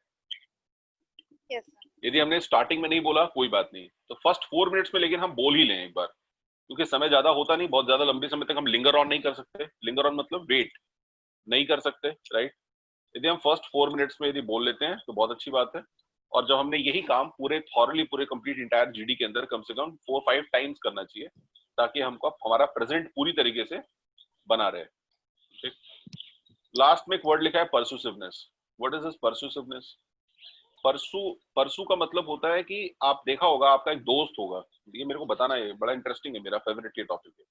यस यदि हमने स्टार्टिंग में नहीं बोला कोई बात नहीं, तो फर्स्ट 4 मिनट्स में लेकिन हम बोल ही लें एक बार, क्योंकि समय ज्यादा होता नहीं, बहुत ज्यादा लंबे समय तक हम लिंगर ऑन नहीं कर सकते। लिंगर ऑन मतलब वेट नहीं कर सकते, राइट। यदि हम फर्स्ट 4 मिनट्स में यदि बोल लेते हैं तो बहुत अच्छी बात है। और जब हमने यही काम पूरे थॉरली पूरे कंप्लीट इंटायर जीडी के अंदर कम से कम 4-5 टाइम्स करना चाहिए, ताकि हमको हमारा प्रेजेंट पूरी तरीके से बना रहे। ठीक, लास्ट में एक वर्ड लिखा है persuasiveness. What is this persuasiveness? Persu का मतलब होता है कि आप देखा होगा आपका एक दोस्त होगा, ये मेरे को बताना है, बड़ा इंटरेस्टिंग है, मेरा फेवरेट ये टॉपिक है।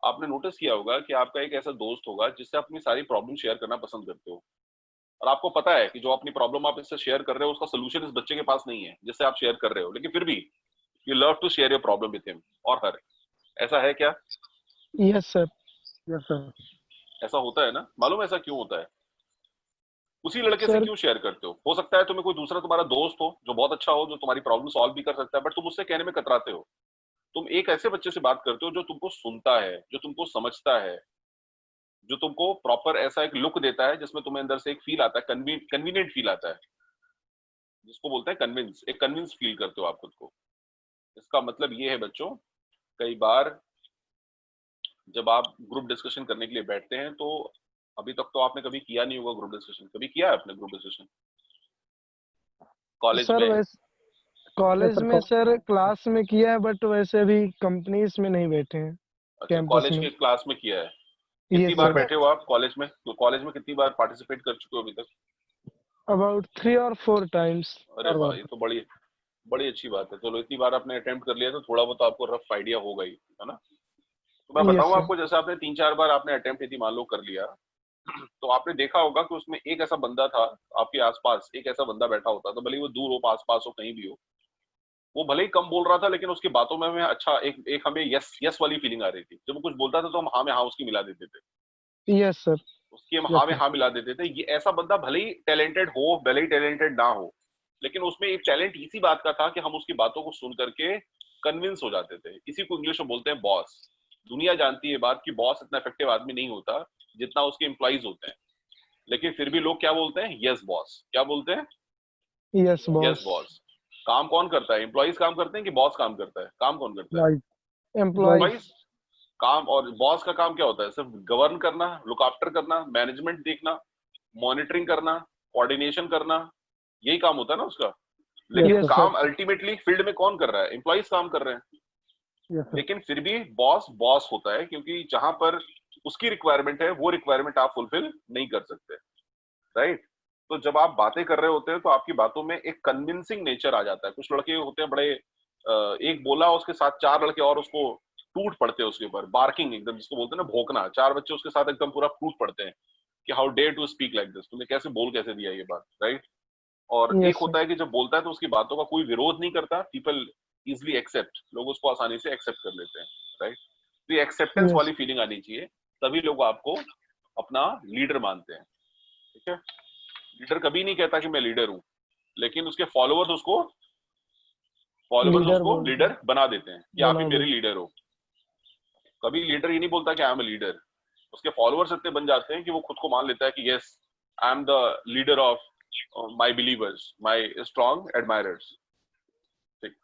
आपने नोटिस किया होगा कि आपका एक ऐसा दोस्त होगा जिससे अपनी सारी प्रॉब्लम शेयर करना पसंद करते हो, और आपको पता है कि जो अपनी प्रॉब्लम आप इससे शेयर कर रहे हो उसका सोल्यूशन इस बच्चे के पास नहीं है जिससे आप शेयर कर रहे हो, लेकिन फिर भी you love to share your problem with him और हर। ऐसा है क्या? Yes sir. Yes sir. ऐसा होता है ना? मालूम है ऐसा क्यों होता है? उसी लड़के से सर क्यों शेयर करते हो सकता है तुम्हें कोई दूसरा तुम्हारा दोस्त हो जो बहुत अच्छा हो, जो तुम्हारी प्रॉब्लम सॉल्व भी कर सकता है, बट तुम उससे कहने में कतराते हो। तुम एक ऐसे बच्चे से बात करते हो जो तुमको सुनता है, जो तुमको समझता है, जो तुमको प्रॉपर ऐसा एक लुक देता है जिसमें तुम्हें अंदर से एक फील आता है, कन्वीनियंट फील आता है, जिसको बोलते हैं कन्विंस। एक कन्विंस फील करते हो आप खुद को। इसका मतलब ये है बच्चों, कई बार जब आप ग्रुप डिस्कशन करने के लिए बैठते हैं तो अभी तक तो आपने कभी किया नहीं होगा ग्रुप डिस्कशन। कभी किया है आपने ग्रुप डिस्कशन कॉलेज सर में? वैसे कॉलेज सर में सर क्लास में किया है, बट वैसे अभी कंपनीज में नहीं बैठे हैं, अच्छा, कैंपस कॉलेज में। के क्लास में किया है। कितनी यस बार सर, बैठे हो आप कॉलेज में? तो कॉलेज में कितनी बार पार्टिसिपेट कर चुके हो अभी तक? अबाउट 3 और 4 टाइम्स। अरे वाह, ये तो बड़ी बड़ी अच्छी बात है। चलो, इतनी बार आपने अटेम्प्ट कर लिया तो थोड़ा बहुत आपको रफ आइडिया होगा ही, है ना? तो मैं यस बताऊं सर। आपको, जैसे आपने 3-4 बार आपने अटेम्प्ट यदि मान लो कर लिया, तो आपने देखा होगा कि उसमें एक ऐसा बंदा था आपके आसपास, एक ऐसा बंदा बैठा होता था, भले ही वो दूर हो, पास पास हो, कहीं भी हो, वो भले ही कम बोल रहा था लेकिन उसकी बातों में हमें अच्छा एक हमें यस यस वाली फीलिंग आ रही थी। जब वो कुछ बोलता था तो हम हाँ में हाँ उसकी मिला देते थे, यस सर। उसकी हम यस हाँ में सर। हाँ मिला देते थे। ये ऐसा बंदा भले ही टैलेंटेड हो, भले ही टैलेंटेड ना हो, लेकिन उसमें एक टैलेंट इसी बात का था कि हम उसकी बातों को सुन करके कन्विंस हो जाते थे। इसी को इंग्लिश में बोलते हैं बॉस। दुनिया जानती है बात कि बॉस इतना इफेक्टिव आदमी नहीं होता जितना उसके एम्प्लॉइज होते हैं, लेकिन फिर भी लोग क्या बोलते हैं? Yes boss. क्या बोलते हैं? Yes yes boss. बॉस। काम कौन करता है? एम्प्लॉइज काम करते हैं कि बॉस काम करता है? काम कौन करता है? Like employees. एम्प्लॉइज। काम। और बॉस का काम क्या होता है? सिर्फ गवर्न करना, लुक आफ्टर करना, मैनेजमेंट देखना, मॉनिटरिंग करना, कोऑर्डिनेशन करना, यही काम होता है ना उसका। लेकिन यस काम सर। अल्टीमेटली फील्ड में कौन कर रहा है? एम्प्लॉइज काम कर रहे हैं। Yes sir. लेकिन फिर भी बॉस बॉस होता है, क्योंकि जहां पर उसकी रिक्वायरमेंट है वो रिक्वायरमेंट आप फुलफिल नहीं कर सकते, राइट। तो जब आप बातें कर रहे होते हैं तो आपकी बातों में एक कन्विंसिंग नेचर आ जाता है। कुछ लड़के होते हैं बड़े, एक बोला उसके साथ 4 लड़के और उसको टूट पड़ते हैं उसके ऊपर, बार्किंग एकदम, जिसको बोलते हैं ना भौंकना। 4 बच्चे उसके साथ एकदम पूरा टूट पड़ते हैं कि how dare to speak like this, तुमने कैसे बोल कैसे दिया ये बात, राइट। और एक यस सर। होता है कि जब बोलता है तो उसकी बातों का कोई विरोध नहीं करता, पीपल इजिली एक्सेप्ट, लोग उसको आसानी से एक्सेप्ट कर लेते हैं, राइट। तो ये एक्सेप्टेंस यस। वाली फीलिंग आनी चाहिए, तभी लोग आपको अपना लीडर मानते हैं, ठीक है। लीडर कभी नहीं कहता कि मैं लीडर हूं, लेकिन उसके फॉलोवर्स लीडर उसको बोलते लीडर बना देते हैं कि आप ही बना मेरे देते। लीडर हो। कभी लीडर ये नहीं बोलता कि आई एम अ लीडर। उसके फॉलोअर्स इतने बन जाते हैं कि वो खुद को मान लेता है कि yes, I am the leader of my believers, my strong admirers. ठीक,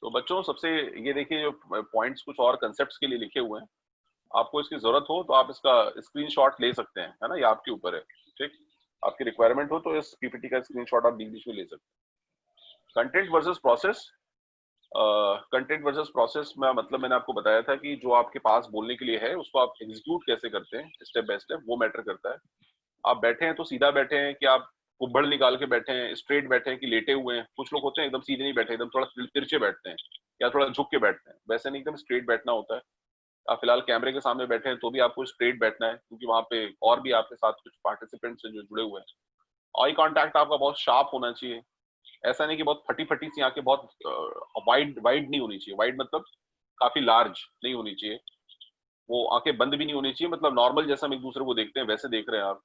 तो बच्चों सबसे ये देखिए जो पॉइंट्स कुछ और कंसेप्ट्स के लिए लिखे हुए हैं, आपको इसकी जरूरत हो तो आप इसका स्क्रीनशॉट ले सकते हैं, है ना, ये आपके ऊपर है। ठीक, आपकी रिक्वायरमेंट हो तो इस पीपीटी का स्क्रीनशॉट आप बीच में ले सकते हैं। Content versus process, content versus process में मतलब मैंने आपको बताया था कि जो आपके पास बोलने के लिए है उसको आप एग्जीक्यूट कैसे करते हैं स्टेप बाय स्टेप, वो मैटर करता है। आप बैठे हैं तो सीधा बैठे हैं कि आप कुब्बड़ निकाल के बैठे हैं, स्ट्रेट बैठे हैं कि लेटे हुए हैं। कुछ लोग होते हैं एकदम सीधे नहीं बैठे, एकदम थोड़ा तिरछे बैठते हैं या थोड़ा झुक के बैठते हैं, वैसे नहीं, एकदम स्ट्रेट बैठना होता है। आप फिलहाल कैमरे के सामने बैठे हैं तो भी आपको स्ट्रेट बैठना है, क्योंकि वहां पे और भी आपके साथ कुछ पार्टिसिपेंट्स हैं जो जुड़े हुए हैं। आई कांटेक्ट आपका बहुत शार्प होना चाहिए, ऐसा नहीं कि बहुत फटी फटी सी आंखें, बहुत वाइड वाइड नहीं होनी चाहिए। वाइड मतलब काफी लार्ज नहीं होनी चाहिए, वो आंखें बंद भी नहीं होनी चाहिए, मतलब नॉर्मल जैसा हम एक दूसरे को देखते हैं वैसे देख रहे हैं आप।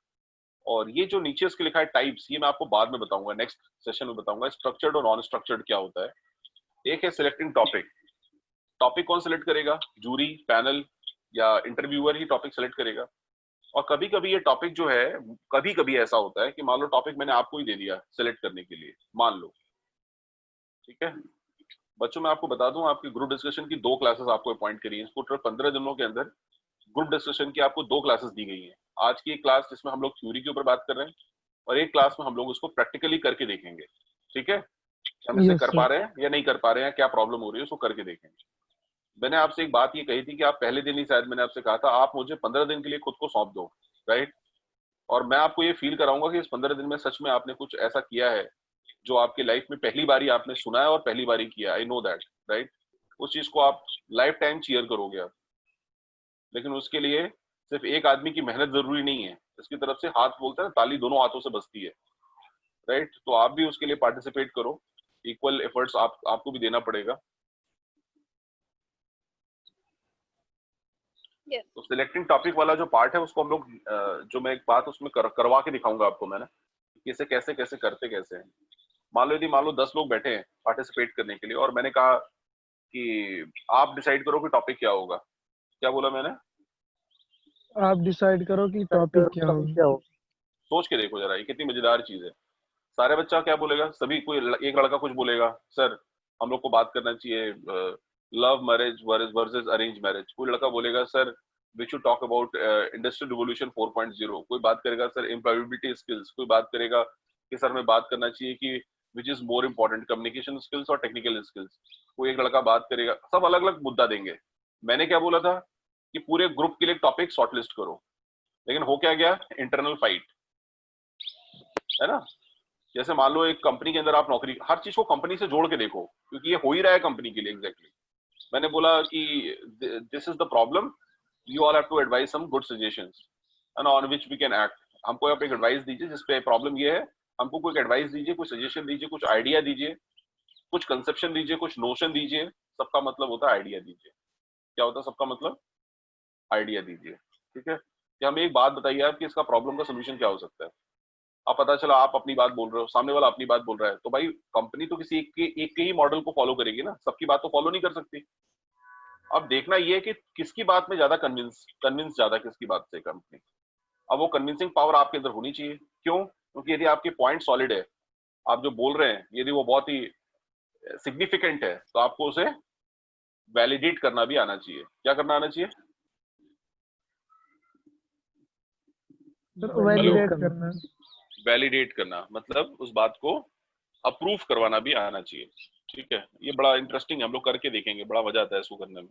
और ये जो नीचे इसके लिखा है टाइप्स, ये मैं आपको बाद में बताऊंगा, नेक्स्ट सेशन में बताऊंगा स्ट्रक्चर्ड और नॉन स्ट्रक्चर्ड क्या होता है। एक है सिलेक्टिंग टॉपिक, टॉपिक कौन सिलेक्ट करेगा, जूरी, पैनल या इंटरव्यूअर ही टॉपिक सिलेक्ट करेगा। और कभी कभी ये टॉपिक जो है, कभी कभी ऐसा होता है कि मान लो टॉपिक मैंने आपको ही दे दिया सिलेक्ट करने के लिए, मान लो, ठीक है बच्चों। मैं आपको बता दूं, आपकी ग्रुप डिस्कशन की 2 क्लासेस आपको अपॉइंट करी है, टोटल 15 दिनों के अंदर ग्रुप डिस्कशन की आपको 2 क्लासेस दी गई हैं। आज की एक क्लास जिसमें हम लोग थ्योरी के ऊपर बात कर रहे हैं, और एक क्लास में हम लोग उसको प्रैक्टिकली करके देखेंगे। ठीक है, हम इसे यस कर सर। पा रहे हैं या नहीं कर पा रहे हैं, क्या प्रॉब्लम हो रही है उसको करके देखेंगे। मैंने आपसे एक बात ये कही थी कि आप पहले दिन ही, शायद मैंने आपसे कहा था, आप मुझे 15 दिन के लिए खुद को सौंप दो, राइट। और मैं आपको ये फील कराऊंगा कि इस 15 दिन में सच में आपने कुछ ऐसा किया है जो आपकी लाइफ में पहली बारी आपने सुना है और पहली बारी किया, आई नो दैट, राइट। उस चीज को आप लाइफ टाइम चीयर करोगे आप। लेकिन उसके लिए सिर्फ एक आदमी की मेहनत जरूरी नहीं है, इसकी तरफ से हाथ बोलता है ताली दोनों हाथों से बजती है, राइट। तो आप भी उसके लिए पार्टिसिपेट करो, इक्वल एफर्ट्स आपको भी देना पड़ेगा। Yes. तो सिलेक्टिंग टॉपिक वाला जो पार्ट है उसको हम लोग जो मैं एक बात उसमें करवा के दिखाऊंगा आपको मैंने, कि इसे कैसे कैसे करते कैसे हैं। मान लो यदि 10 लोग बैठे हैं पार्टिसिपेट करने के लिए, और मैंने कहा कि आप डिसाइड करो कि टॉपिक क्या होगा। क्या बोला मैंने? आप डिसाइड करो कि टॉपिक क्या टॉपिक होगा। क्या हो? सोच के देखो जरा, ये कितनी मजेदार चीज है। सारे बच्चा क्या बोलेगा, सभी कोई एक लड़का कुछ बोलेगा, सर हम लोग को बात करना चाहिए love marriage versus arrange marriage. कोई लड़का बोलेगा sir we should talk about industrial revolution 4.0। कोई बात करेगा सर एम्प्लॉयबिलिटी स्किल्स। कोई बात करेगा कि सर में बात करना चाहिए कि which is more important, communication skills और टेक्निकल स्किल्स। कोई एक लड़का बात करेगा, सब अलग अलग मुद्दा देंगे। मैंने क्या बोला था कि पूरे ग्रुप के लिए टॉपिक शॉर्टलिस्ट करो, लेकिन हो क्या गया, इंटरनल फाइट, है ना। जैसे मान लो एक कंपनी के अंदर आप नौकरी, हर चीज को कंपनी से जोड़ के देखो, क्योंकि ये हो ही रहा है कंपनी के लिए एग्जैक्टली। मैंने बोला कि this is the problem, you all have to advise some good suggestions and on which we can act. हमको आप एक एडवाइस दीजिए जिस पे प्रॉब्लम ये है, हमको कोई एडवाइस दीजिए, कोई सजेशन दीजिए, कुछ आइडिया दीजिए, कुछ कंसेप्शन दीजिए, कुछ नोशन दीजिए। सबका मतलब होता है आइडिया दीजिए। क्या होता है सबका मतलब? आइडिया दीजिए। ठीक है, कि हमें एक बात बताइए आप कि इसका प्रॉब्लम का सोल्यूशन क्या हो सकता है। अब पता चला आप अपनी बात बोल रहे हो, सामने वाला अपनी बात बोल रहा है, तो भाई कंपनी तो किसी एक के ही मॉडल को फॉलो करेगी ना, सबकी बात तो फॉलो नहीं कर सकती। अब देखना ये है कि किसकी बात में ज्यादा कन्विंस ज्यादा किसकी बात से कंपनी। अब वो कन्विंसिंग पावर आपके अंदर होनी चाहिए। क्यों? क्योंकि यदि आपके पॉइंट सॉलिड है, आप जो बोल रहे हैं यदि वो बहुत ही सिग्निफिकेंट है, तो आपको उसे वैलिडेट करना भी आना चाहिए। क्या करना आना चाहिए? सर वैलिडेट करना। वैलिडेट करना मतलब उस बात को अप्रूव करवाना भी आना चाहिए। ठीक है, ये बड़ा इंटरेस्टिंग है, हम लोग करके देखेंगे, बड़ा मजा आता है इसको करने में।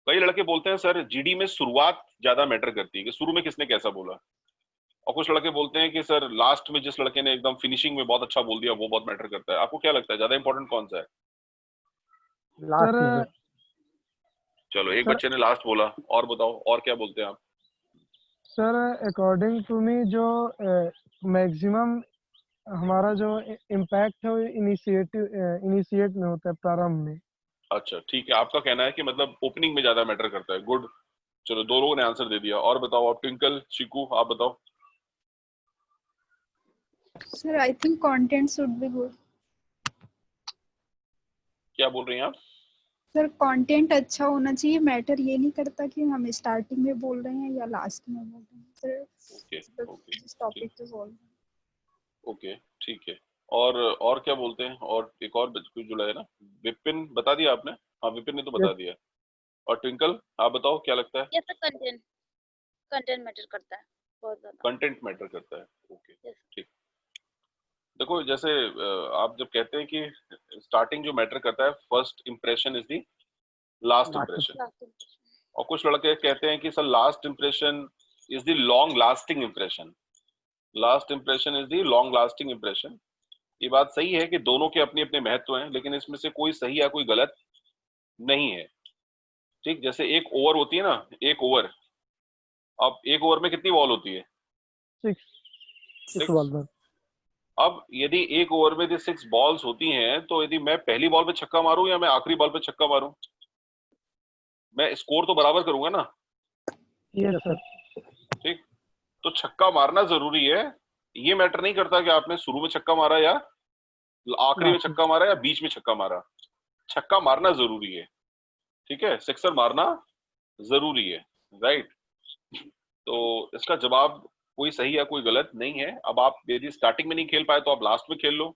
कई लड़के बोलते हैं सर जीडी में शुरुआत ज्यादा मैटर करती है, कि शुरू में किसने कैसा बोला। और कुछ लड़के बोलते हैं कि सर लास्ट में जिस लड़के ने एकदम फिनिशिंग में बहुत अच्छा बोल दिया वो बहुत मैटर करता है। आपको क्या लगता है ज्यादा इंपॉर्टेंट कौन सा है? लास्ट सर में। चलो एक सर बच्चे ने लास्ट बोला, और बताओ और क्या बोलते हैं आप? सर अकॉर्डिंग टू मी जो मैक्सिमम हमारा जो इम्पैक्ट है वो इनिशिएट में होता है, प्रारंभ में। अच्छा ठीक है, आपका कहना है कि मतलब ओपनिंग में ज्यादा मैटर करता है। गुड, चलो 2 लोगों ने आंसर दे दिया। और बताओ आप, ट्विंकल, चिकू, आप बताओ। Sir, I think content should be good. क्या बोल रही हैं आप? सर कंटेंट अच्छा होना चाहिए, मैटर ये नहीं करता कि हम स्टार्टिंग में बोल रहे हैं या लास्ट में बोल रहे हैं। ओके सर ओके जिस टॉपिक पे बोल रहे हैं। ओके ठीक है। और क्या बोलते हैं, और एक और कुछ जुड़ा है ना, विपिन बता दिया आपने? हाँ विपिन ने तो बता Yes. दिया। और ट्विंकल आप बताओ क्या लगता है? ये सर कंटेंट मैटर करता है बहुत ज्यादा। कंटेंट मैटर करता है, ओके Yes. ठीक। देखो जैसे आप जब कहते हैं कि स्टार्टिंग जो मैटर करता है, first impression is the last Last impression, Last impression. और कुछ लड़के कहते हैं कि sir last impression is the long lasting impression, last impression is the long lasting impression. ये बात सही है कि दोनों के अपने अपने महत्व हैं, लेकिन इसमें से कोई सही या कोई गलत नहीं है। ठीक, जैसे एक ओवर होती है ना, एक ओवर, अब एक ओवर में कितनी बॉल होती है? 6. 6 ball में। अब यदि एक ओवर में यदि 6 बॉल्स होती हैं, तो यदि मैं पहली बॉल पे छक्का मारूं या मैं आखिरी बॉल पे छक्का मारूं, मैं स्कोर तो बराबर करूंगा ना। Yes sir. ठीक, तो छक्का मारना जरूरी है। ये मैटर नहीं करता कि आपने शुरू में छक्का मारा या आखिरी में Last में. छक्का मारा या बीच में छक्का मारा, छक्का मारना जरूरी है। ठीक है, सिक्सर मारना जरूरी है, राइट। तो इसका जवाब कोई सही या कोई गलत नहीं है। अब आप यदि स्टार्टिंग में नहीं खेल पाए तो आप लास्ट में खेल लो,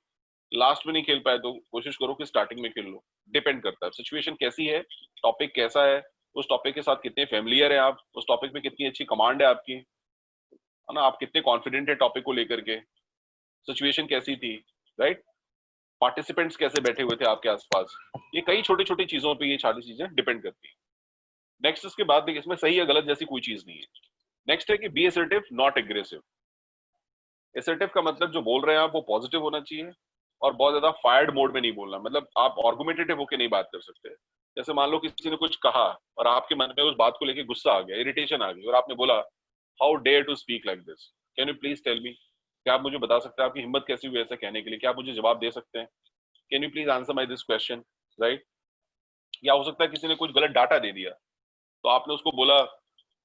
लास्ट में नहीं खेल पाए तो कोशिश करो कि स्टार्टिंग में खेल लो। डिपेंड करता है सिचुएशन कैसी है, टॉपिक कैसा है, उस टॉपिक के साथ कितने फेमिलियर है आप, उस टॉपिक में कितनी अच्छी कमांड है आपकी, है ना, आप कितने कॉन्फिडेंट है टॉपिक को लेकर के, सिचुएशन कैसी थी, राइट, पार्टिसिपेंट्स कैसे बैठे हुए थे आपके आसपास। ये कई छोटी छोटी चीजों पे ये सारी चीजें डिपेंड करती है। नेक्स्ट इसके बाद देखिए, इसमें सही या गलत जैसी कोई चीज नहीं है। नेक्स्ट है कि be assertive not aggressive. Assertive का मतलब जो बोल रहे हैं आप वो पॉजिटिव होना चाहिए, और बहुत ज्यादा फायर्ड मोड में नहीं बोलना। मतलब आप आर्गुमेंटेटिव होकर नहीं बात कर सकते। जैसे मान लो किसी ने कुछ कहा और आपके मन में उस बात को लेके गुस्सा आ गया, इरिटेशन आ गई, और आपने बोला how dare to speak like this, can you please tell me, क्या आप मुझे बता सकते हैं आपकी हिम्मत कैसी हुई ऐसा कहने के लिए, क्या आप मुझे जवाब दे सकते हैं, can you please answer my this question, right. या हो सकता है किसी ने कुछ गलत डाटा दे दिया, तो आपने उसको बोला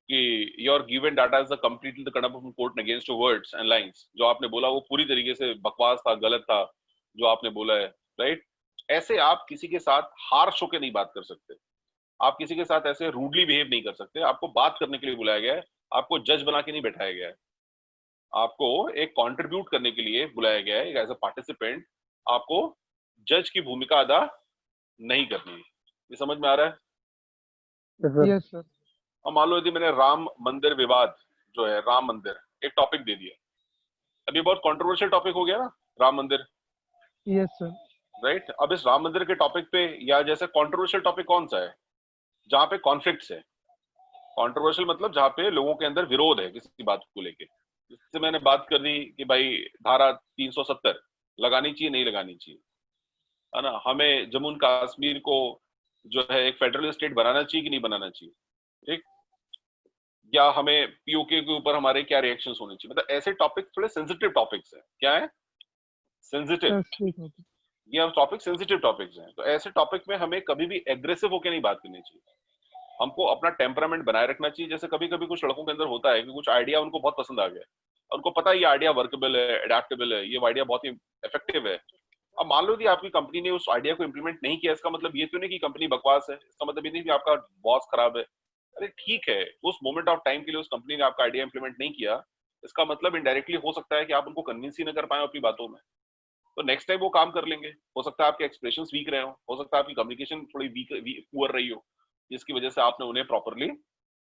कि your given data is the completely the conduct of court against your words and lines. जो आपने बोला वो पूरी तरीके से बकवास था, गलत था जो आपने बोला है, राइट। ऐसे आप किसी के साथ हार्श होकर नहीं बात कर सकते, आप किसी के साथ ऐसे रूडली बिहेव नहीं कर सकते। आपको बात करने के लिए बुलाया गया है, आपको जज बना के नहीं बैठाया गया है, आपको एक कंट्रीब्यूट करने के लिए बुलाया गया है एज अ पार्टिसिपेंट। आपको जज की भूमिका अदा नहीं करनी है। ये समझ में आ रहा है? Yes, sir. Yes sir. अब मान लो यदि मैंने राम मंदिर विवाद जो है, राम मंदिर एक टॉपिक दे दिया, अभी बहुत कंट्रोवर्शियल टॉपिक हो गया ना राम मंदिर, Yes sir. राइट। अब इस राम मंदिर के टॉपिक पे, या जैसे कंट्रोवर्शियल टॉपिक कौन सा है जहाँ पे कॉन्फ्लिक्ट्स है, कंट्रोवर्शियल मतलब जहाँ पे लोगों के अंदर विरोध है किसी बात को लेके। जैसे मैंने बात कर दी कि भाई धारा 370 लगानी चाहिए नहीं लगानी चाहिए, है ना, हमें जम्मू एंड कश्मीर को जो है एक फेडरल स्टेट बनाना चाहिए कि नहीं बनाना चाहिए, ठीक, या हमें पीओके के ऊपर हमारे क्या रिएक्शंस होने चाहिए। मतलब ऐसे टॉपिक थोड़े सेंसिटिव टॉपिक्स हैं। क्या है? सेंसिटिव। Sensitive topic. ये टॉपिक सेंसिटिव टॉपिक्स हैं, तो ऐसे टॉपिक में हमें कभी भी एग्रेसिव होकर नहीं बात करनी चाहिए। हमको अपना टेम्परामेंट बनाए रखना चाहिए। जैसे कभी कभी कुछ लड़कों के अंदर होता है कि कुछ आइडिया उनको बहुत पसंद आ गया, उनको पता है ये आइडिया वर्केबल है, एडेप्टेबल है, ये आइडिया बहुत ही इफेक्टिव है। अब मान लो कि आपकी कंपनी ने उस आइडिया को इंप्लीमेंट नहीं किया, इसका मतलब ये तो नहीं कि कंपनी बकवास है, इसका मतलब ये नहीं कि आपका बॉस खराब है। अरे ठीक है, उस मोमेंट ऑफ टाइम के लिए उस कंपनी ने आपका आइडिया इंप्लीमेंट नहीं किया, इसका मतलब इनडायरेक्टली हो सकता है कि आप उनको कन्विंस ही न कर पाए अपनी बातों में। तो नेक्स्ट टाइम वो काम कर लेंगे। हो सकता है आपके एक्सप्रेशंस वीक रहे हो सकता है आपकी कम्युनिकेशन थोड़ी वीक पुअर रही हो, जिसकी वजह से आपने उन्हें प्रॉपरली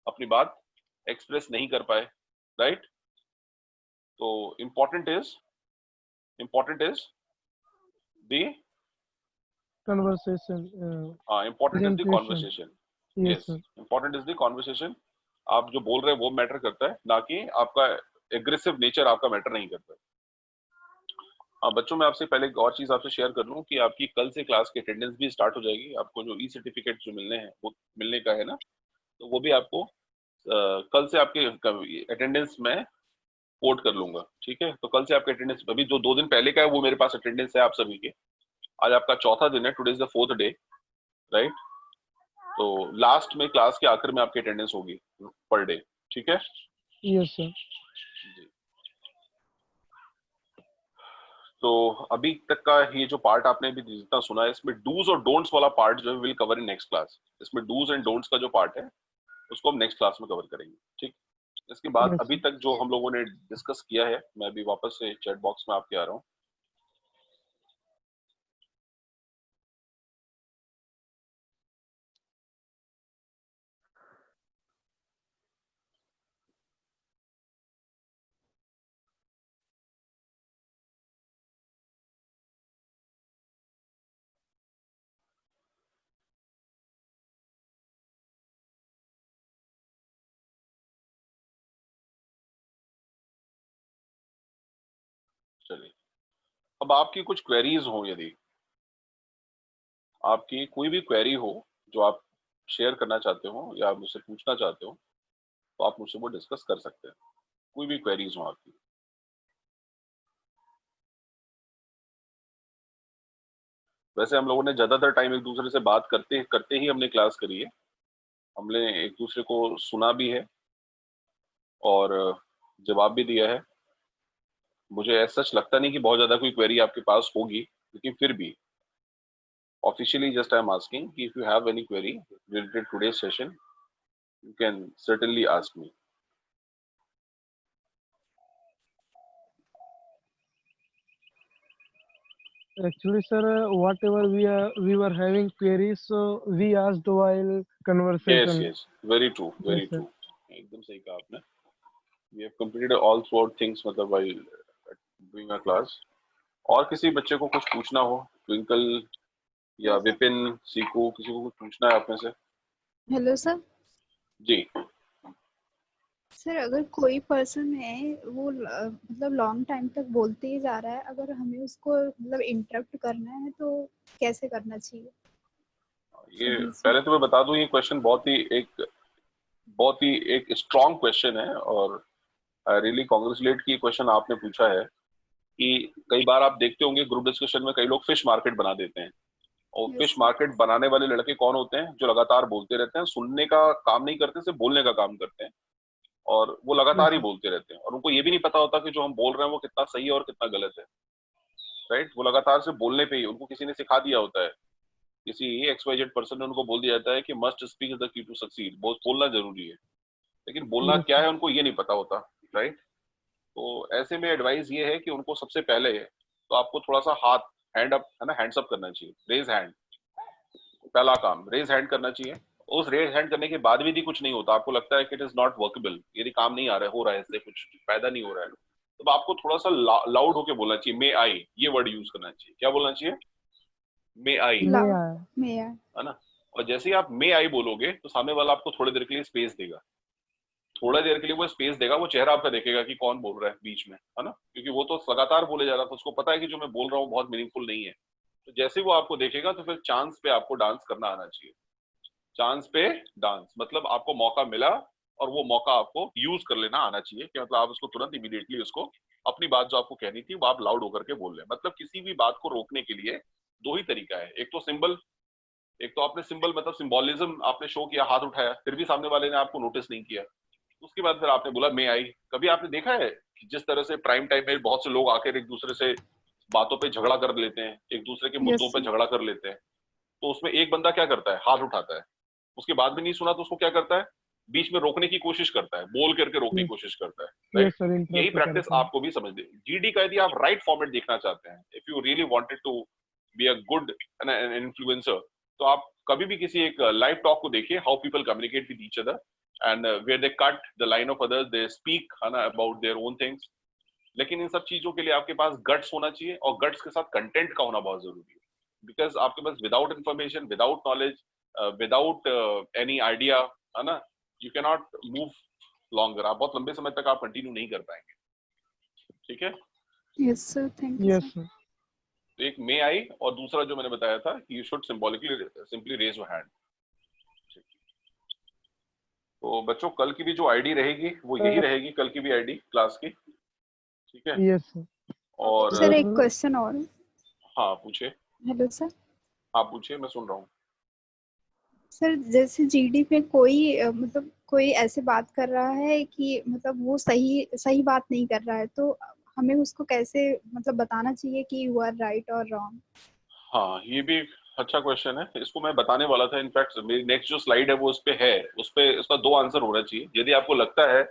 अपनी बात एक्सप्रेस नहीं कर पाए, राइट। तो important is the Conversation. Important is the Presentation. Conversation. Yes yes, sir. Important is the conversation. आप जो बोल रहे हैं वो मैटर करता है, ना कि आपका एग्रेसिव नेचर आपका मैटर नहीं करता है। बच्चों मैं आपसे पहले एक और चीज आपसे शेयर कर लूं कि आपकी कल से क्लास की अटेंडेंस भी स्टार्ट हो जाएगी। आपको जो ई सर्टिफिकेट जो मिलने हैं वो मिलने का है ना, तो वो भी आपको कल से आपके अटेंडेंस में कोट कर लूंगा, ठीक है। तो कल से आपके अटेंडेंस, अभी जो 2 दिन पहले का है वो मेरे पास अटेंडेंस है आप सभी के। आज आपका चौथा दिन है, today is the 4th day, right. तो लास्ट में क्लास के आखिर में आपकी अटेंडेंस होगी पर डे, ठीक है Yes sir. जी। तो अभी तक का ये जो पार्ट आपने अभी जितना सुना है, इसमें डूज और डोंट्स वाला पार्ट जो है will cover in next class. इसमें डूज एंड डोंट्स का जो पार्ट है उसको हम नेक्स्ट क्लास में कवर करेंगे, ठीक। इसके बाद Yes अभी sir. तक जो हम लोगों ने डिस्कस किया है, मैं अभी वापस से चैट बॉक्स में आपके आ रहा हूँ। चलिए, अब आपकी कुछ क्वेरीज हो, यदि आपकी कोई भी क्वेरी हो जो आप शेयर करना चाहते हो या मुझसे पूछना चाहते हो, तो आप मुझसे वो डिस्कस कर सकते हैं। कोई भी क्वेरीज हो आपकी। वैसे हम लोगों ने ज्यादातर टाइम एक दूसरे से बात करते करते ही हमने क्लास करी है। हमने एक दूसरे को सुना भी है और जवाब भी दिया है। मुझे ऐसा सच लगता नहीं कि बहुत ज्यादा कोई क्वेरी आपके पास होगी, लेकिन फिर भी officially just I am asking कि if you have any query related today session, you can certainly ask me. Actually, sir, whatever we were having queries, so we asked while Yes, conversation. yes, very true, Yes, very sir. true. एकदम सही कहा आपने. We have completed all throughout things, मतलब while doing our class. और किसी बच्चे को कुछ पूछना हो, ट्विंकल या विपिन, सीकू, किसी को कुछ पूछना है आप में से? Hello sir. जी. सर अगर कोई पर्सन है वो मतलब लॉन्ग टाइम तक बोलते ही जा रहा है, अगर हमें उसको मतलब इंटरप्ट करना है तो कैसे करना चाहिए? ये बीच में. पहले तो मैं बता दूं, ये क्वेश्चन बहुत ही एक स्ट्रॉन्ग क्वेश्चन है और आई रियली कॉन्ग्रेचुलेट कि ये क्वेश्चन आपने पूछा है कि कई बार आप देखते होंगे ग्रुप डिस्कशन में कई लोग फिश मार्केट बना देते हैं। और Yes, फिश sir. मार्केट बनाने वाले लड़के कौन होते हैं? जो लगातार बोलते रहते हैं, सुनने का काम नहीं करते, सिर्फ बोलने का काम करते हैं और वो लगातार ही Yes, बोलते रहते हैं और उनको ये भी नहीं पता होता कि जो हम बोल रहे हैं वो कितना सही है और कितना गलत है। राइट? वो लगातार से बोलने पे ही उनको किसी ने सिखा दिया होता है, किसी XYZ पर्सन ने उनको बोल दिया जाता है कि must speak is the key to succeed, बहुत बोलना जरूरी है, लेकिन बोलना yes, क्या है उनको ये नहीं पता होता। राइट? तो ऐसे में एडवाइस ये है कि उनको सबसे पहले तो आपको थोड़ा सा हाथ हैंड अप, है ना, हैंड्स अप करना चाहिए, रेज हैंड। पहला काम रेज हैंड करना चाहिए। उस रेज हैंड करने के बाद भी कुछ नहीं होता, आपको लगता है कि इट इज नॉट वर्केबल, यदि काम नहीं आ रहा है, हो रहा है, इससे कुछ फायदा नहीं हो रहा है, तो आपको थोड़ा सा लाउड होके बोलना चाहिए, मे आई, ये वर्ड यूज करना चाहिए। क्या बोलना चाहिए? मे आई, may Loud. I? May I? है ना। और जैसे ही आप मे आई बोलोगे तो सामने वाला आपको थोड़ी देर के लिए स्पेस देगा, थोड़ा देर के लिए वो स्पेस देगा, वो चेहरा आपका देखेगा कि कौन बोल रहा है बीच में, है ना, क्योंकि वो तो लगातार बोले जा रहा था, उसको पता है कि जो मैं बोल रहा हूँ बहुत मीनिंगफुल नहीं है। तो जैसे वो आपको देखेगा तो फिर चांस पे आपको डांस करना आना चाहिए। चांस पे डांस मतलब आपको मौका मिला और वो मौका आपको यूज कर लेना आना चाहिए, कि मतलब आप उसको तुरंत इमीडिएटली उसको अपनी बात जो आपको कहनी थी वो आप लाउड होकर के बोल रहे हैं। मतलब किसी भी बात को रोकने के लिए दो ही तरीका है, एक तो सिंबल, एक तो आपने सिंबल मतलब सिंबोलिज्म आपने शो किया, हाथ उठाया, फिर भी सामने वाले ने आपको नोटिस नहीं किया, उसके बाद फिर आपने बोला मे आई। कभी आपने देखा है कि जिस तरह से प्राइम टाइम में बहुत से लोग आकर एक दूसरे से बातों पे झगड़ा कर लेते हैं, एक दूसरे के Yes, मुद्दों पे sir. झगड़ा कर लेते हैं, तो उसमें एक बंदा क्या करता है? हाथ उठाता है, उसके बाद भी नहीं सुना तो उसको क्या करता है? बीच में रोकने की कोशिश करता है, बोल करके रोकने की Yes, कोशिश करता है। yes, right? sir. यही Interrupt प्रैक्टिस करते हैं. आपको भी समझ दे। जीडी का यदि आप राइट फॉर्मेट देखना चाहते हैं, if you really wanted to be a good influencer, तो आप कभी भी किसी एक लाइव टॉक को देखिए, how people communicate with each other and where they cut the line of others, they speak, है ना, अबाउट देयर ओन थिंग्स। लेकिन इन सब चीजों के लिए आपके पास गट्स होना चाहिए और गट्स के साथ कंटेंट का होना बहुत जरूरी है, बिकॉज आपके पास without information, without knowledge, without any idea, है ना, you can not move longer, आप बहुत लंबे समय तक आप कंटिन्यू नहीं कर पाएंगे। ठीक है? Yes, sir. Thank you, Yes, sir. sir. तो एक मे आई और दूसरा जो मैंने बताया था कि you should symbolically simply raise your hand. तो बच्चों कल की भी जो आईडी रहेगी वो यही रहेगी, कल की भी आईडी क्लास की। ठीक है? Yes, sir. और सर एक Sir, क्वेश्चन और. हाँ पूछे, हेलो सर. हाँ पूछे, मैं सुन रहा हूँ। सर जैसे जीडी पे कोई मतलब कोई ऐसे बात कर रहा है कि मतलब वो सही सही बात नहीं कर रहा है, तो हमें उसको कैसे मतलब बताना चाहिए कि यू आर राइट और रॉन्ग? हाँ ये भी एक अच्छा क्वेश्चन है, इसको मैं बताने वाला था। इनफैक्ट मेरी नेक्स्ट जो स्लाइड है वो उस पे है, उस पे इसका दो आंसर होना चाहिए। यदि आपको लगता है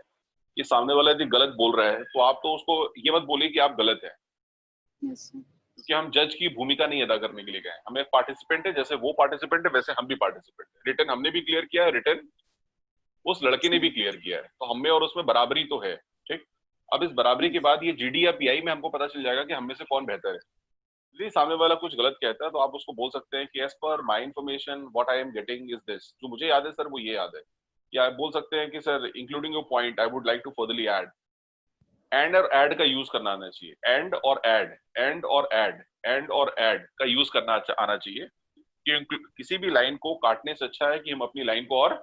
कि सामने वाला यदि गलत बोल रहा है तो आप तो उसको ये मत बोलिए कि आप गलत है, यस सर. क्योंकि हम जज की भूमिका नहीं अदा करने के लिए गए। हम एक पार्टिसिपेंट है, जैसे वो पार्टिसिपेंट है वैसे हम भी पार्टिसिपेंट है। रिटर्न हमने भी क्लियर किया है, रिटर्न उस लड़के ने भी क्लियर किया है, तो हम में और उसमें बराबरी तो है। ठीक? अब इस बराबरी के बाद ये जीडी या पीआई में हमको पता चल जाएगा कि हम में से कौन बेहतर है। यदि सामने वाला कुछ गलत कहता है तो आप उसको बोल सकते हैं कि as per my information what I am getting is this, जो मुझे याद है सर वो ये याद है। या आप बोल सकते हैं कि sir including your point I would like to furtherly add, and और ऐड का यूज करना आना चाहिए, एंड और ऐड, एंड और ऐड, एंड और ऐड का यूज करना आना चाहिए। कि किसी भी लाइन को काटने से अच्छा है कि हम अपनी लाइन को और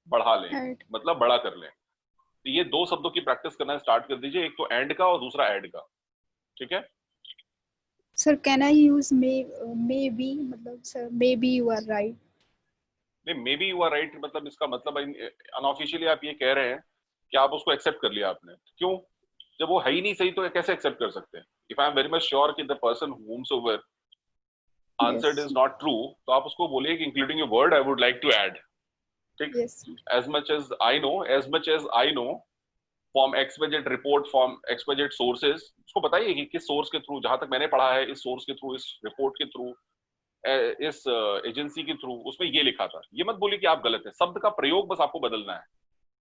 बढ़ा लें, Add. मतलब बड़ा कर लें। तो ये दो शब्दों की प्रैक्टिस करना स्टार्ट कर दीजिए, एक तो एंड का और दूसरा ऐड का, ठीक है। Sir, can I use maybe? मतलब sir, maybe you are right. नहीं, maybe you are right मतलब इसका मतलब अनऑफिशियली आप ये कह रहे हैं कि आप उसको एक्सेप्ट कर लिया आपने। क्यों? जब वो है ही नहीं सही तो कैसे एक्सेप्ट कर सकते हैं? If I am very much sure कि the person whomsoever answered Yes. is not true, तो आप उसको बोलिए कि including a word I would like to add, ठीक। Yes. Sir. as much as I know from XYZ report from XYZ sources, उसको बताइए कि किस सोर्स के थ्रू, जहां तक मैंने पढ़ा है इस सोर्स के थ्रू, इस रिपोर्ट के थ्रू, इस एजेंसी के थ्रू, उसमें ये लिखा था। ये मत बोलिए कि आप गलत है, शब्द का प्रयोग बस आपको बदलना है।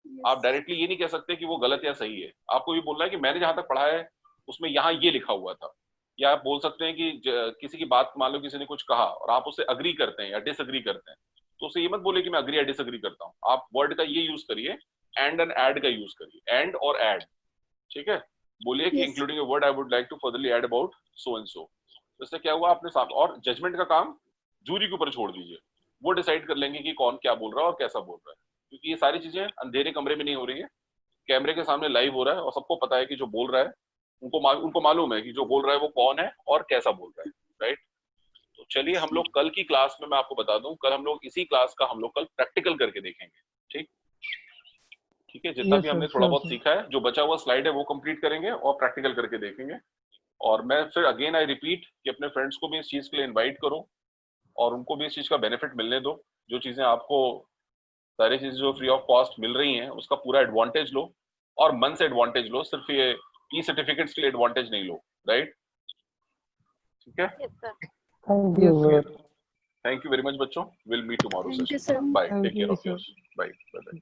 Yes. आप डायरेक्टली ये नहीं कह सकते कि वो गलत या सही है, आपको ये बोलना है कि मैंने जहां तक पढ़ा है उसमें यहाँ ये लिखा हुआ था। या आप बोल सकते हैं कि किसी की बात मान लो किसी ने कुछ कहा और आप उससे अग्री करते हैं या डिसअग्री करते हैं, तो उसे ये मत बोले कि मैं अग्री या डिसअग्री करता हूँ। आप वर्ड का ये यूज करिए, एंड एंड ऐड का यूज करिए, एंड और ऐड, ठीक है। बोलिए कि Yes. Including a word I would like to furtherly add about so and so. इससे क्या हुआ आपने साथ, और जजमेंट का काम जूरी के ऊपर छोड़ दीजिए, वो डिसाइड कर लेंगे कि कौन क्या बोल रहा है और कैसा बोल रहा है। क्योंकि ये सारी चीजें अंधेरे कमरे में नहीं हो रही है, कैमरे के सामने लाइव हो रहा है और सबको पता है कि जो बोल रहा है उनको मालूम है कि जो बोल रहा है वो कौन है और कैसा बोल रहा है, राइट। तो चलिए हम लोग कल की क्लास में, मैं आपको बता दूं, कल हम लोग इसी क्लास का हम लोग कल प्रैक्टिकल करके देखेंगे, ठीक। ठीक है, जितना यस भी सर, हमने थोड़ा श्योर बहुत सर। सीखा है, जो बचा हुआ स्लाइड है वो कंप्लीट करेंगे और प्रैक्टिकल करके देखेंगे। और मैं फिर अगेन आई रिपीट कि अपने फ्रेंड्स को भी इस चीज के लिए इन्वाइट करो और उनको भी इस चीज का बेनिफिट मिलने दो। जो चीजें आपको, सारी चीजें जो फ्री ऑफ कॉस्ट मिल रही हैं उसका पूरा एडवांटेज लो और मन से एडवांटेज लो, सिर्फ ये ई सर्टिफिकेट्स के लिए एडवांटेज नहीं लो, राइट। ठीक है, Yes, sir. Thank yes you sir, sir. Thank you very much बच्चों, will meet tomorrow Thank you, session, sir. Bye, thank take care you of sir. Yours, bye bye.